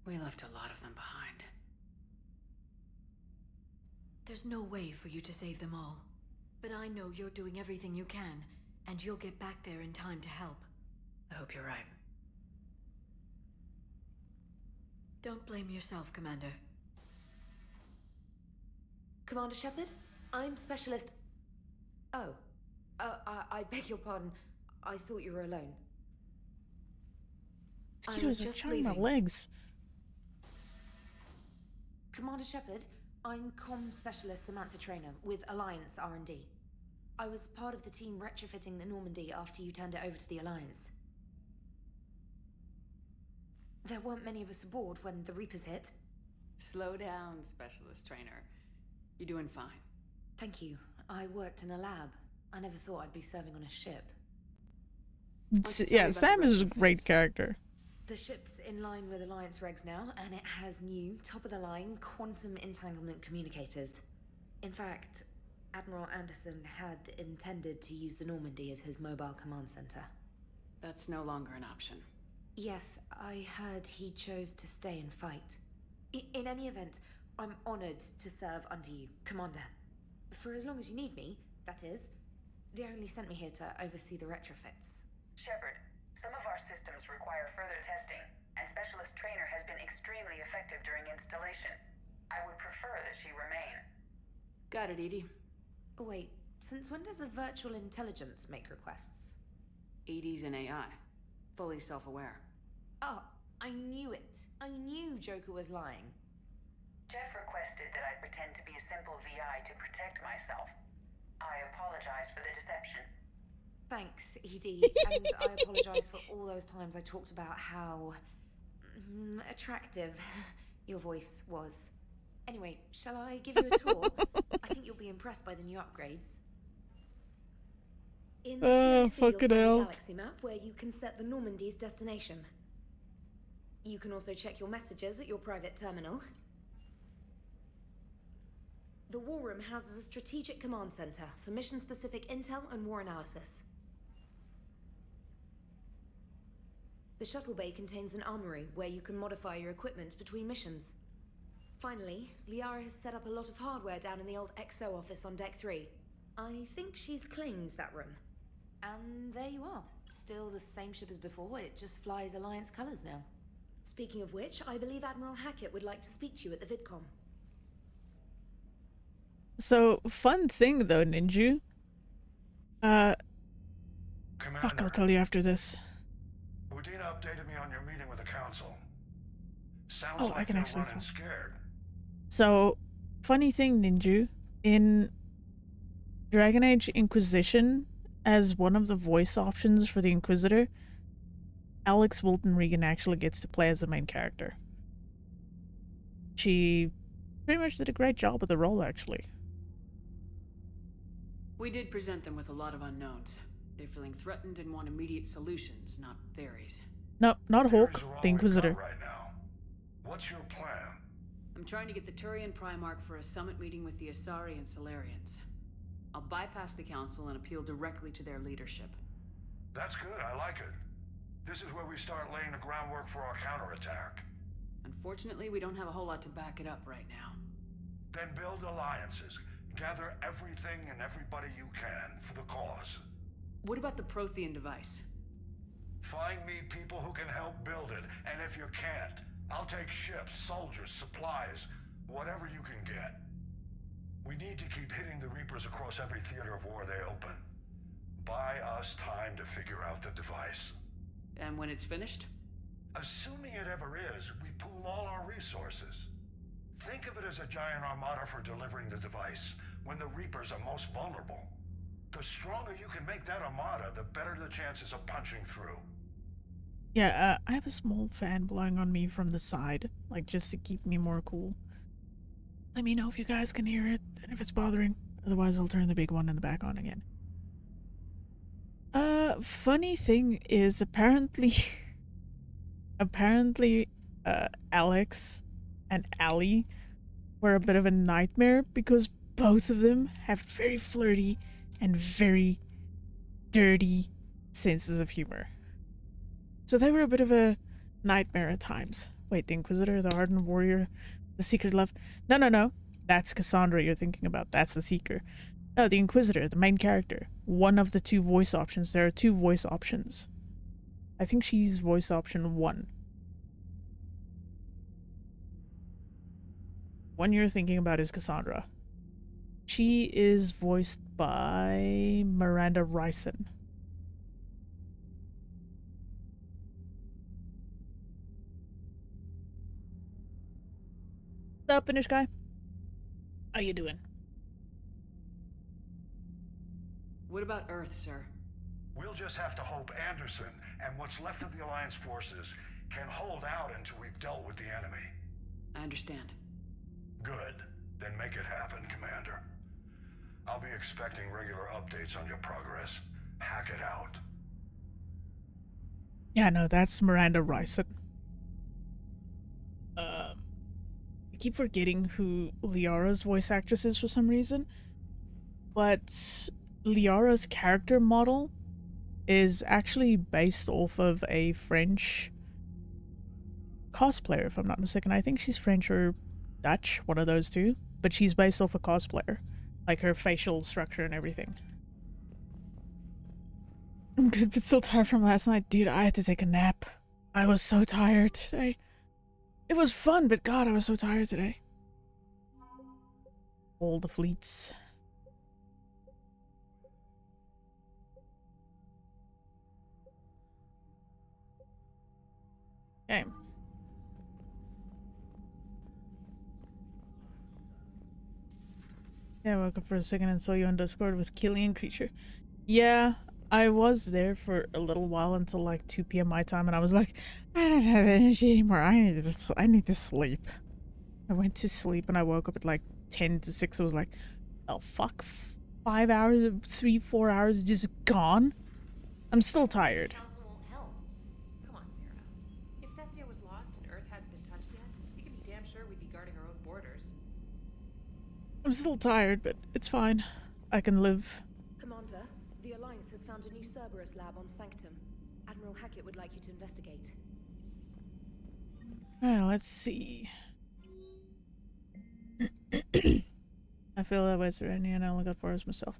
We left a lot of them behind. There's no way for you to save them all. But I know you're doing everything you can, and you'll get back there in time to help. I hope you're right. Don't blame yourself, Commander. Commander Shepard? I'm Specialist... Oh. I beg your pardon. I thought you were alone. Mosquitoes are charming my legs. Commander Shepard, I'm Comm Specialist Samantha Traynor with Alliance R&D. I was part of the team retrofitting the Normandy after you turned it over to the Alliance. There weren't many of us aboard when the Reapers hit. Slow down, Specialist Trainer. You're doing fine. Thank you. I worked in a lab. I never thought I'd be serving on a ship. Yeah, Sam is a great character. The ship's in line with Alliance regs now, and it has new, top-of-the-line quantum entanglement communicators. In fact, Admiral Anderson had intended to use the Normandy as his mobile command center. That's no longer an option. Yes, I heard he chose to stay and fight. In any event, I'm honored to serve under you, Commander. For as long as you need me, that is. They only sent me here to oversee the retrofits. Shepard, some of our systems require further testing, and Specialist Trainer has been extremely effective during installation. I would prefer that she remain. Got it, Edie. Oh wait, since when does a virtual intelligence make requests? Edie's an AI. Fully self-aware. Oh, I knew it. I knew Joker was lying. Jeff requested that I pretend to be a simple VI to protect myself. I apologize for the deception. Thanks, Edie, and I apologize for all those times I talked about how... attractive your voice was. Anyway, shall I give you a tour? I think you'll be impressed by the new upgrades. In the CEST, you'll find a galaxy map where you can set the Normandy's destination. You can also check your messages at your private terminal. The War Room houses a strategic command center for mission-specific intel and war analysis. The shuttle bay contains an armory where you can modify your equipment between missions. Finally, Liara has set up a lot of hardware down in the old XO office on Deck 3. I think she's claimed that room. And there you are. Still the same ship as before, it just flies Alliance colors now. Speaking of which, I believe Admiral Hackett would like to speak to you at the VidCom. So, fun thing though, Ninju. Fuck, I'll tell you after this. Udina updated me on your meeting with the council. Sounds Oh, like I can they're actually running tell. scared. So, funny thing, Ninju. In Dragon Age Inquisition, as one of the voice options for the Inquisitor, Alex Wilton Regan actually gets to play as the main character. She pretty much did a great job with the role, actually. We did present them with a lot of unknowns. They're feeling threatened and want immediate solutions, not theories. No, not Hulk, the Inquisitor. Right now. What's your plan? I'm trying to get the Turian Primarch for a summit meeting with the Asari and Solarians. I'll bypass the Council and appeal directly to their leadership. That's good, I like it. This is where we start laying the groundwork for our counterattack. Unfortunately, we don't have a whole lot to back it up right now. Then build alliances. Gather everything and everybody you can for the cause. What about the Prothean device? Find me people who can help build it, and if you can't, I'll take ships, soldiers, supplies, whatever you can get. We need to keep hitting the Reapers across every theater of war they open. Buy us time to figure out the device. And when it's finished? Assuming it ever is, we pool all our resources. Think of it as a giant armada for delivering the device when the Reapers are most vulnerable. The stronger you can make that armada, the better the chances of punching through. Yeah, I have a small fan blowing on me from the side, like just to keep me more cool. Let me know if you guys can hear it and if it's bothering. Otherwise, I'll turn the big one in the back on again. Funny thing is apparently Alex and Allie were a bit of a nightmare because both of them have very flirty and very dirty senses of humor. So they were a bit of a nightmare at times. Wait, the Inquisitor, the Hardened Warrior, the Secret Love? No. That's Cassandra you're thinking about. That's the Seeker. No, the Inquisitor, the main character. One of the two voice options. There are two voice options. I think she's voice option 1. One you're thinking about is Cassandra. She is voiced by Miranda Rison. What's up, Finnish guy? How you doing? What about Earth, sir? We'll just have to hope Anderson and what's left of the Alliance forces can hold out until we've dealt with the enemy. I understand. Good. Then make it happen, Commander. I'll be expecting regular updates on your progress. Hack it out. Yeah, no, that's Miranda Rison. I keep forgetting who Liara's voice actress is for some reason. But Liara's character model is actually based off of a French cosplayer, if I'm not mistaken. I think she's French or Dutch, one of those two. But she's based off a cosplayer. Like her facial structure and everything. I'm good, but still tired from last night. Dude, I had to take a nap. I was so tired today. It was fun, but God, I was so tired today. All the fleets. Okay. Yeah, I woke up for a second and saw you on Discord with Killian Creature. Yeah, I was there for a little while until like 2 p.m. my time, and I was like, I don't have energy anymore. I need to sleep. I went to sleep and I woke up at like 10 to 6. I was like, oh fuck, 5 hours, 4 hours just gone. I'm still tired. Council won't help. Come on, Sarah. If Thestia was lost and Earth hadn't been touched yet, you can be damn sure we'd be guarding our own borders. I'm still tired, but it's fine. I can live. Commander, the Alliance has found a new Cerberus lab on Sanctum. Admiral Hackett would like you to investigate. Alright, let's see. I feel that way, Serenia, and I only got 4 hours myself.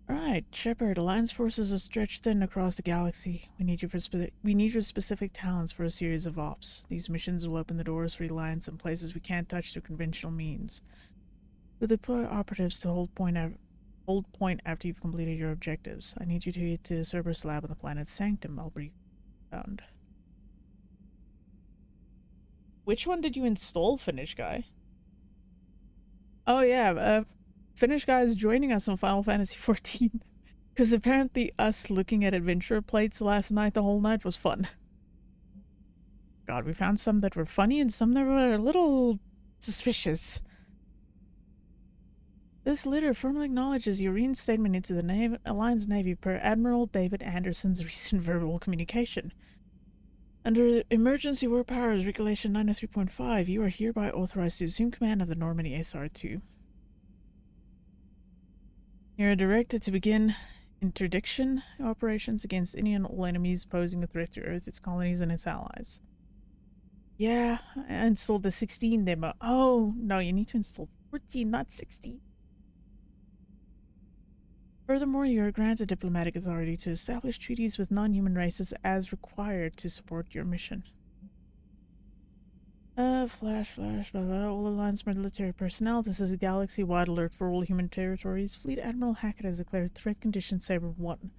Alright, Shepard, Alliance forces are stretched thin across the galaxy. We need your specific talents for a series of ops. These missions will open the doors for the Alliance in places we can't touch through conventional means. We'll deploy operatives to hold point after you've completed your objectives. I need you to get to the Cerberus lab on the planet Sanctum. I'll brief you found. Which one did you install, Finnish guy? Oh yeah, Finnish guy is joining us on Final Fantasy XIV. Because apparently us looking at adventure plates last night, the whole night, was fun. God, we found some that were funny and some that were a little suspicious. This letter formally acknowledges your reinstatement into the Alliance Navy per Admiral David Anderson's recent verbal communication. Under Emergency War Powers Regulation 903.5, you are hereby authorized to assume command of the Normandy SR-2. You are directed to begin interdiction operations against any and all enemies posing a threat to Earth, its colonies, and its allies. Yeah, I installed the 16 demo. Oh, no, you need to install 14, not 16. Furthermore, you are granted diplomatic authority to establish treaties with non-human races as required to support your mission. Flash, blah, blah. All Alliance military personnel. This is a galaxy-wide alert for all human territories. Fleet Admiral Hackett has declared threat condition Saber 1.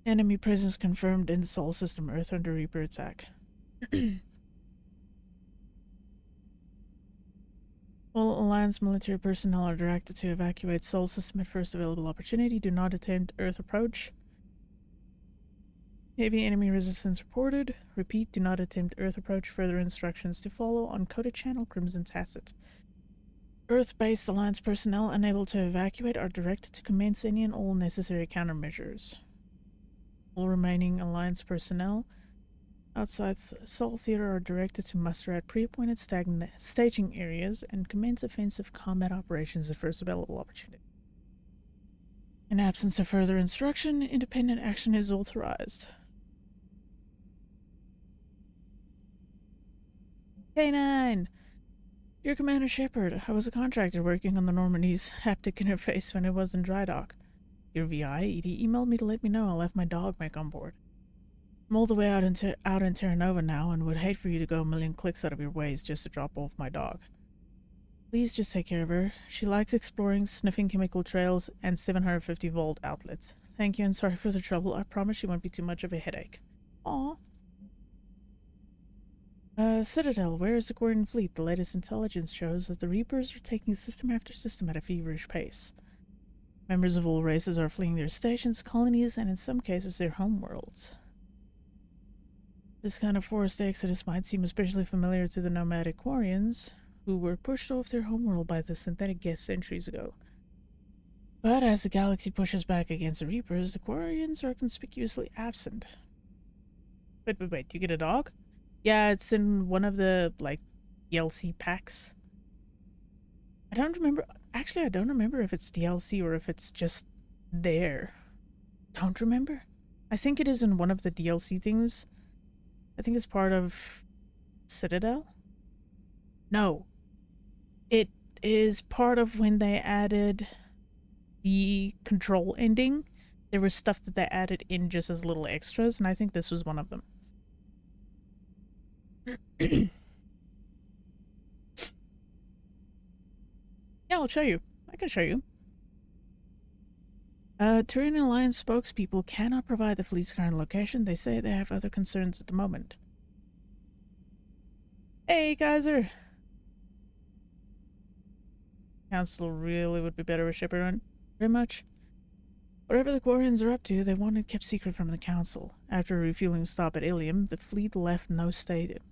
Enemy presence confirmed in Sol System Earth under Reaper attack. All Alliance military personnel are directed to evacuate Sol System at first available opportunity. Do not attempt Earth approach. Heavy enemy resistance reported. Repeat, do not attempt Earth approach. Further instructions to follow on Coded Channel Crimson Tacit. Earth-based Alliance personnel unable to evacuate are directed to commence any and all necessary countermeasures. All remaining Alliance personnel outside Sol Theater are directed to muster at pre-appointed staging areas and commence offensive combat operations at first available opportunity. In absence of further instruction, independent action is authorized. K9! Dear Commander Shepard, I was a contractor working on the Normandy's haptic interface when it was in dry dock. Your VI, Edie, emailed me to let me know I left my dog back on board. I'm all the way out in Terra Nova now and would hate for you to go a million clicks out of your ways just to drop off my dog. Please just take care of her. She likes exploring, sniffing chemical trails, and 750-volt outlets. Thank you and sorry for the trouble. I promise she won't be too much of a headache. Aww. Citadel, where is the Gordon fleet? The latest intelligence shows that the Reapers are taking system after system at a feverish pace. Members of all races are fleeing their stations, colonies, and in some cases their homeworlds. This kind of forced exodus might seem especially familiar to the nomadic Quarians, who were pushed off their homeworld by the synthetic guests centuries ago. But as the galaxy pushes back against the Reapers, the Quarians are conspicuously absent. Wait, you get a dog? Yeah, it's in one of the, DLC packs. I don't remember if it's DLC or if it's just there. Don't remember? I think it is in one of the DLC things. I think it's part of Citadel? No. It is part of when they added the control ending. There was stuff that they added in just as little extras, and I think this was one of them. Yeah, I'll show you. I can show you. Turian Alliance spokespeople cannot provide the fleet's current location. They say they have other concerns at the moment. Hey, Geyser! Council really would be better with Shepard on. Very much. Whatever the Quarians are up to, they want it kept secret from the Council. After a refueling stop at Ilium, the fleet left no stated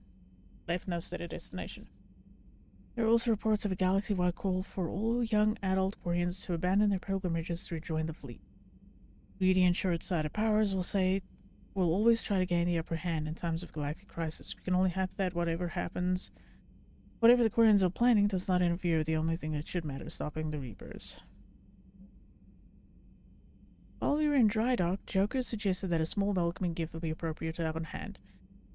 destination. There are also reports of a galaxy-wide call for all young adult Quarians to abandon their pilgrimages to rejoin the fleet. Greedy and short-sighted powers will say we'll always try to gain the upper hand in times of galactic crisis. We can only hope that whatever happens, whatever the Quarians are planning does not interfere with the only thing that should matter, stopping the Reapers. While we were in dry dock, Joker suggested that a small welcoming gift would be appropriate to have on hand,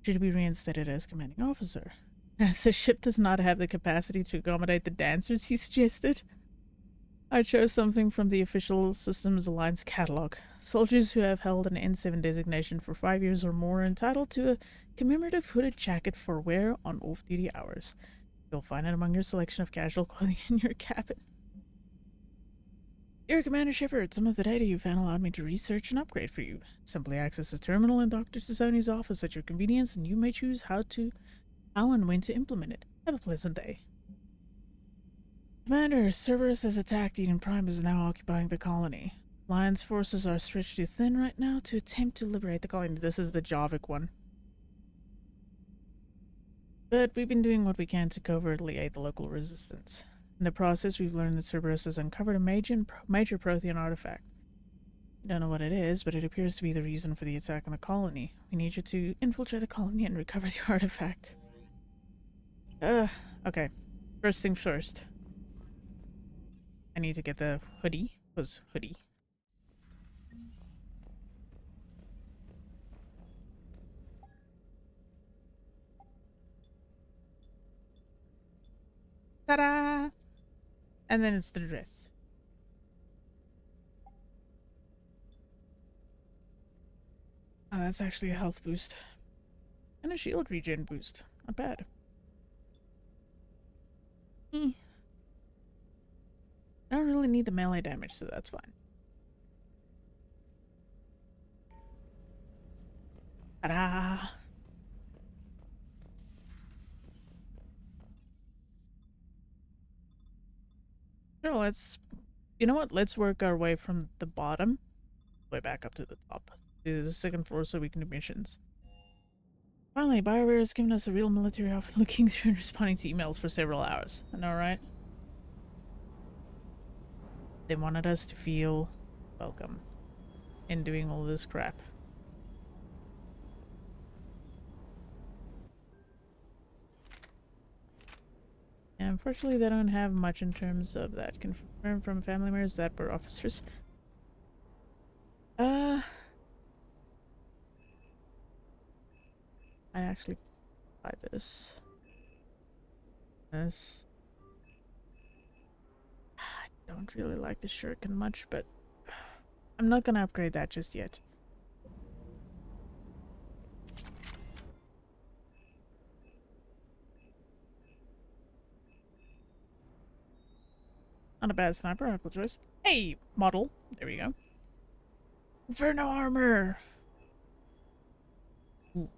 should he be reinstated as commanding officer. As the ship does not have the capacity to accommodate the dancers he suggested, I chose something from the official Systems Alliance catalog. Soldiers who have held an N7 designation for 5 years or more are entitled to a commemorative hooded jacket for wear on off-duty hours. You'll find it among your selection of casual clothing in your cabin. Dear Commander Shepard, some of the data you found allowed me to research and upgrade for you. Simply access the terminal in Dr. Tazzoni's office at your convenience, and you may choose how and when to implement it. Have a pleasant day. Commander, Cerberus has attacked Eden Prime and is now occupying the colony. Alliance forces are stretched too thin right now to attempt to liberate the colony. This is the Javik one. But we've been doing what we can to covertly aid the local resistance. In the process, we've learned that Cerberus has uncovered a major Prothean artifact. We don't know what it is, but it appears to be the reason for the attack on the colony. We need you to infiltrate the colony and recover the artifact. Okay. First thing first. I need to get the hoodie. Hoodie. Ta-da! And then it's the dress. Oh, that's actually a health boost. And a shield regen boost. Not bad. I don't really need the melee damage, so that's fine. Ta-da! Sure, let's... You know what? Let's work our way from the bottom way back up to the top. To the second floor so we can do missions. Finally, BioWare has given us a real military outfit looking through and responding to emails for several hours. I know, right? They wanted us to feel welcome in doing all this crap. And unfortunately, they don't have much in terms of that. Confirmed from family members that were officers. I'd actually buy this. This. I don't really like the shuriken much, but I'm not gonna upgrade that just yet. Not a bad sniper rifle choice. Hey, model. There we go. Inferno armor. Ooh.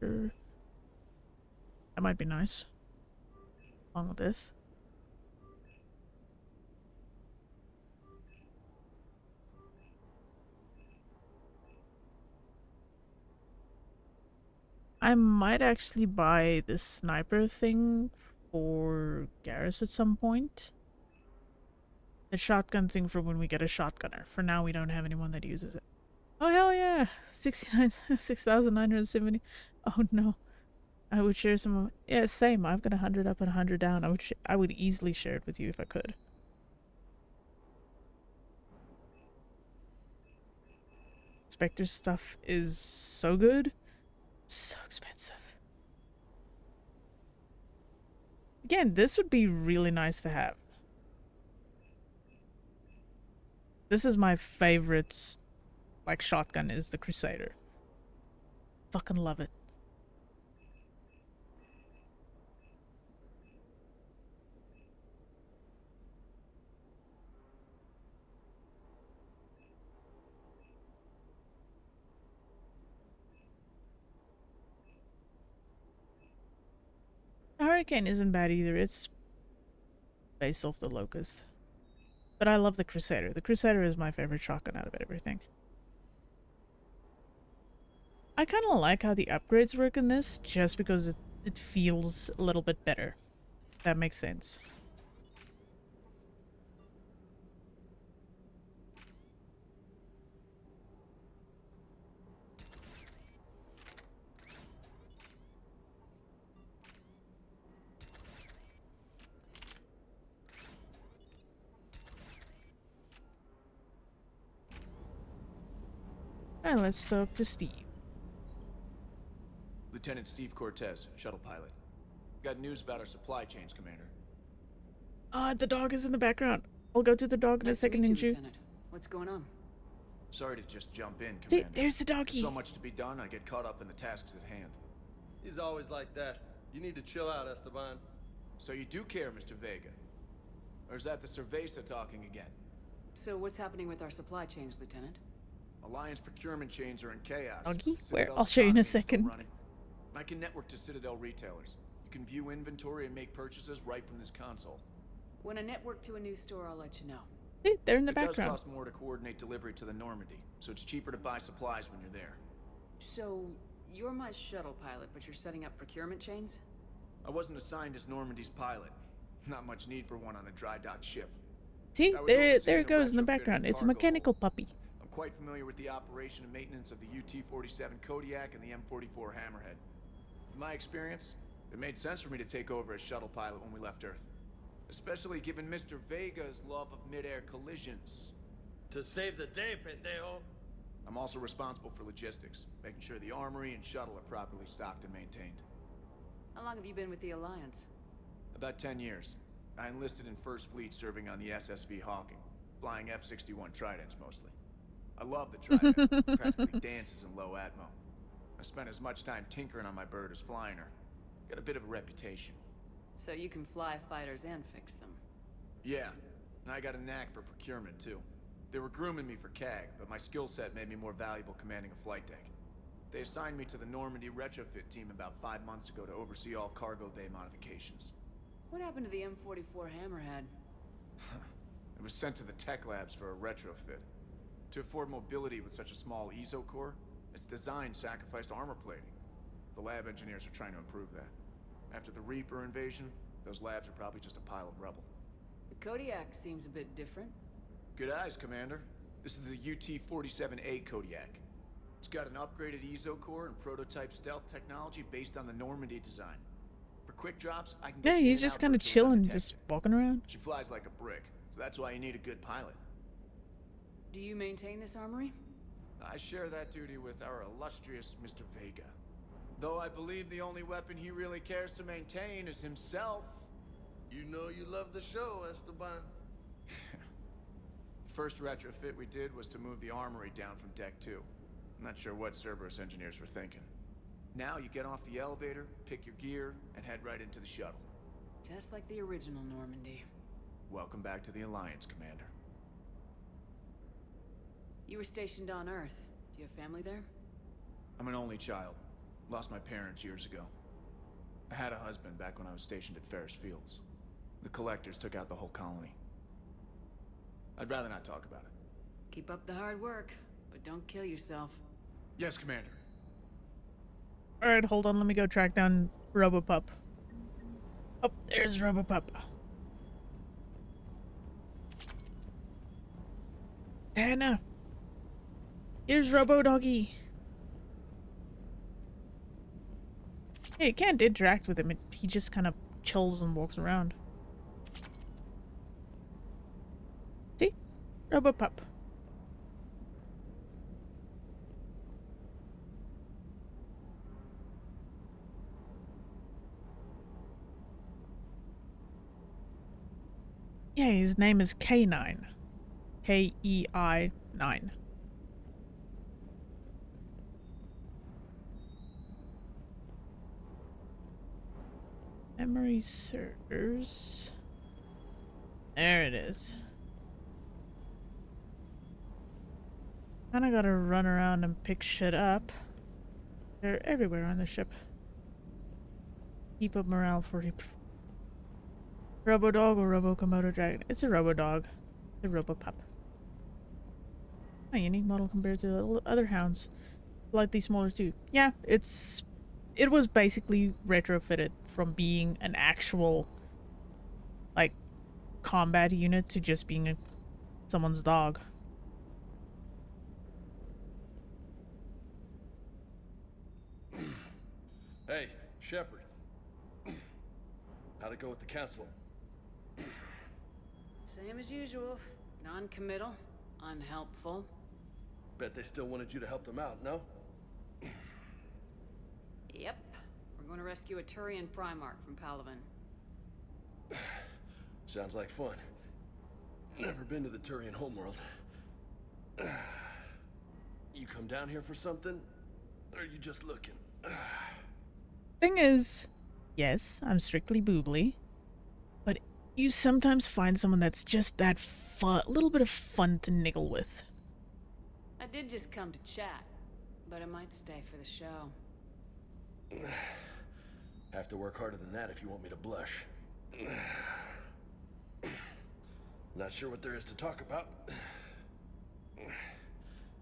Sure. That might be nice. Along with this. I might actually buy this sniper thing for Garrus at some point. The shotgun thing for when we get a shotgunner. For now, we don't have anyone that uses it. Oh, hell yeah! 6,970. Oh, no. I would share some of... Yeah, same. I've got 100 up and 100 down. I would easily share it with you if I could. Spectre stuff is so good. It's so expensive. Again, this would be really nice to have. This is my favorite, like, shotgun is the Crusader. Fucking love it. The Hurricane isn't bad either. It's based off the Locust. But I love the Crusader. The Crusader is my favorite shotgun out of everything. I kind of like how the upgrades work in this, just because it feels a little bit better. If that makes sense. Alright, let's talk to Steve. Lieutenant Steve Cortez, shuttle pilot. Got news about our supply chains, Commander. The dog is in the background. I'll go to the dog in a second, Ninju. Lieutenant. What's going on? Sorry to just jump in, Commander. See, there's the doggy. So much to be done, I get caught up in the tasks at hand. He's always like that. You need to chill out, Esteban. So you do care, Mr. Vega? Or is that the Cerveza talking again? So what's happening with our supply chains, Lieutenant? Alliance procurement chains are in chaos. Doggy? Where? Citadel's I'll show you in a economy is still second. running. I can network to Citadel retailers. You can view inventory and make purchases right from this console. When I network to a new store, I'll let you know. See, they're in the It background. does cost more to coordinate delivery to the Normandy, so it's cheaper to buy supplies when you're there. So, you're my shuttle pilot, but you're setting up procurement chains? I wasn't assigned as Normandy's pilot. Not much need for one on a dry dock ship. See, I was there overseeing it goes in the retrofitting background. It's a cargo mechanical puppy. I'm quite familiar with the operation and maintenance of the UT-47 Kodiak and the M44 Hammerhead. In my experience, it made sense for me to take over as shuttle pilot when we left Earth. Especially given Mr. Vega's love of mid-air collisions. To save the day, pendejo. I'm also responsible for logistics, making sure the armory and shuttle are properly stocked and maintained. How long have you been with the Alliance? About 10 years. I enlisted in First Fleet serving on the SSV Hawking, flying F-61 Tridents mostly. I love the Trident, practically dances in low atmo. I spent as much time tinkering on my bird as flying her. Got a bit of a reputation. So you can fly fighters and fix them. Yeah, and I got a knack for procurement, too. They were grooming me for CAG, but my skill set made me more valuable commanding a flight deck. They assigned me to the Normandy retrofit team about 5 months ago to oversee all cargo bay modifications. What happened to the M44 Hammerhead? It was sent to the tech labs for a retrofit. To afford mobility with such a small ESO core, its design sacrificed armor plating. The lab engineers are trying to improve that. After the Reaper invasion, those labs are probably just a pile of rubble. The Kodiak seems a bit different. Good eyes, Commander. This is the UT-47A Kodiak. It's got an upgraded ESO core and prototype stealth technology based on the Normandy design. For quick drops, I can get Yeah, you in he's and just out kind of virtually chilling, undetected. just walking around. She flies like a brick, so that's why you need a good pilot. Do you maintain this armory? I share that duty with our illustrious Mr. Vega. Though I believe the only weapon he really cares to maintain is himself. You know you love the show, Esteban. First retrofit we did was to move the armory down from Deck 2. I'm not sure what Cerberus engineers were thinking. Now you get off the elevator, pick your gear, and head right into the shuttle. Just like the original Normandy. Welcome back to the Alliance, Commander. You were stationed on Earth. Do you have family there? I'm an only child. Lost my parents years ago. I had a husband back when I was stationed at Ferris Fields. The Collectors took out the whole colony. I'd rather not talk about it. Keep up the hard work, but don't kill yourself. Yes, Commander. Alright, hold on, let me go track down Robopup. Oh, there's Robopup. Dana! Here's Robo-Doggy! Hey, you can't interact with him, he just kind of chills and walks around. See? Robopup. Yeah, his name is K9. K-E-I 9. Memory servers. There it is. Kinda gotta run around and pick shit up. They're everywhere on the ship. Keep up morale 40%. Robo-Dog or Robo-Komodo Dragon? It's a Robo-Dog. The Robo-Pup. A unique model compared to the other hounds. Slightly smaller too. Yeah, it was basically retrofitted from being an actual, like, combat unit to just being someone's dog. Hey, Shepard. How'd it go with the council? Same as usual. Non-committal, unhelpful. Bet they still wanted you to help them out, no? Yep. We're going to rescue a Turian Primarch from Palaven. Sounds like fun. Never been to the Turian homeworld. You come down here for something? Or are you just looking? Thing is, yes, I'm strictly boobly, but you sometimes find someone that's just that fun, a little bit of fun to niggle with. I did just come to chat, but I might stay for the show. Have to work harder than that if you want me to blush. Not sure what there is to talk about.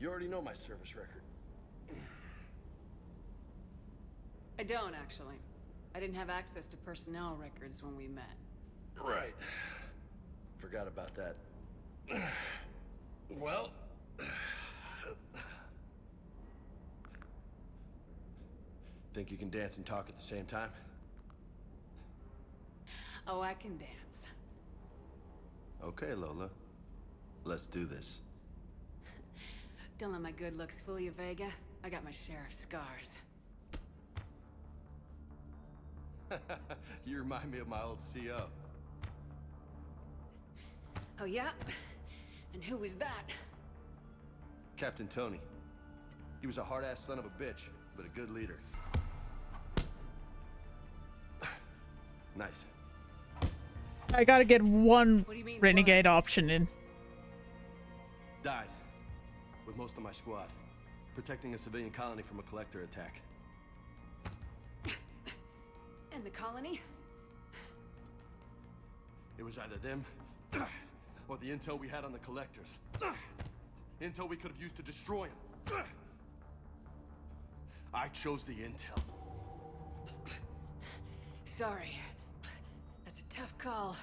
You already know my service record. I don't, actually. I didn't have access to personnel records when we met. Right. Forgot about that. Well... Think you can dance and talk at the same time? Oh, I can dance. Okay, Lola. Let's do this. Don't let my good looks fool you, Vega. I got my share of scars. You remind me of my old CO. Oh, yeah? And who was that? Captain Tony. He was a hard-ass son of a bitch, but a good leader. Nice. I gotta get one renegade option in. Died. With most of my squad. Protecting a civilian colony from a collector attack. And the colony? It was either them, or the intel we had on the collectors. Intel we could have used to destroy them. I chose the intel. Sorry. That's a tough call.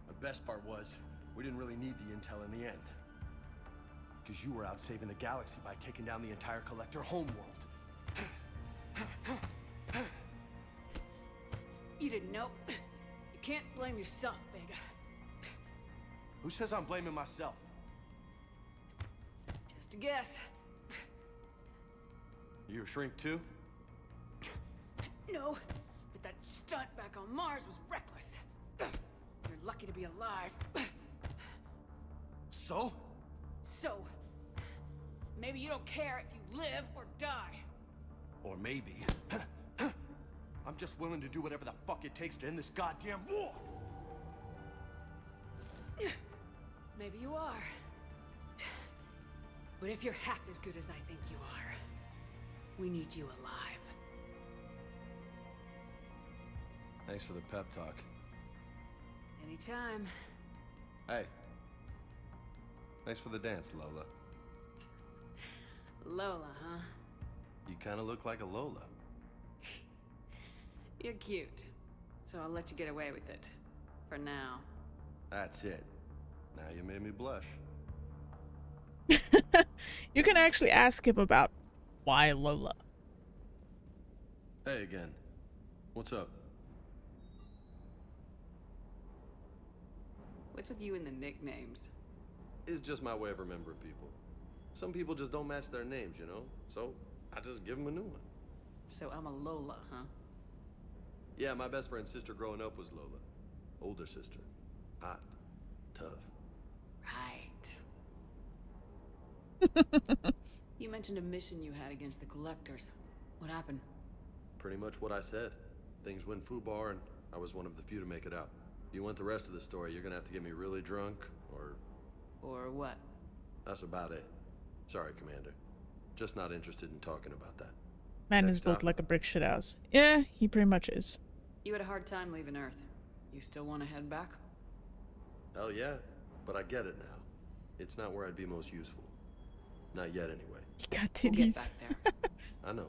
The best part was, we didn't really need the intel in the end. Because you were out saving the galaxy by taking down the entire collector homeworld. You didn't know. You can't blame yourself, Vega. Who says I'm blaming myself? Just a guess. You a shrink too? No, but that stunt back on Mars was reckless. You're lucky to be alive. So? So, maybe you don't care if you live or die. Or maybe... I'm just willing to do whatever the fuck it takes to end this goddamn war! Maybe you are. But if you're half as good as I think you are, we need you alive. Thanks for the pep talk. Anytime. Hey. Thanks for the dance, Lola. Lola, huh? You kinda look like a Lola. You're cute. So I'll let you get away with it. For now. That's it. Now you made me blush. You can actually ask him about why Lola. Hey again. What's up? What's with you and the nicknames? It's just my way of remembering people. Some people just don't match their names, you know? So, I just give them a new one. So I'm a Lola, huh? Yeah, my best friend's sister growing up was Lola. Older sister. Hot. Tough. Right. You mentioned a mission you had against the collectors. What happened? Pretty much what I said. Things went foobar, and I was one of the few to make it out. If you want the rest of the story, you're gonna have to get me really drunk, or... Or what? That's about it. Sorry, Commander. Just not interested in talking about that. Man is built like a brick shit house. Yeah, he pretty much is. You had a hard time leaving Earth. You still want to head back? Hell yeah, but I get it now. It's not where I'd be most useful. Not yet, anyway. You got titties. We'll get back there. I know.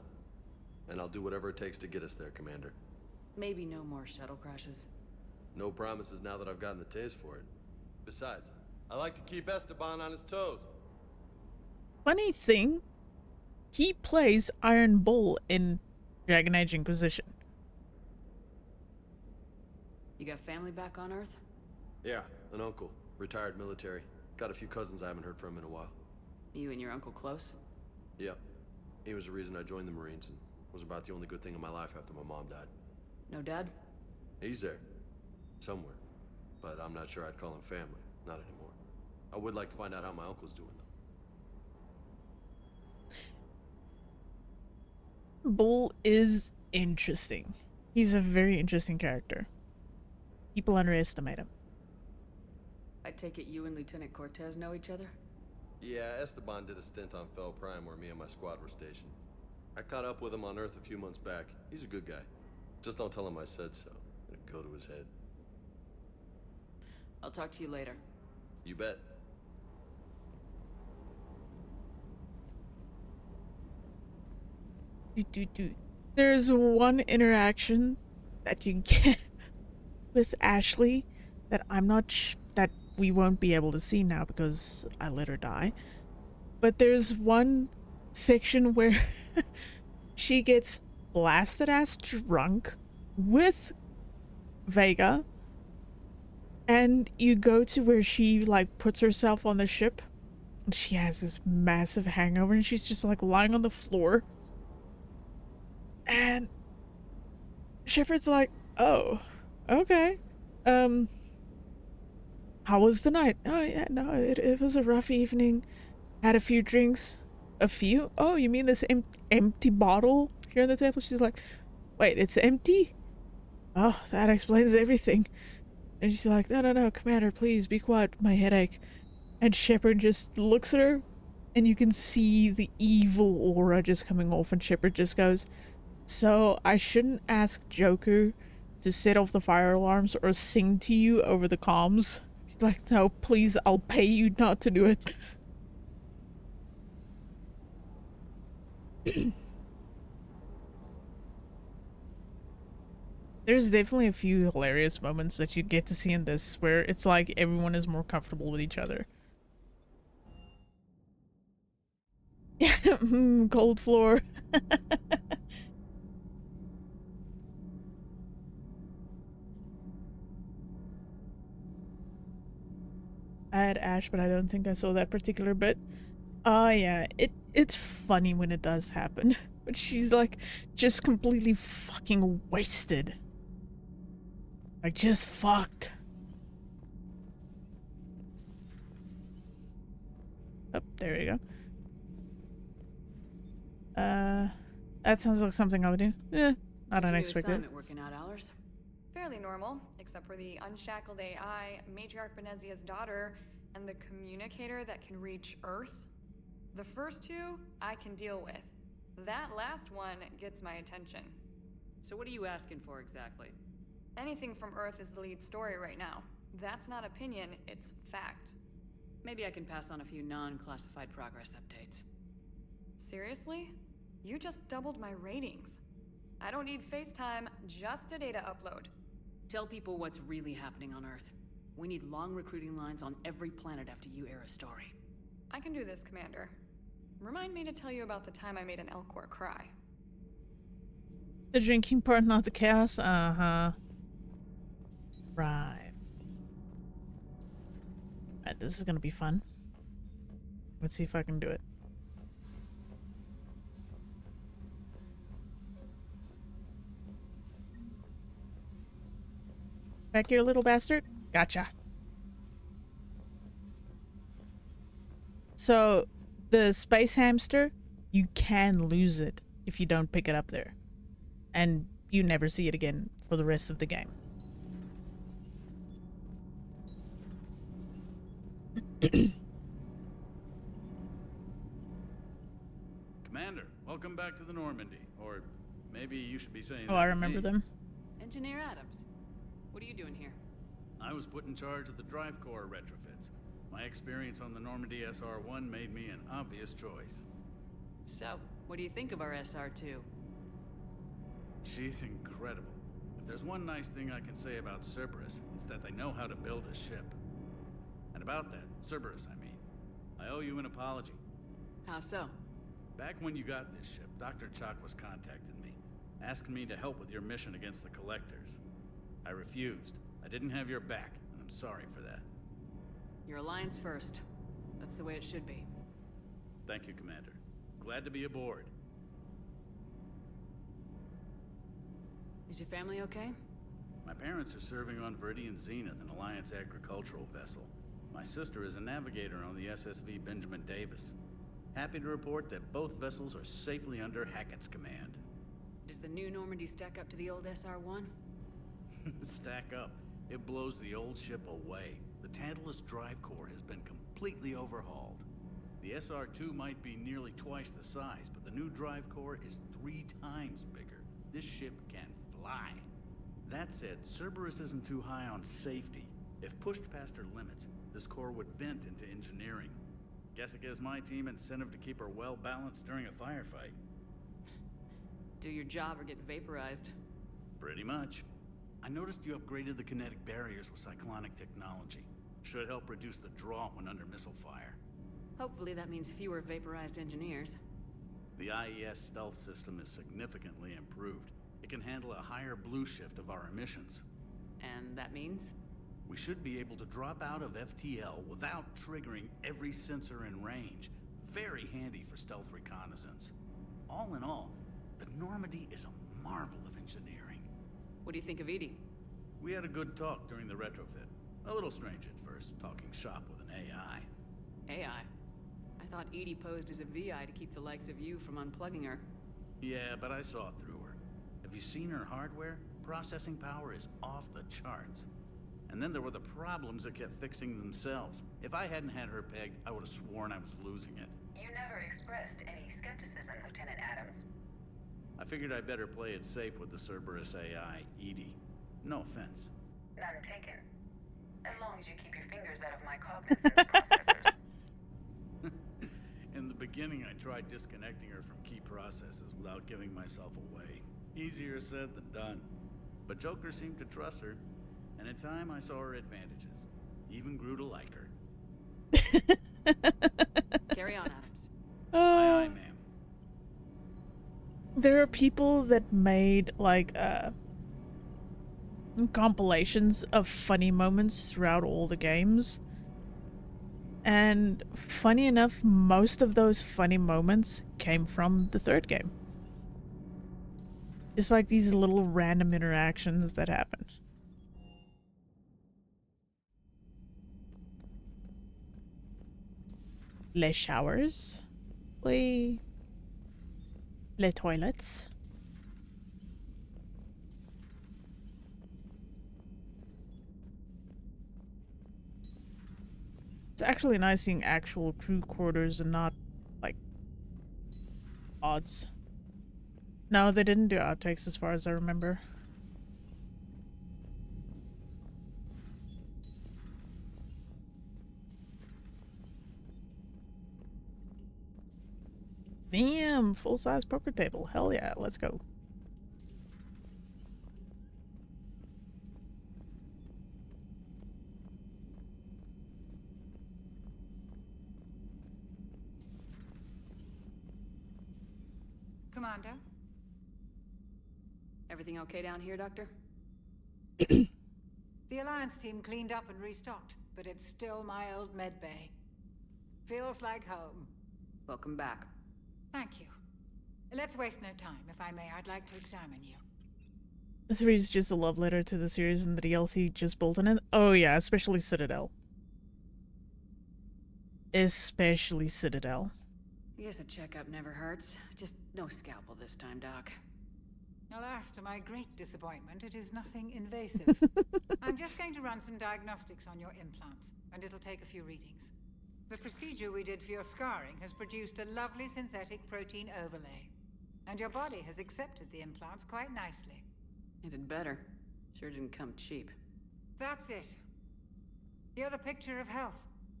And I'll do whatever it takes to get us there, Commander. Maybe no more shuttle crashes. No promises now that I've gotten the taste for it. Besides, I like to keep Esteban on his toes. Funny thing, he plays Iron Bull in Dragon Age Inquisition. You got family back on Earth? Yeah, an uncle. Retired military. Got a few cousins I haven't heard from in a while. You and your uncle close? Yep. He was the reason I joined the Marines and was about the only good thing in my life after my mom died. No dad? He's there. Somewhere. But I'm not sure I'd call him family. Not anymore. I would like to find out how my uncle's doing, though. Bull is interesting. He's a very interesting character. People underestimate him. I take it you and Lieutenant Cortez know each other? Yeah, Esteban did a stint on Fel Prime where me and my squad were stationed. I caught up with him on Earth a few months back. He's a good guy. Just don't tell him I said so. It'll go to his head. I'll talk to you later. You bet. There's one interaction that you get with Ashley that I'm not that we won't be able to see now because I let her die. But there's one section where she gets blasted ass drunk with Vega, and you go to where she like puts herself on the ship and she has this massive hangover and she's just like lying on the floor, and Shepard's like, oh, okay, how was the night? Oh yeah, no, it was a rough evening. Had a few drinks. A few? Oh, you mean this empty bottle here on the table? She's like, wait, it's empty? Oh, that explains everything. And she's like, no, no, no, Commander, please be quiet, my headache. And Shepard just looks at her, and you can see the evil aura just coming off, and Shepard just goes, so I shouldn't ask Joker to set off the fire alarms or sing to you over the comms? She's like, no, please, I'll pay you not to do it. There's definitely a few hilarious moments that you get to see in this where it's like everyone is more comfortable with each other. Cold floor. I had Ash, but I don't think I saw that particular bit. Oh yeah, it's funny when it does happen. But she's like just completely fucking wasted. Like just fucked. Oh, there you go. That sounds like something I would do. Not unexpected. Assignment working out, Allers? Fairly normal, except for the unshackled AI, Matriarch Benezia's daughter, and the communicator that can reach Earth. The first two, I can deal with. That last one gets my attention. So what are you asking for exactly? Anything from Earth is the lead story right now. That's not opinion, it's fact. Maybe I can pass on a few non-classified progress updates. Seriously? You just doubled my ratings. I don't need FaceTime, just a data upload. Tell people what's really happening on Earth. We need long recruiting lines on every planet after you air a story. I can do this, Commander. Remind me to tell you about the time I made an Elcor cry. The drinking part, not the chaos? Uh-huh. Right. Alright, this is gonna be fun. Let's see if I can do it. Back here, little bastard. Gotcha. So, the space hamster, you can lose it if you don't pick it up there. And you never see it again for the rest of the game. Commander, welcome back to the Normandy. Or maybe you should be saying Oh, that I to remember me. them. Engineer Adams, what are you doing here? I was put in charge of the drive core retrofits. My experience on the Normandy SR-1 made me an obvious choice. So, what do you think of our SR-2? She's incredible. If there's one nice thing I can say about Cerberus, it's that they know how to build a ship. And about that, Cerberus, I mean, I owe you an apology. How so? Back when you got this ship, Dr. Chakwas contacted me, asking me to help with your mission against the Collectors. I refused. I didn't have your back, and I'm sorry for that. Your alliance first. That's the way it should be. Thank you, Commander. Glad to be aboard. Is your family okay? My parents are serving on Viridian Zenith, an Alliance agricultural vessel. My sister is a navigator on the SSV Benjamin Davis. Happy to report that both vessels are safely under Hackett's command. Does the new Normandy stack up to the old SR-1? Stack up. It blows the old ship away. The Tantalus drive core has been completely overhauled. The SR-2 might be nearly twice the size, but the new drive core is 3 times bigger. This ship can fly. That said, Cerberus isn't too high on safety. If pushed past her limits, this core would vent into engineering. Guess it gives my team incentive to keep her well balanced during a firefight. Do your job or get vaporized. Pretty much. I noticed you upgraded the kinetic barriers with cyclonic technology. Should help reduce the draw when under missile fire. Hopefully that means fewer vaporized engineers. The IES stealth system is significantly improved. It can handle a higher blue shift of our emissions. And that means? We should be able to drop out of FTL without triggering every sensor in range. Very handy for stealth reconnaissance. All in all, the Normandy is a marvel of engineering. What do you think of Edie? We had a good talk during the retrofit. A little strange at first, talking shop with an AI. AI? I thought Edie posed as a VI to keep the likes of you from unplugging her. Yeah, but I saw through her. Have you seen her hardware? processing power is off the charts. And then there were the problems that kept fixing themselves. If I hadn't had her pegged, I would have sworn I was losing it. You never expressed any skepticism, Lieutenant Adams. I figured I'd better play it safe with the Cerberus AI, Edie. No offense. None taken. As long as you keep your fingers out of my cognizance processors. In the beginning, I tried disconnecting her from key processes without giving myself away. Easier said than done. But Joker seemed to trust her, and in time I saw her advantages. Even grew to like her. Carry on, Adams. Aye, ma'am. There are people that made, like, compilations of funny moments throughout all the games. And funny enough, most of those funny moments came from the third game. Just like these little random interactions that happen. Les showers. Les toilets. It's actually nice seeing actual crew quarters and not, like, odds. No, they didn't do outtakes as far as I remember. Damn, full-size poker table. Hell yeah, let's go. Commander? Everything okay down here, Doctor? The Alliance team cleaned up and restocked, but it's still my old med bay. Feels like home. Welcome back. Thank you. Let's waste no time. If I may, I'd like to examine you. The 3 is just a love letter to the series and the DLC just bolted in. Oh yeah, especially Citadel. Especially Citadel. I guess a checkup never hurts. Just no scalpel this time, Doc. Alas, to my great disappointment, it is nothing invasive. I'm just going to run some diagnostics on your implants, and it'll take a few readings. The procedure we did for your scarring has produced a lovely synthetic protein overlay. And your body has accepted the implants quite nicely. It did better. Sure didn't come cheap. That's it. You're the picture of health.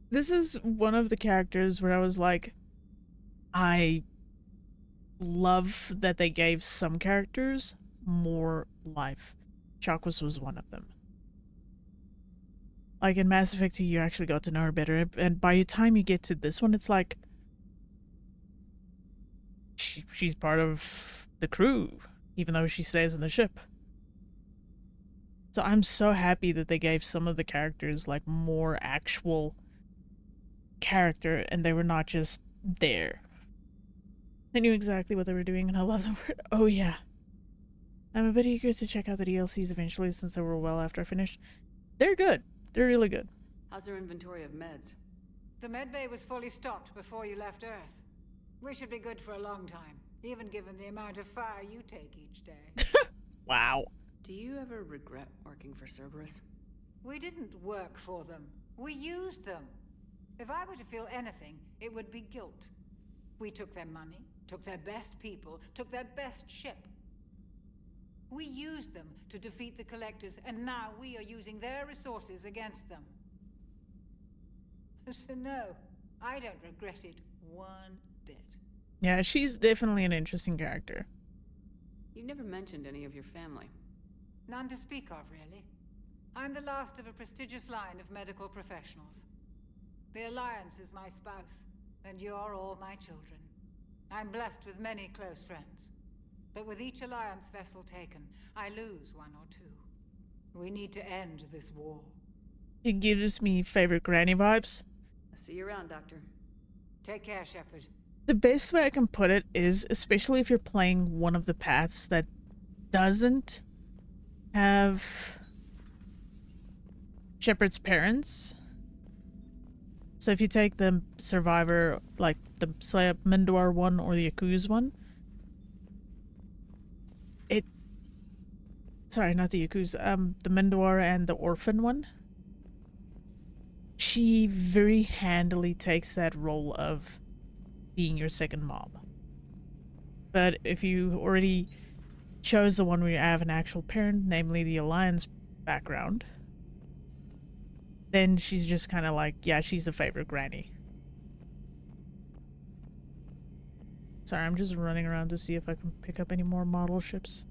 This is one of the characters where I was like, I love that they gave some characters more life. Chakwas was one of them. Like in Mass Effect 2, you actually got to know her better, and by the time you get to this one, it's like she's part of the crew, even though she stays in the ship. So I'm so happy that they gave some of the characters like more actual character, and they were not just there. They knew exactly what they were doing, and I love the word, oh yeah. I'm a bit eager to check out the DLCs eventually, since they were well after I finished. They're good. They're really good. How's their inventory of meds? The medbay was fully stocked before you left Earth. We should be good for a long time, even given the amount of fire you take each day. Wow. Do you ever regret working for Cerberus? We didn't work for them. We used them. If I were to feel anything, it would be guilt. We took their money, took their best people, took their best ship. We used them to defeat the Collectors, and now we are using their resources against them. So no, I don't regret it one bit. Yeah, she's definitely an interesting character. You never mentioned any of your family. None to speak of, really. I'm the last of a prestigious line of medical professionals. The Alliance is my spouse, and you're all my children. I'm blessed with many close friends. But with each Alliance vessel taken, I lose one or two. We need to end this war. It gives me favorite granny vibes. I'll see you around, Doctor. Take care, Shepard. The best way I can put it is, especially if you're playing one of the paths that doesn't have Shepard's parents. So if you take the Survivor, like the Mindor one or the Yakuz one, Sorry, not the Yakuza. The Mendora and the orphan one. She very handily takes that role of being your second mom. But if you already chose the one where you have an actual parent, namely the Alliance background, then she's just kind of like, yeah, she's the favorite granny. Sorry, I'm just running around to see if I can pick up any more model ships.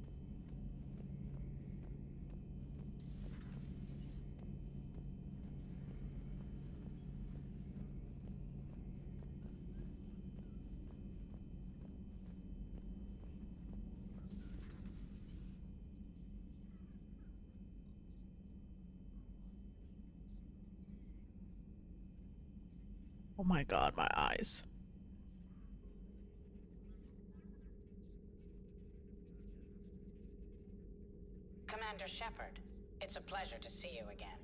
Oh my god, my eyes. Commander Shepard, it's a pleasure to see you again.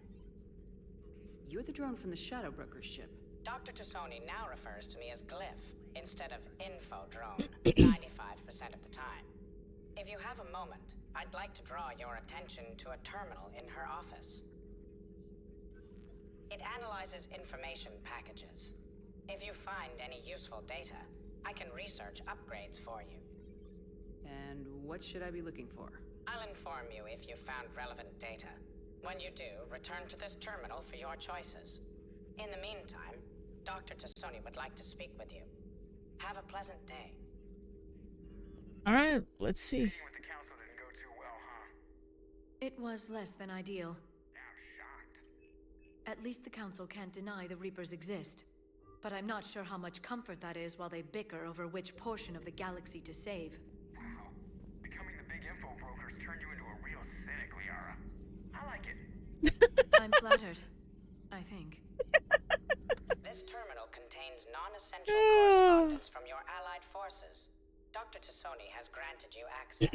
You're the drone from the Shadow Broker's ship. Dr. Tassoni now refers to me as Glyph instead of Info Drone 95% of the time. If you have a moment, I'd like to draw your attention to a terminal in her office. It analyzes information packages. If you find any useful data, I can research upgrades for you. And what should I be looking for? I'll inform you if you found relevant data. When you do, return to this terminal for your choices. In the meantime, Dr. Tassoni would like to speak with you. Have a pleasant day. Alright, let's see. It was less than ideal. At least the Council can't deny the Reapers exist. But I'm not sure how much comfort that is while they bicker over which portion of the galaxy to save. Wow. Becoming the big info brokers turned you into a real cynic, Liara. I like it. I'm flattered. I think. This terminal contains non-essential correspondence from your allied forces. Dr. Tassoni has granted you access.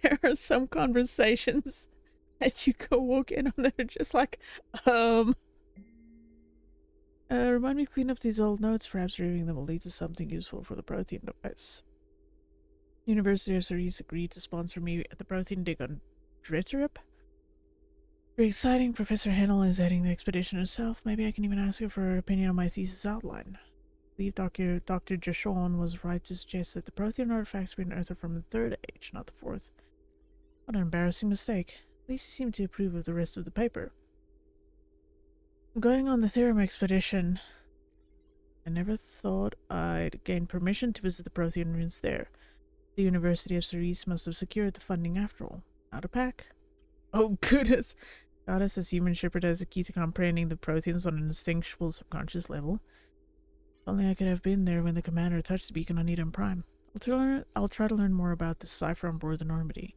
There are some conversations that you go walk in on that are just like, remind me to clean up these old notes. Perhaps reviewing them will lead to something useful for the Prothean device. University of Ceres agreed to sponsor me at the Prothean dig on Dritterup. Very exciting. Professor Hennel is heading the expedition herself. Maybe I can even ask her for her opinion on my thesis outline. I believe Dr. Jashon was right to suggest that the Prothean artifacts we unearthed are from the Third Age, not the Fourth. What an embarrassing mistake. At least he seemed to approve of the rest of the paper. I'm going on the Theorem expedition. I never thought I'd gain permission to visit the Prothean ruins there. The University of Ceres must have secured the funding after all. How to pack? Oh goodness! Goddess as human Shepard has a key to comprehending the Protheans on an instinctual subconscious level. If only I could have been there when the commander touched the beacon on Eden Prime. I'll try to learn more about this cipher on board the Normandy.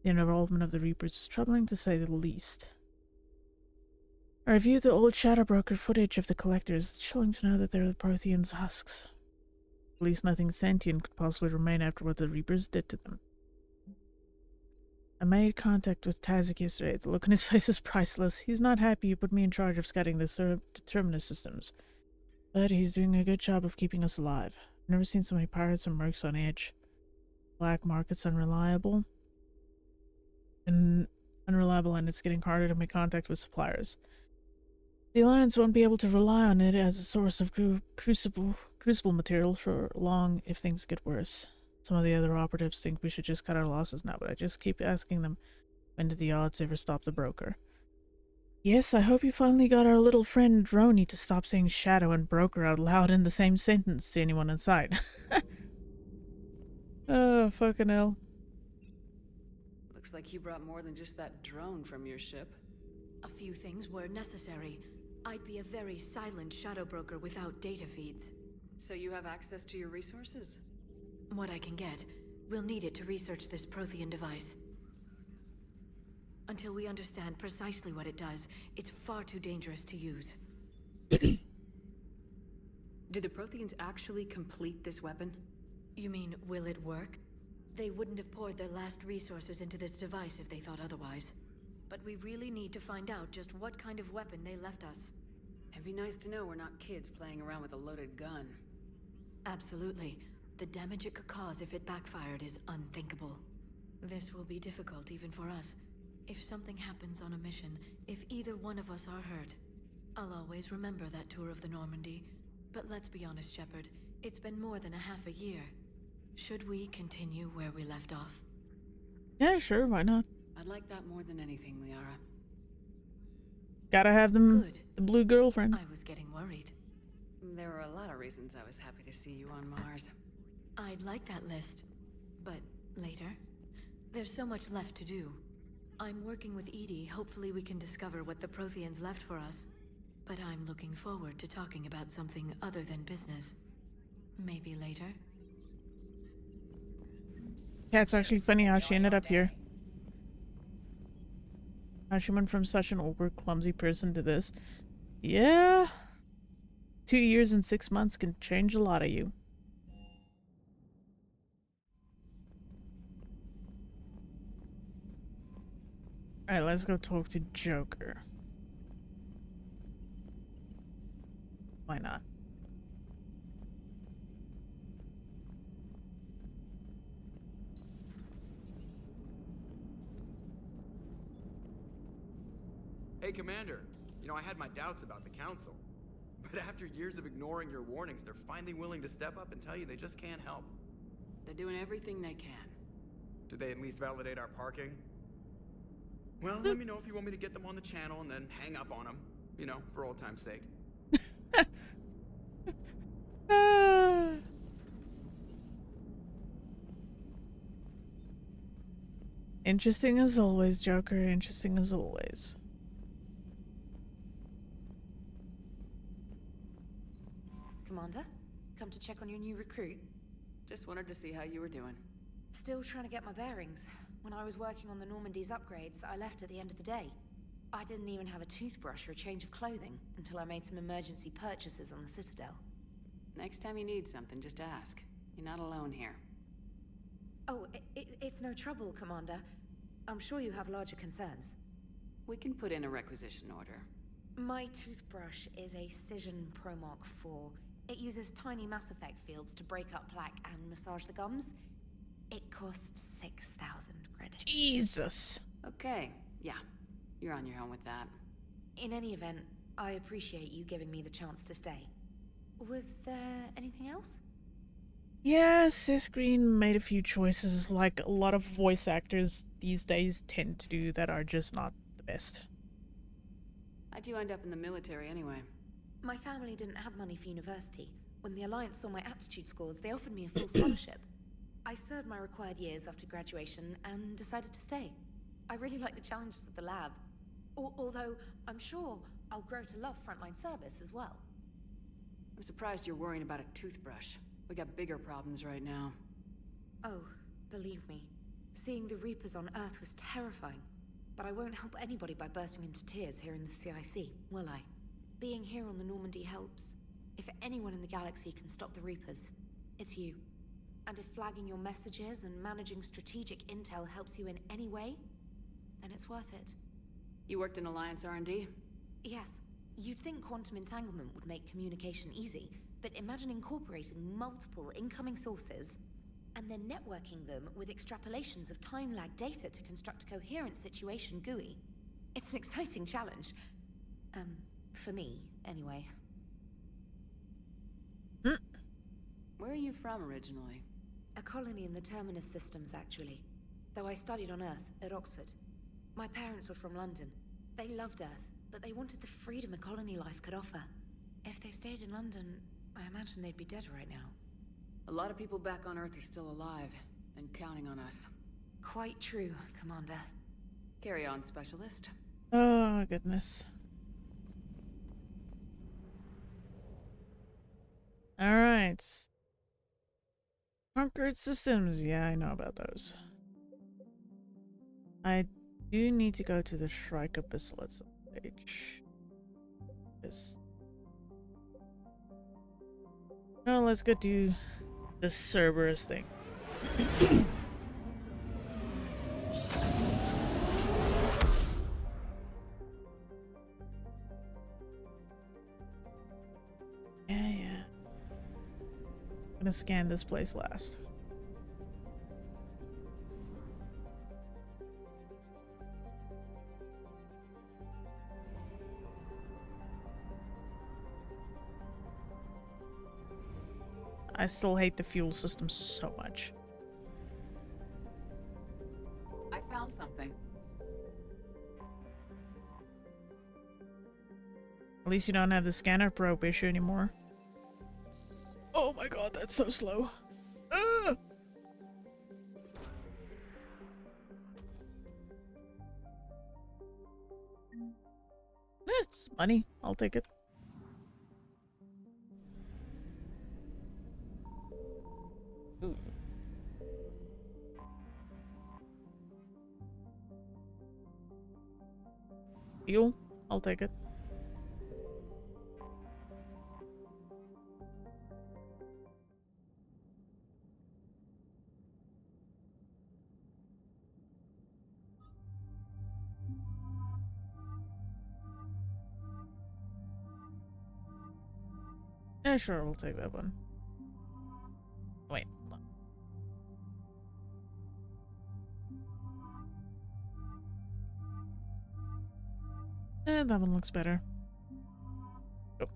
The involvement of the Reapers is troubling to say the least. I reviewed the old Shadow Broker footage of the Collectors. It's chilling to know that they're the Protheans' husks. At least nothing sentient could possibly remain after what the Reapers did to them. I made contact with Tazik yesterday. The look on his face was priceless. He's not happy you put me in charge of scouting the terminus systems. But he's doing a good job of keeping us alive. I've never seen so many pirates and mercs on edge. Black market's unreliable. And it's getting harder to make contact with suppliers. The Alliance won't be able to rely on it as a source of crucible material for long if things get worse. Some of the other operatives think we should just cut our losses now, but I just keep asking them, when did the odds ever stop the broker? Yes, I hope you finally got our little friend Roni to stop saying shadow and broker out loud in the same sentence to anyone in sight. Oh, fucking hell. Looks like you brought more than just that drone from your ship. A few things were necessary. I'd be a very silent shadow broker without data feeds. So you have access to your resources? What I can get. We'll need it to research this Prothean device. Until we understand precisely what it does, it's far too dangerous to use. Did the Protheans actually complete this weapon? You mean, will it work? They wouldn't have poured their last resources into this device if they thought otherwise. But we really need to find out just what kind of weapon they left us. It'd be nice to know we're not kids playing around with a loaded gun. Absolutely. The damage it could cause if it backfired is unthinkable. This will be difficult even for us. If something happens on a mission, if either one of us are hurt, I'll always remember that tour of the Normandy. But let's be honest, Shepard, it's been more than a half a year. Should we continue where we left off? Yeah, sure, why not? I'd like that more than anything, Liara. Gotta have them. Good. The blue girlfriend. I was getting worried. There were a lot of reasons I was happy to see you on Mars. I'd like that list, but later. There's so much left to do. I'm working with Edie. Hopefully we can discover what the Protheans left for us. But I'm looking forward to talking about something other than business. Maybe later. Yeah, it's actually funny how she ended up here. How she went from such an awkward, clumsy person to this. Yeah. 2 years and 6 months can change a lot of you. Alright, let's go talk to Joker. Why not? Hey, Commander. You know, I had my doubts about the Council. But after years of ignoring your warnings, they're finally willing to step up and tell you they just can't help. They're doing everything they can. Did they at least validate our parking? Well, let me know if you want me to get them on the channel and then hang up on them. You know, for old time's sake. Interesting as always, Joker. Interesting as always. Commander, come to check on your new recruit. Just wanted to see how you were doing. Still trying to get my bearings. When I was working on the Normandy's upgrades, I left at the end of the day. I didn't even have a toothbrush or a change of clothing until I made some emergency purchases on the Citadel. Next time you need something, just ask. You're not alone here. Oh, it's no trouble, Commander. I'm sure you have larger concerns. We can put in a requisition order. My toothbrush is a Cision Pro Mark IV. It uses tiny Mass Effect fields to break up plaque and massage the gums. It costs 6,000 credits. Jesus. Okay, yeah. You're on your own with that. In any event, I appreciate you giving me the chance to stay. Was there anything else? Yeah, Seth Green made a few choices like a lot of voice actors these days tend to do that are just not the best. How'd you end up in the military anyway? My family didn't have money for university. When the Alliance saw my aptitude scores, they offered me a full scholarship. I served my required years after graduation and decided to stay. I really like the challenges of the lab. Although, I'm sure I'll grow to love frontline service as well. I'm surprised you're worrying about a toothbrush. We got bigger problems right now. Oh, believe me. Seeing the Reapers on Earth was terrifying. But I won't help anybody by bursting into tears here in the CIC, will I? Being here on the Normandy helps. If anyone in the galaxy can stop the Reapers, it's you. And if flagging your messages and managing strategic intel helps you in any way, then it's worth it. You worked in Alliance R&D? Yes. You'd think quantum entanglement would make communication easy, but imagine incorporating multiple incoming sources and then networking them with extrapolations of time-lag data to construct a coherent situation GUI. It's an exciting challenge. For me, anyway. Where are you from originally? A colony in the Terminus systems, actually. Though I studied on Earth, at Oxford. My parents were from London. They loved Earth, but they wanted the freedom a colony life could offer. If they stayed in London, I imagine they'd be dead right now. A lot of people back on Earth are still alive, and counting on us. Quite true, Commander. Carry on, Specialist. Oh, my goodness. Alright. Conquered systems. Yeah, I know about those. I do need to go to the Shrike Abyssal at some stage. Yes. No, let's go do the Cerberus thing. Yeah. gonna scan this place last. I still hate the fuel system so much. I found something. At least you don't have the scanner probe issue anymore. Oh my god, that's so slow. Ah! It's money. I'll take it. Ooh. Fuel? I'll take it. Yeah, sure, we'll take that one. Wait, hold on. That one looks better. Oh.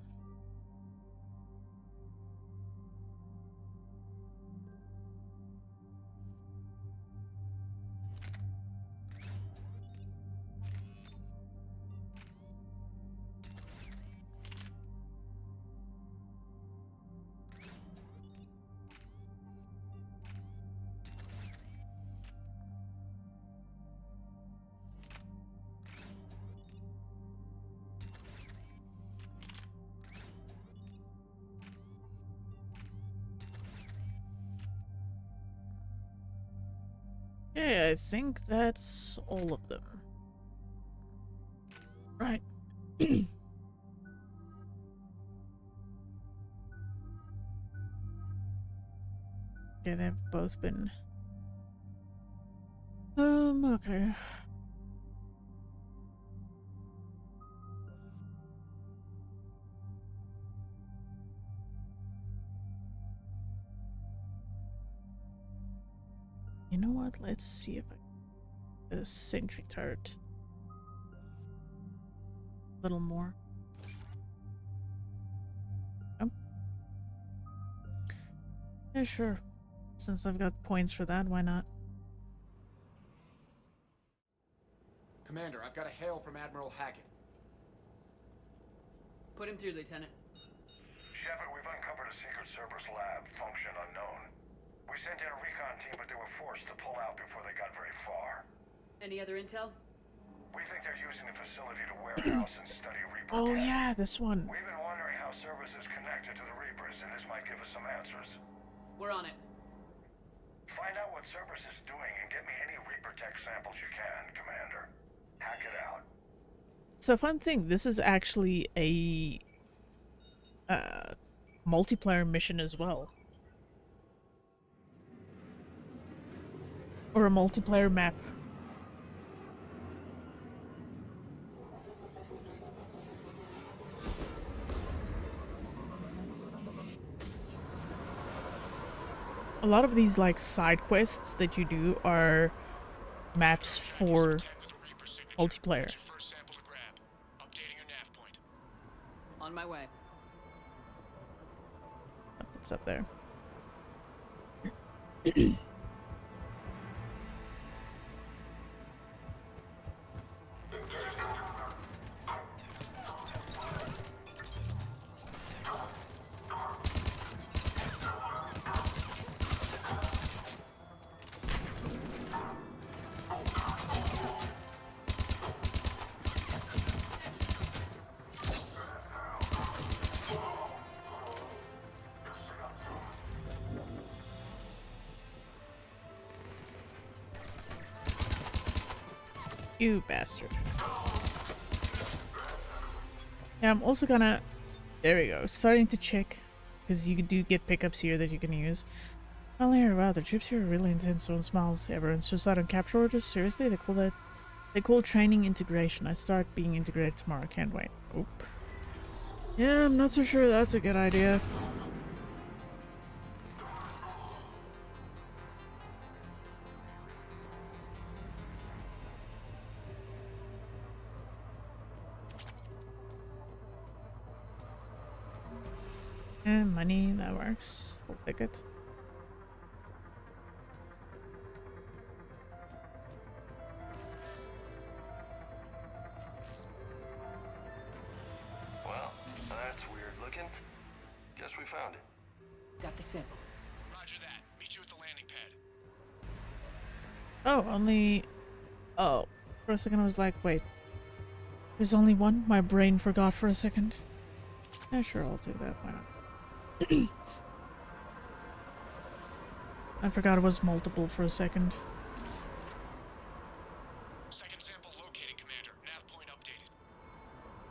Yeah, I think that's all of them. Right. Okay, they've both been... okay. You know what? Let's see if I get a sentry turret. A little more. Oh. Yeah, sure. Since I've got points for that, why not? Commander, I've got a hail from Admiral Hackett. Put him through, Lieutenant. Shepard, we've uncovered a secret Cerberus lab, function unknown. We sent in a recon team, but they were forced to pull out before they got very far. Any other intel? We think they're using the facility to warehouse and study Reaper. Oh yeah, this one. We've been wondering how Cerberus is connected to the Reapers, and this might give us some answers. We're on it. Find out what Cerberus is doing and get me any Reaper tech samples you can, Commander. Hack it out. So fun thing, this is actually a multiplayer mission as well. Or a multiplayer map. A lot of these like side quests that you do are maps for multiplayer. On my way. What's up there? You bastard. Yeah, I'm also gonna... There we go. Starting to check. Because you do get pickups here that you can use. Finally hear wow, the troops here are really intense on smiles. Everyone's suicide on capture orders? Seriously? They call that... They call training integration. I start being integrated tomorrow. Can't wait. Oop. Yeah, I'm not so sure that's a good idea. And money, that works. We'll pick it. Well, that's weird looking. Guess we found it. Got the sample. Roger that. Meet you at the landing pad. Oh, only... Oh. For a second I was like, wait. There's only one? My brain forgot for a second. Yeah, sure, I'll take that. Why not? I forgot it was multiple for a second. Second sample located, Commander. Nav point updated.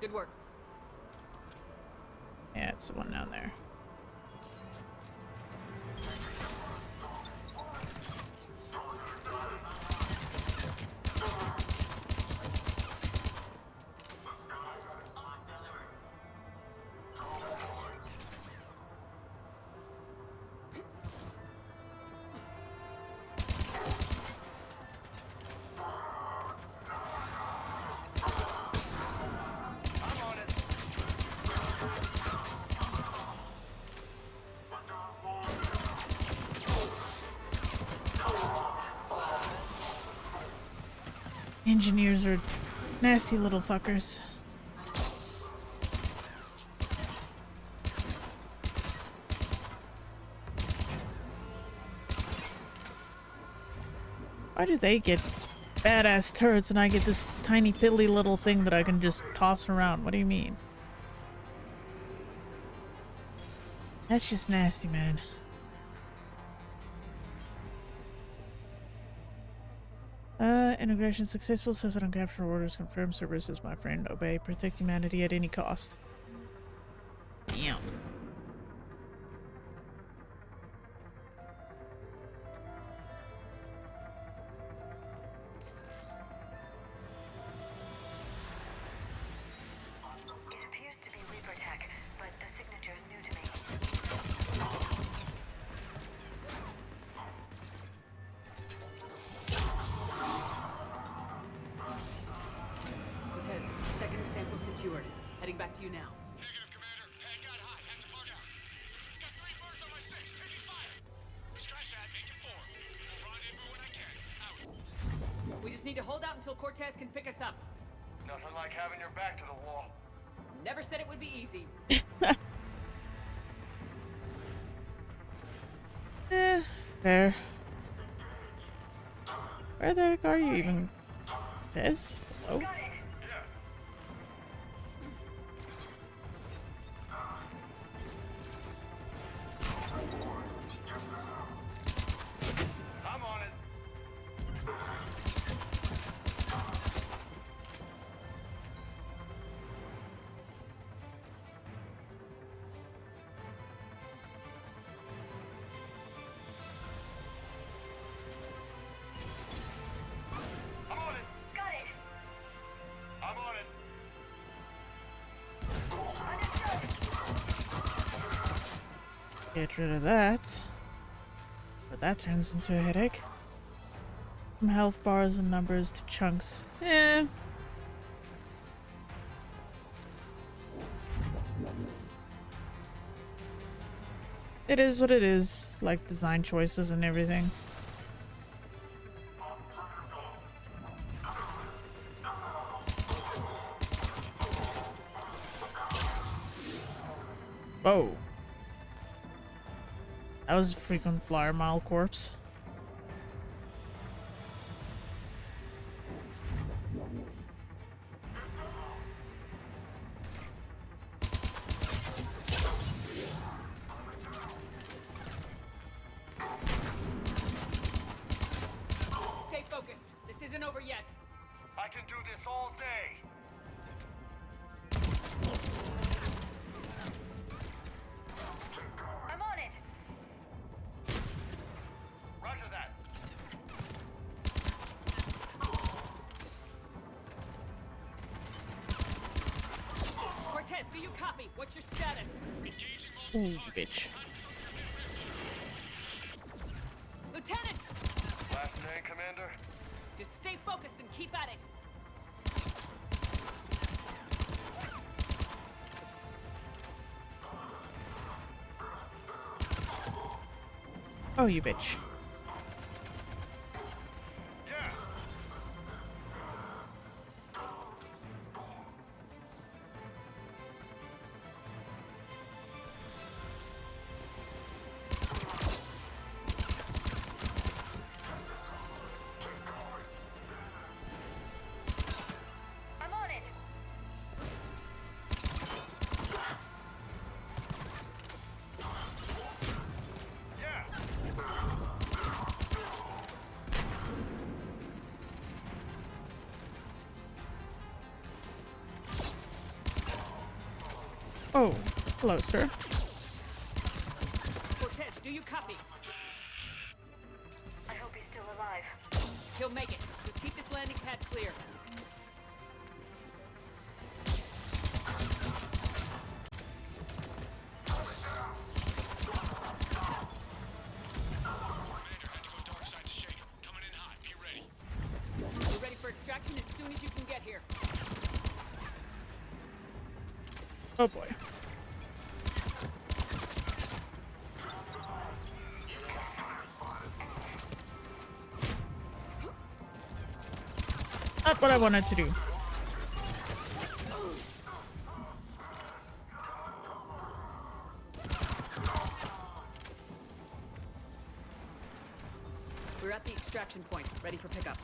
Good work. Yeah, it's the one down there. Engineers are nasty little fuckers. Why do they get badass turrets and I get this tiny piddly little thing that I can just toss around? What do you mean? That's just nasty, man. Integration successful. Says on capture orders confirmed. Services, my friend. Obey. Protect humanity at any cost. Damn. Heading back to you now. Negative, Commander. Pad got hot. Had to bug out. Got 3 birds on my 6. Taking fire. Scratch that. Make it 4. We'll rendezvous when I can. Out. We just need to hold out until Cortez can pick us up. Nothing like having your back to the wall. Never said it would be easy. Fair. Where the heck are you even? Tez? Hello? I'm on it. I'm on it. Got it. I'm on it. Get rid of that. But that turns into a headache. From health bars and numbers to chunks. Eh. It is what it is. Like design choices and everything. Whoa. That was a frequent flyer mile corpse. Stay focused. This isn't over yet. I can do this all day. I'm on it. Roger that. Cortez, do you copy? What's your status? Ooh, bitch. Lieutenant! Last name, Commander? Just stay focused and keep at it. Oh, you bitch. Oh, hello, sir. Cortez, do you copy? I hope he's still alive. He'll make it. Just keep this landing pad clear. We're ready for extraction as soon as you can get here. Oh boy. Not what I wanted to do. We're at the extraction point, ready for pickup.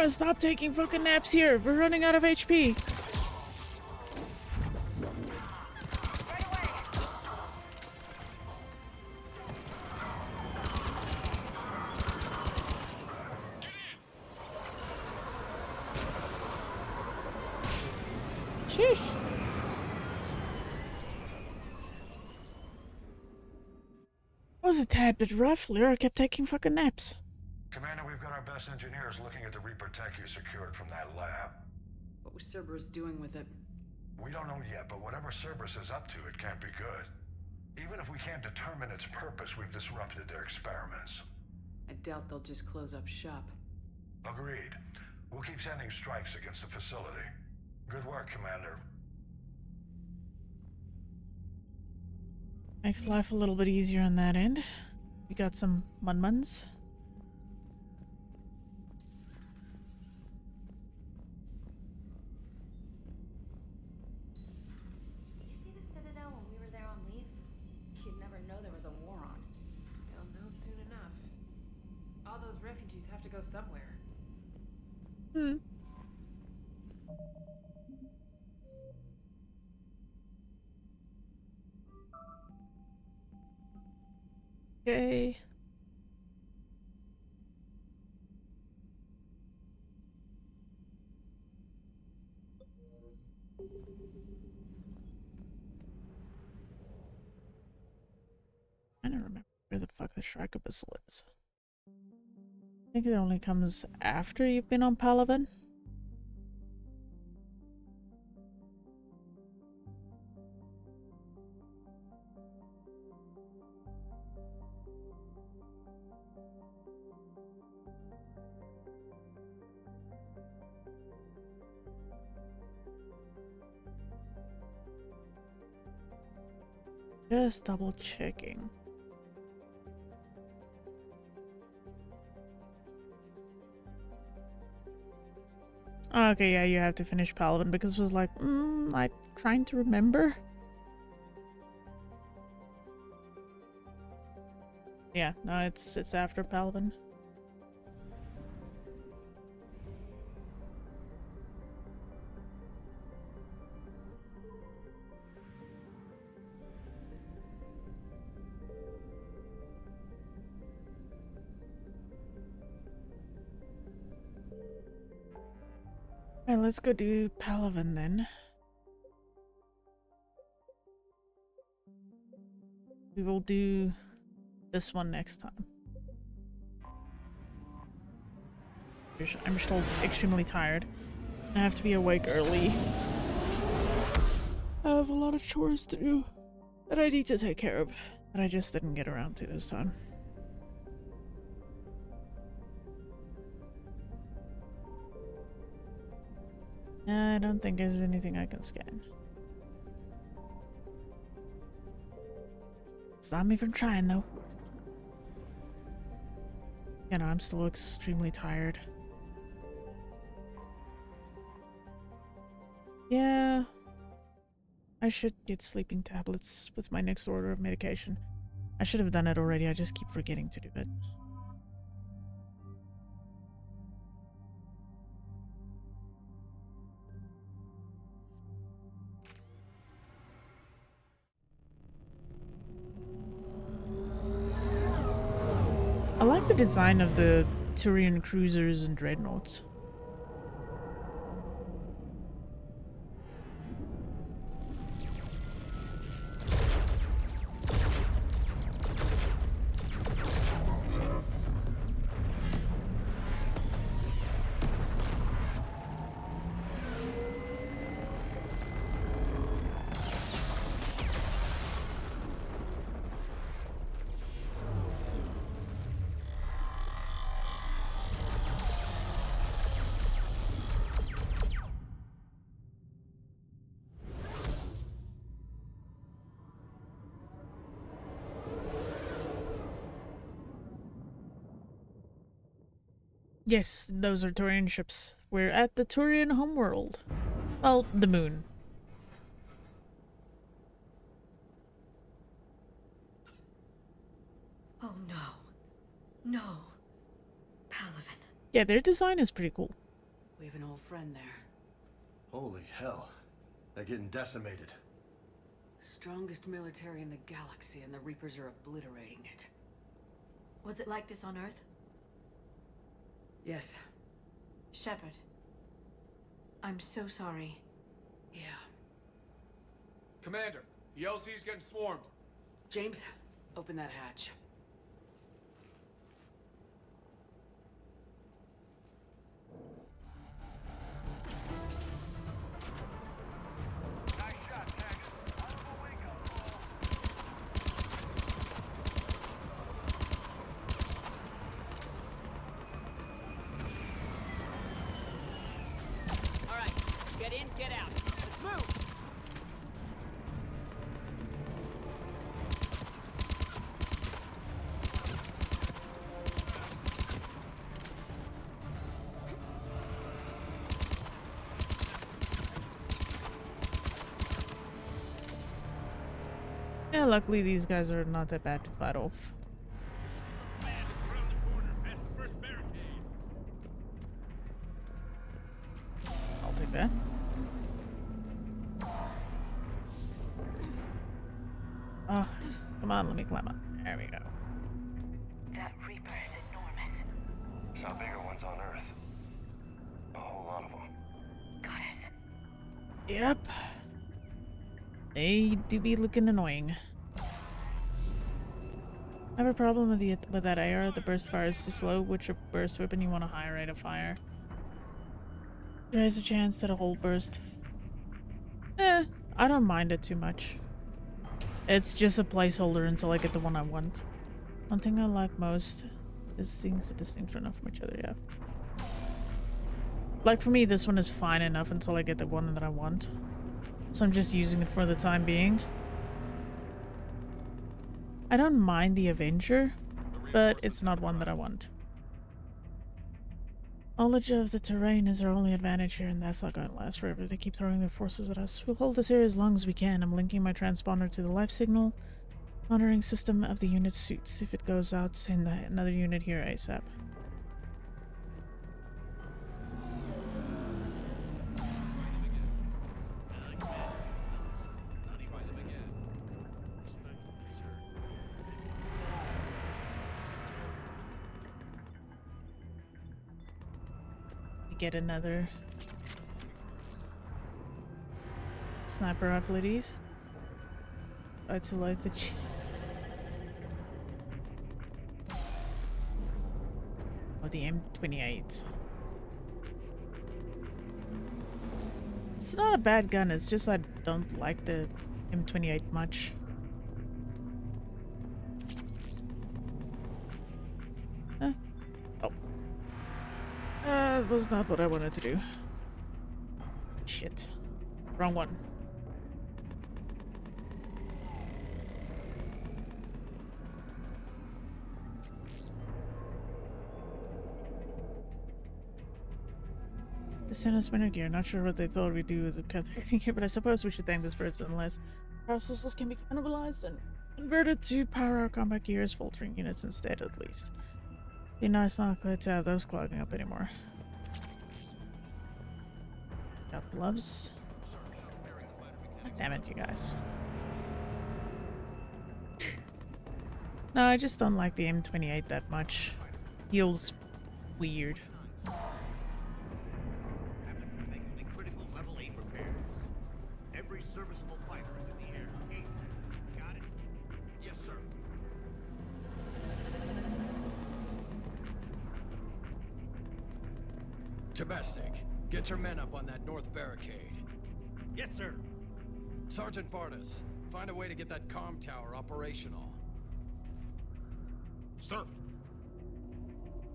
Stop taking fucking naps here. We're running out of HP. Sheesh. It was a tad bit rough. Lyra kept taking fucking naps. Commander, we've got our best engineers looking at the Reaper tech you secured from that lab. What was Cerberus doing with it? We don't know yet, but whatever Cerberus is up to, it can't be good. Even if we can't determine its purpose, we've disrupted their experiments. I doubt they'll just close up shop. Agreed. We'll keep sending strikes against the facility. Good work, Commander. Makes life a little bit easier on that end. We got some mun-muns. Refugees have to go somewhere. Okay. I don't remember where the fuck the Shrike Abyssal is. I think it only comes after you've been on Palaven. Just double checking. Okay, yeah, you have to finish Palaven because it was like, I'm trying to remember. Yeah, no, it's after Palaven. Alright, let's go do Palaven then. We will do this one next time. I'm still extremely tired. I have to be awake early. I have a lot of chores to do that I need to take care of. that I just didn't get around to this time. I don't think there's anything I can scan. Stop me from trying, though. You know, I'm still extremely tired. Yeah. I should get sleeping tablets with my next order of medication. I should have done it already, I just keep forgetting to do it. I like the design of the Turian cruisers and dreadnoughts. Yes, those are Turian ships. We're at the Turian homeworld. Well, the moon. Oh no. No. Palaven. Yeah, their design is pretty cool. We have an old friend there. Holy hell. They're getting decimated. Strongest military in the galaxy, and the Reapers are obliterating it. Was it like this on Earth? Yes. Shepard. I'm so sorry. Yeah. Commander, the LZ's getting swarmed. James, open that hatch. Get in, get out. Let's move! Yeah, luckily these guys are not that bad to fight off. I'll take that. Oh, come on, let me climb up. There we go. That Reaper is enormous. Saw bigger ones on Earth. A whole lot of them. Goddess. Yep. They do be looking annoying. I have a problem with that AR. The burst fire is too slow. With your burst weapon, you want a high rate of fire. There is a chance that a whole burst... I don't mind it too much. It's just a placeholder until I get the one I want. One thing I like most is things are distinct enough from each other, yeah. Like for me, this one is fine enough until I get the one that I want. So I'm just using it for the time being. I don't mind the Avenger, but it's not one that I want. Knowledge of the terrain is our only advantage here, and that's not going to last forever. They keep throwing their forces at us. We'll hold this area as long as we can. I'm linking my transponder to the life signal monitoring system of the unit's suits. If it goes out, send another unit here ASAP. Get another sniper rifle it is. Try to light the the M28. It's not a bad gun, it's just I don't like the M28 much. was not what I wanted to do. Shit. Wrong one. The Senate spinner gear. Not sure what they thought we'd do with the category gear, but I suppose we should thank this person unless processes can be cannibalized and converted to power our combat gears, faltering units instead, at least. Be nice not to have those clogging up anymore. Got gloves. God damn it, you guys. No, I just don't like the M28 that much. Feels weird. Critical level 8 repairs. Every serviceable fighter is in the air. Got it? Yes, sir. Domestic, get your men up on that north barricade. Yes, sir. Sergeant Bartis, find a way to get that comm tower operational. Sir.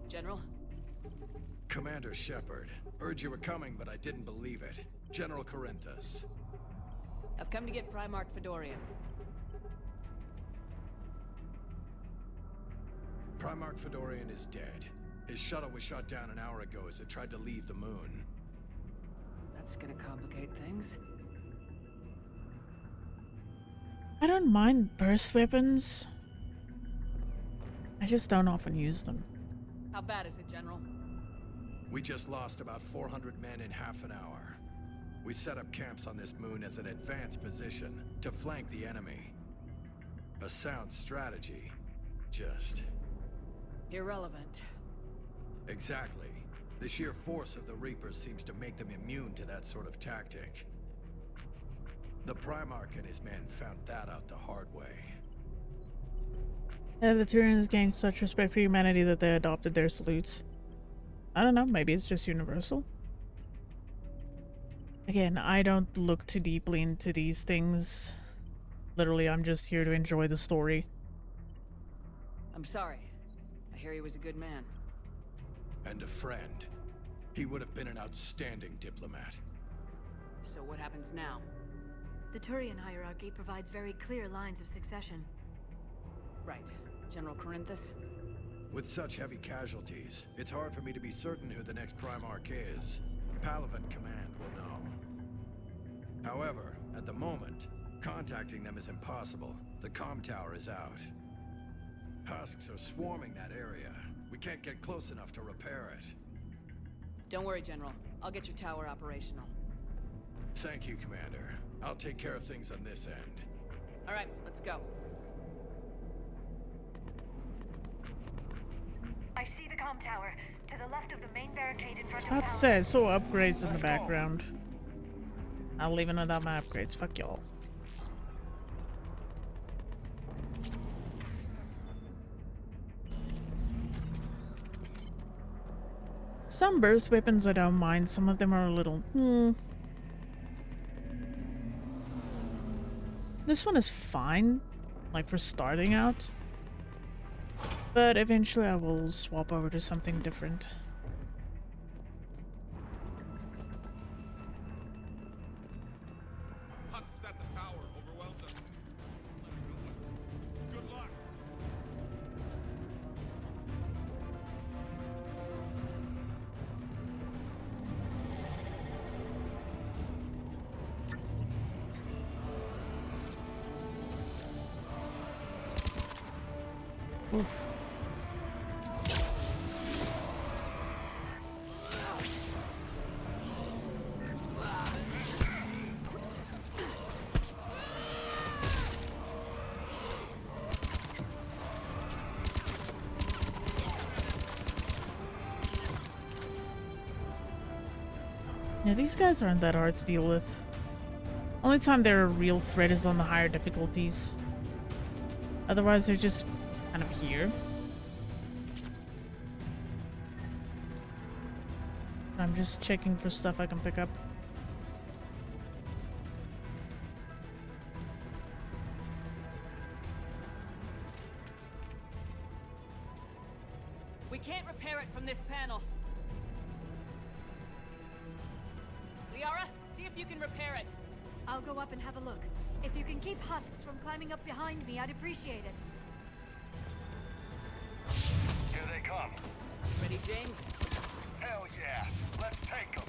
General? Commander Shepard, heard you were coming, but I didn't believe it. General Corinthus. I've come to get Primarch Fedorian. Primarch Fedorian is dead. His shuttle was shot down an hour ago as it tried to leave the moon. That's gonna complicate things. I don't mind burst weapons. I just don't often use them. How bad is it, General? We just lost about 400 men in half an hour. We set up camps on this moon as an advanced position to flank the enemy. A sound strategy. Just... irrelevant. Exactly. The sheer force of the Reapers seems to make them immune to that sort of tactic. The Primarch and his men found that out the hard way. Have the Turians gained such respect for humanity that they adopted their salutes? I don't know, maybe it's just universal. Again, I don't look too deeply into these things. Literally, I'm just here to enjoy the story. I'm sorry. I hear he was a good man. And a friend. He would have been an outstanding diplomat. So what happens now? The Turian hierarchy provides very clear lines of succession. Right. General Corinthus? With such heavy casualties, it's hard for me to be certain who the next Primarch is. Palaven Command will know. However, at the moment, contacting them is impossible. The comm tower is out. Husks are swarming that area. We can't get close enough to repair it. Don't worry, General. I'll get your tower operational. Thank you, Commander. I'll take care of things on this end. All right, let's go. I see the comm tower to the left of the main barricade in I front was of about to say, I saw upgrades in the background. I'll leave it without my upgrades. Fuck y'all. Some burst weapons I don't mind. Some of them are a little... This one is fine, like for starting out. But eventually I will swap over to something different. Husks at the tower. Overwhelmed them. Good luck. Oof. Yeah, these guys aren't that hard to deal with. Only time they're a real threat is on the higher difficulties. Otherwise, they're just kind of here. I'm just checking for stuff I can pick up. We can't repair it from this panel. you can repair it. I'll go up and have a look. If you can keep husks from climbing up behind me, I'd appreciate it. Here they come. Ready, James? Hell yeah. Let's take them.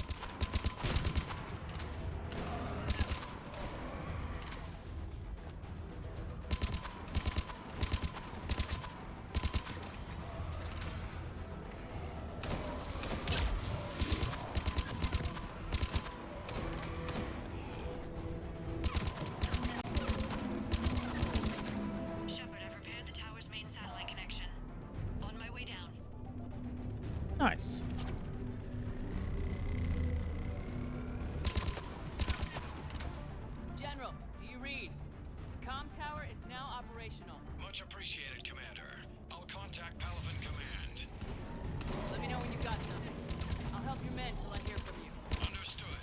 Shepard, I've repaired the tower's main satellite connection. On my way down. Nice. General, do you read? Comm tower is now operational. Much appreciated, Commander. I'll contact Palaven Command. Let me know when you've got something. I'll help your men till I hear from you. Understood.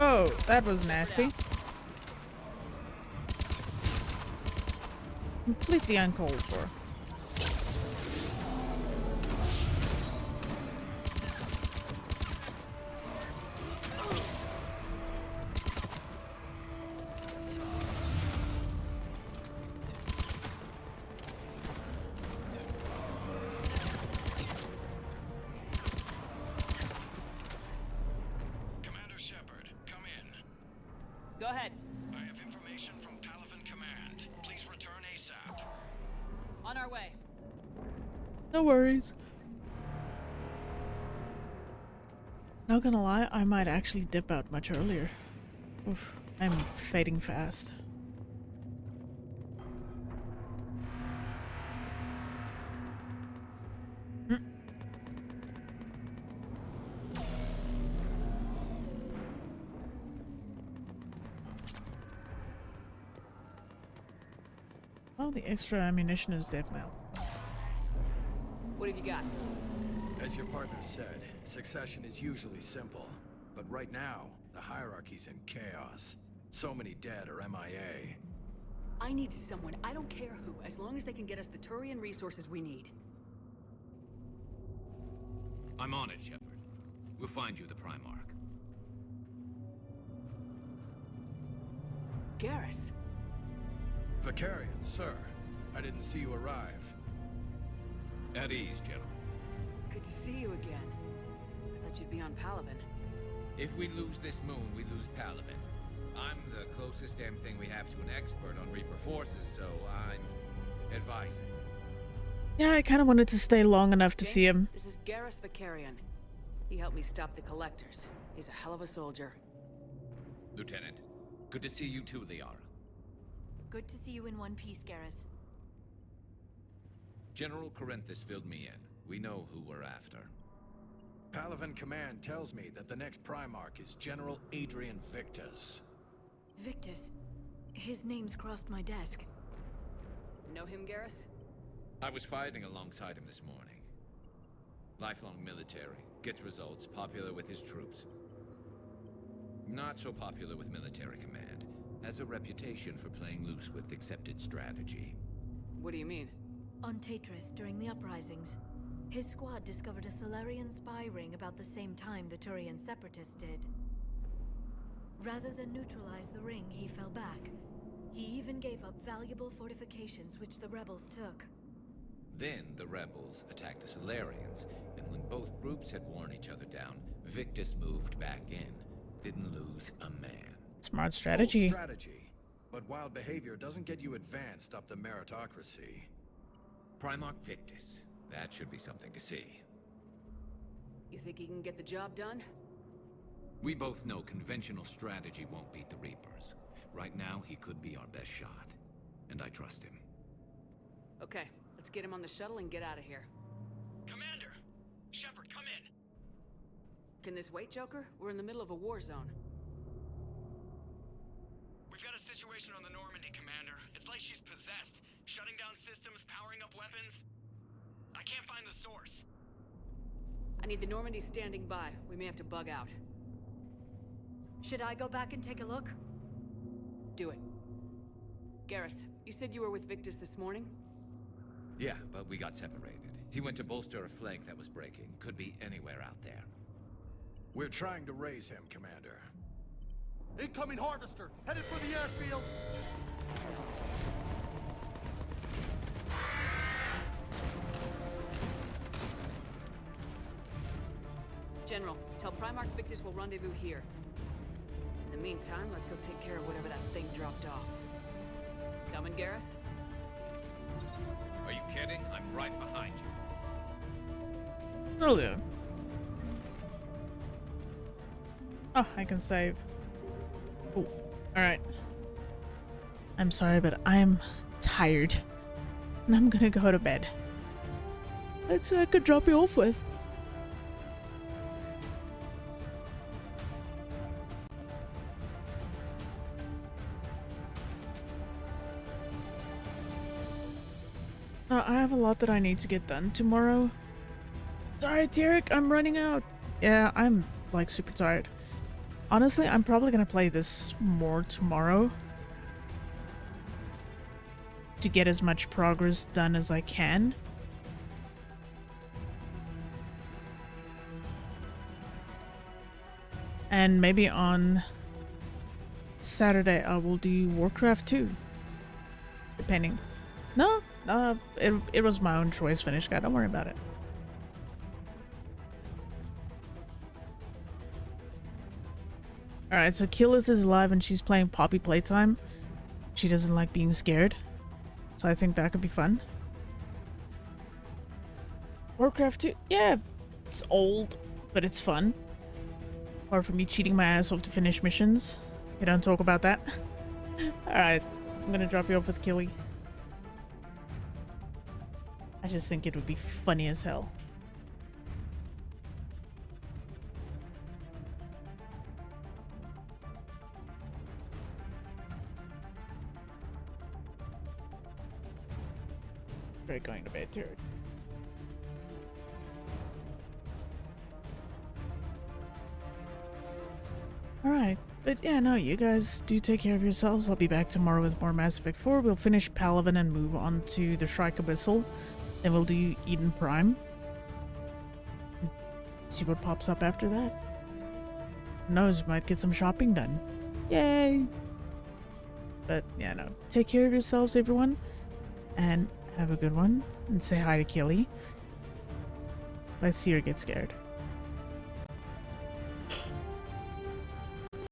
Oh, that was nasty. Completely uncalled for. Commander Shepard, come in. Go ahead. I have information from Palaven Command. Please return ASAP. On our way. No worries. Not gonna lie, I might actually dip out much earlier. Oof, I'm fading fast. Well, the extra ammunition is definitely helpful. What have you got? As your partner said, succession is usually simple. But right now, the hierarchy's in chaos. So many dead or MIA. I need someone, I don't care who, as long as they can get us the Turian resources we need. I'm on it, Shepard. We'll find you the Primarch. Garrus. Vicarian, sir. I didn't see you arrive. At ease, General. Good to see you again. I thought you'd be on Palaven. If we lose this moon, we lose Palaven. I'm the closest damn thing we have to an expert on Reaper forces, so I'm advising. Yeah, I kind of wanted to stay long enough to see him. This is Garrus Vicarian. He helped me stop the Collectors. He's a hell of a soldier. Lieutenant, good to see you too, Liara. Good to see you in one piece, Garrus. General Corinthus filled me in. We know who we're after. Palaven Command tells me that the next Primarch is General Adrian Victus. Victus. His name's crossed my desk. Know him, Garrus? I was fighting alongside him this morning. Lifelong military, gets results, popular with his troops. Not so popular with military command. Has a reputation for playing loose with accepted strategy. What do you mean? On Tatris, during the uprisings, his squad discovered a Solarian spy ring about the same time the Turian Separatists did. Rather than neutralize the ring, he fell back. He even gave up valuable fortifications which the rebels took. Then the rebels attacked the Solarians, and when both groups had worn each other down, Victus moved back in. Didn't lose a man. Smart strategy. Bold strategy. But wild behavior doesn't get you advanced up the meritocracy. Primarch Victus. That should be something to see. You think he can get the job done? We both know conventional strategy won't beat the Reapers. Right now, he could be our best shot. And I trust him. Okay, let's get him on the shuttle and get out of here. Commander! Shepard, come in! Can this wait, Joker? We're in the middle of a war zone. We've got a situation on the Normandy, Commander. It's like she's possessed. Shutting down systems, powering up weapons. I can't find the source. I need the Normandy standing by. We may have to bug out. Should I go back and take a look? Do it. Garrus, you said you were with Victus this morning? Yeah, but we got separated. He went to bolster a flank that was breaking. Could be anywhere out there. We're trying to raise him, Commander. Incoming harvester, headed for the airfield. General, tell Primarch Victus we'll rendezvous here. In the meantime, let's go take care of whatever that thing dropped off. Coming, Garrus? Are you kidding? I'm right behind you. Oh, yeah. Oh, I can save. Oh, alright. I'm sorry, but I'm tired. And I'm gonna go to bed. That's who I could drop you off with. I have a lot that I need to get done tomorrow. Sorry, Derek, I'm running out. Yeah, I'm like super tired. Honestly, I'm probably gonna play this more tomorrow to get as much progress done as I can. And maybe on Saturday I will do Warcraft 2. Depending. No, it was my own choice, Finish Guy. Don't worry about it. Alright, so Keyleth is alive and she's playing Poppy Playtime. She doesn't like being scared. So I think that could be fun. Warcraft 2, yeah, it's old, but it's fun. Apart from me cheating my ass off to finish missions. We don't talk about that. Alright, I'm gonna drop you off with Killy. I just think it would be funny as hell. We're going to bed too. Alright, but yeah, no, you guys do take care of yourselves. I'll be back tomorrow with more Mass Effect 4. We'll finish Palaven and move on to the Shrike Abyssal. Then we'll do Eden Prime. See what pops up after that. Who knows, we might get some shopping done. Yay! But yeah, no. Take care of yourselves, everyone. And have a good one. And say hi to Killy. Let's see her get scared.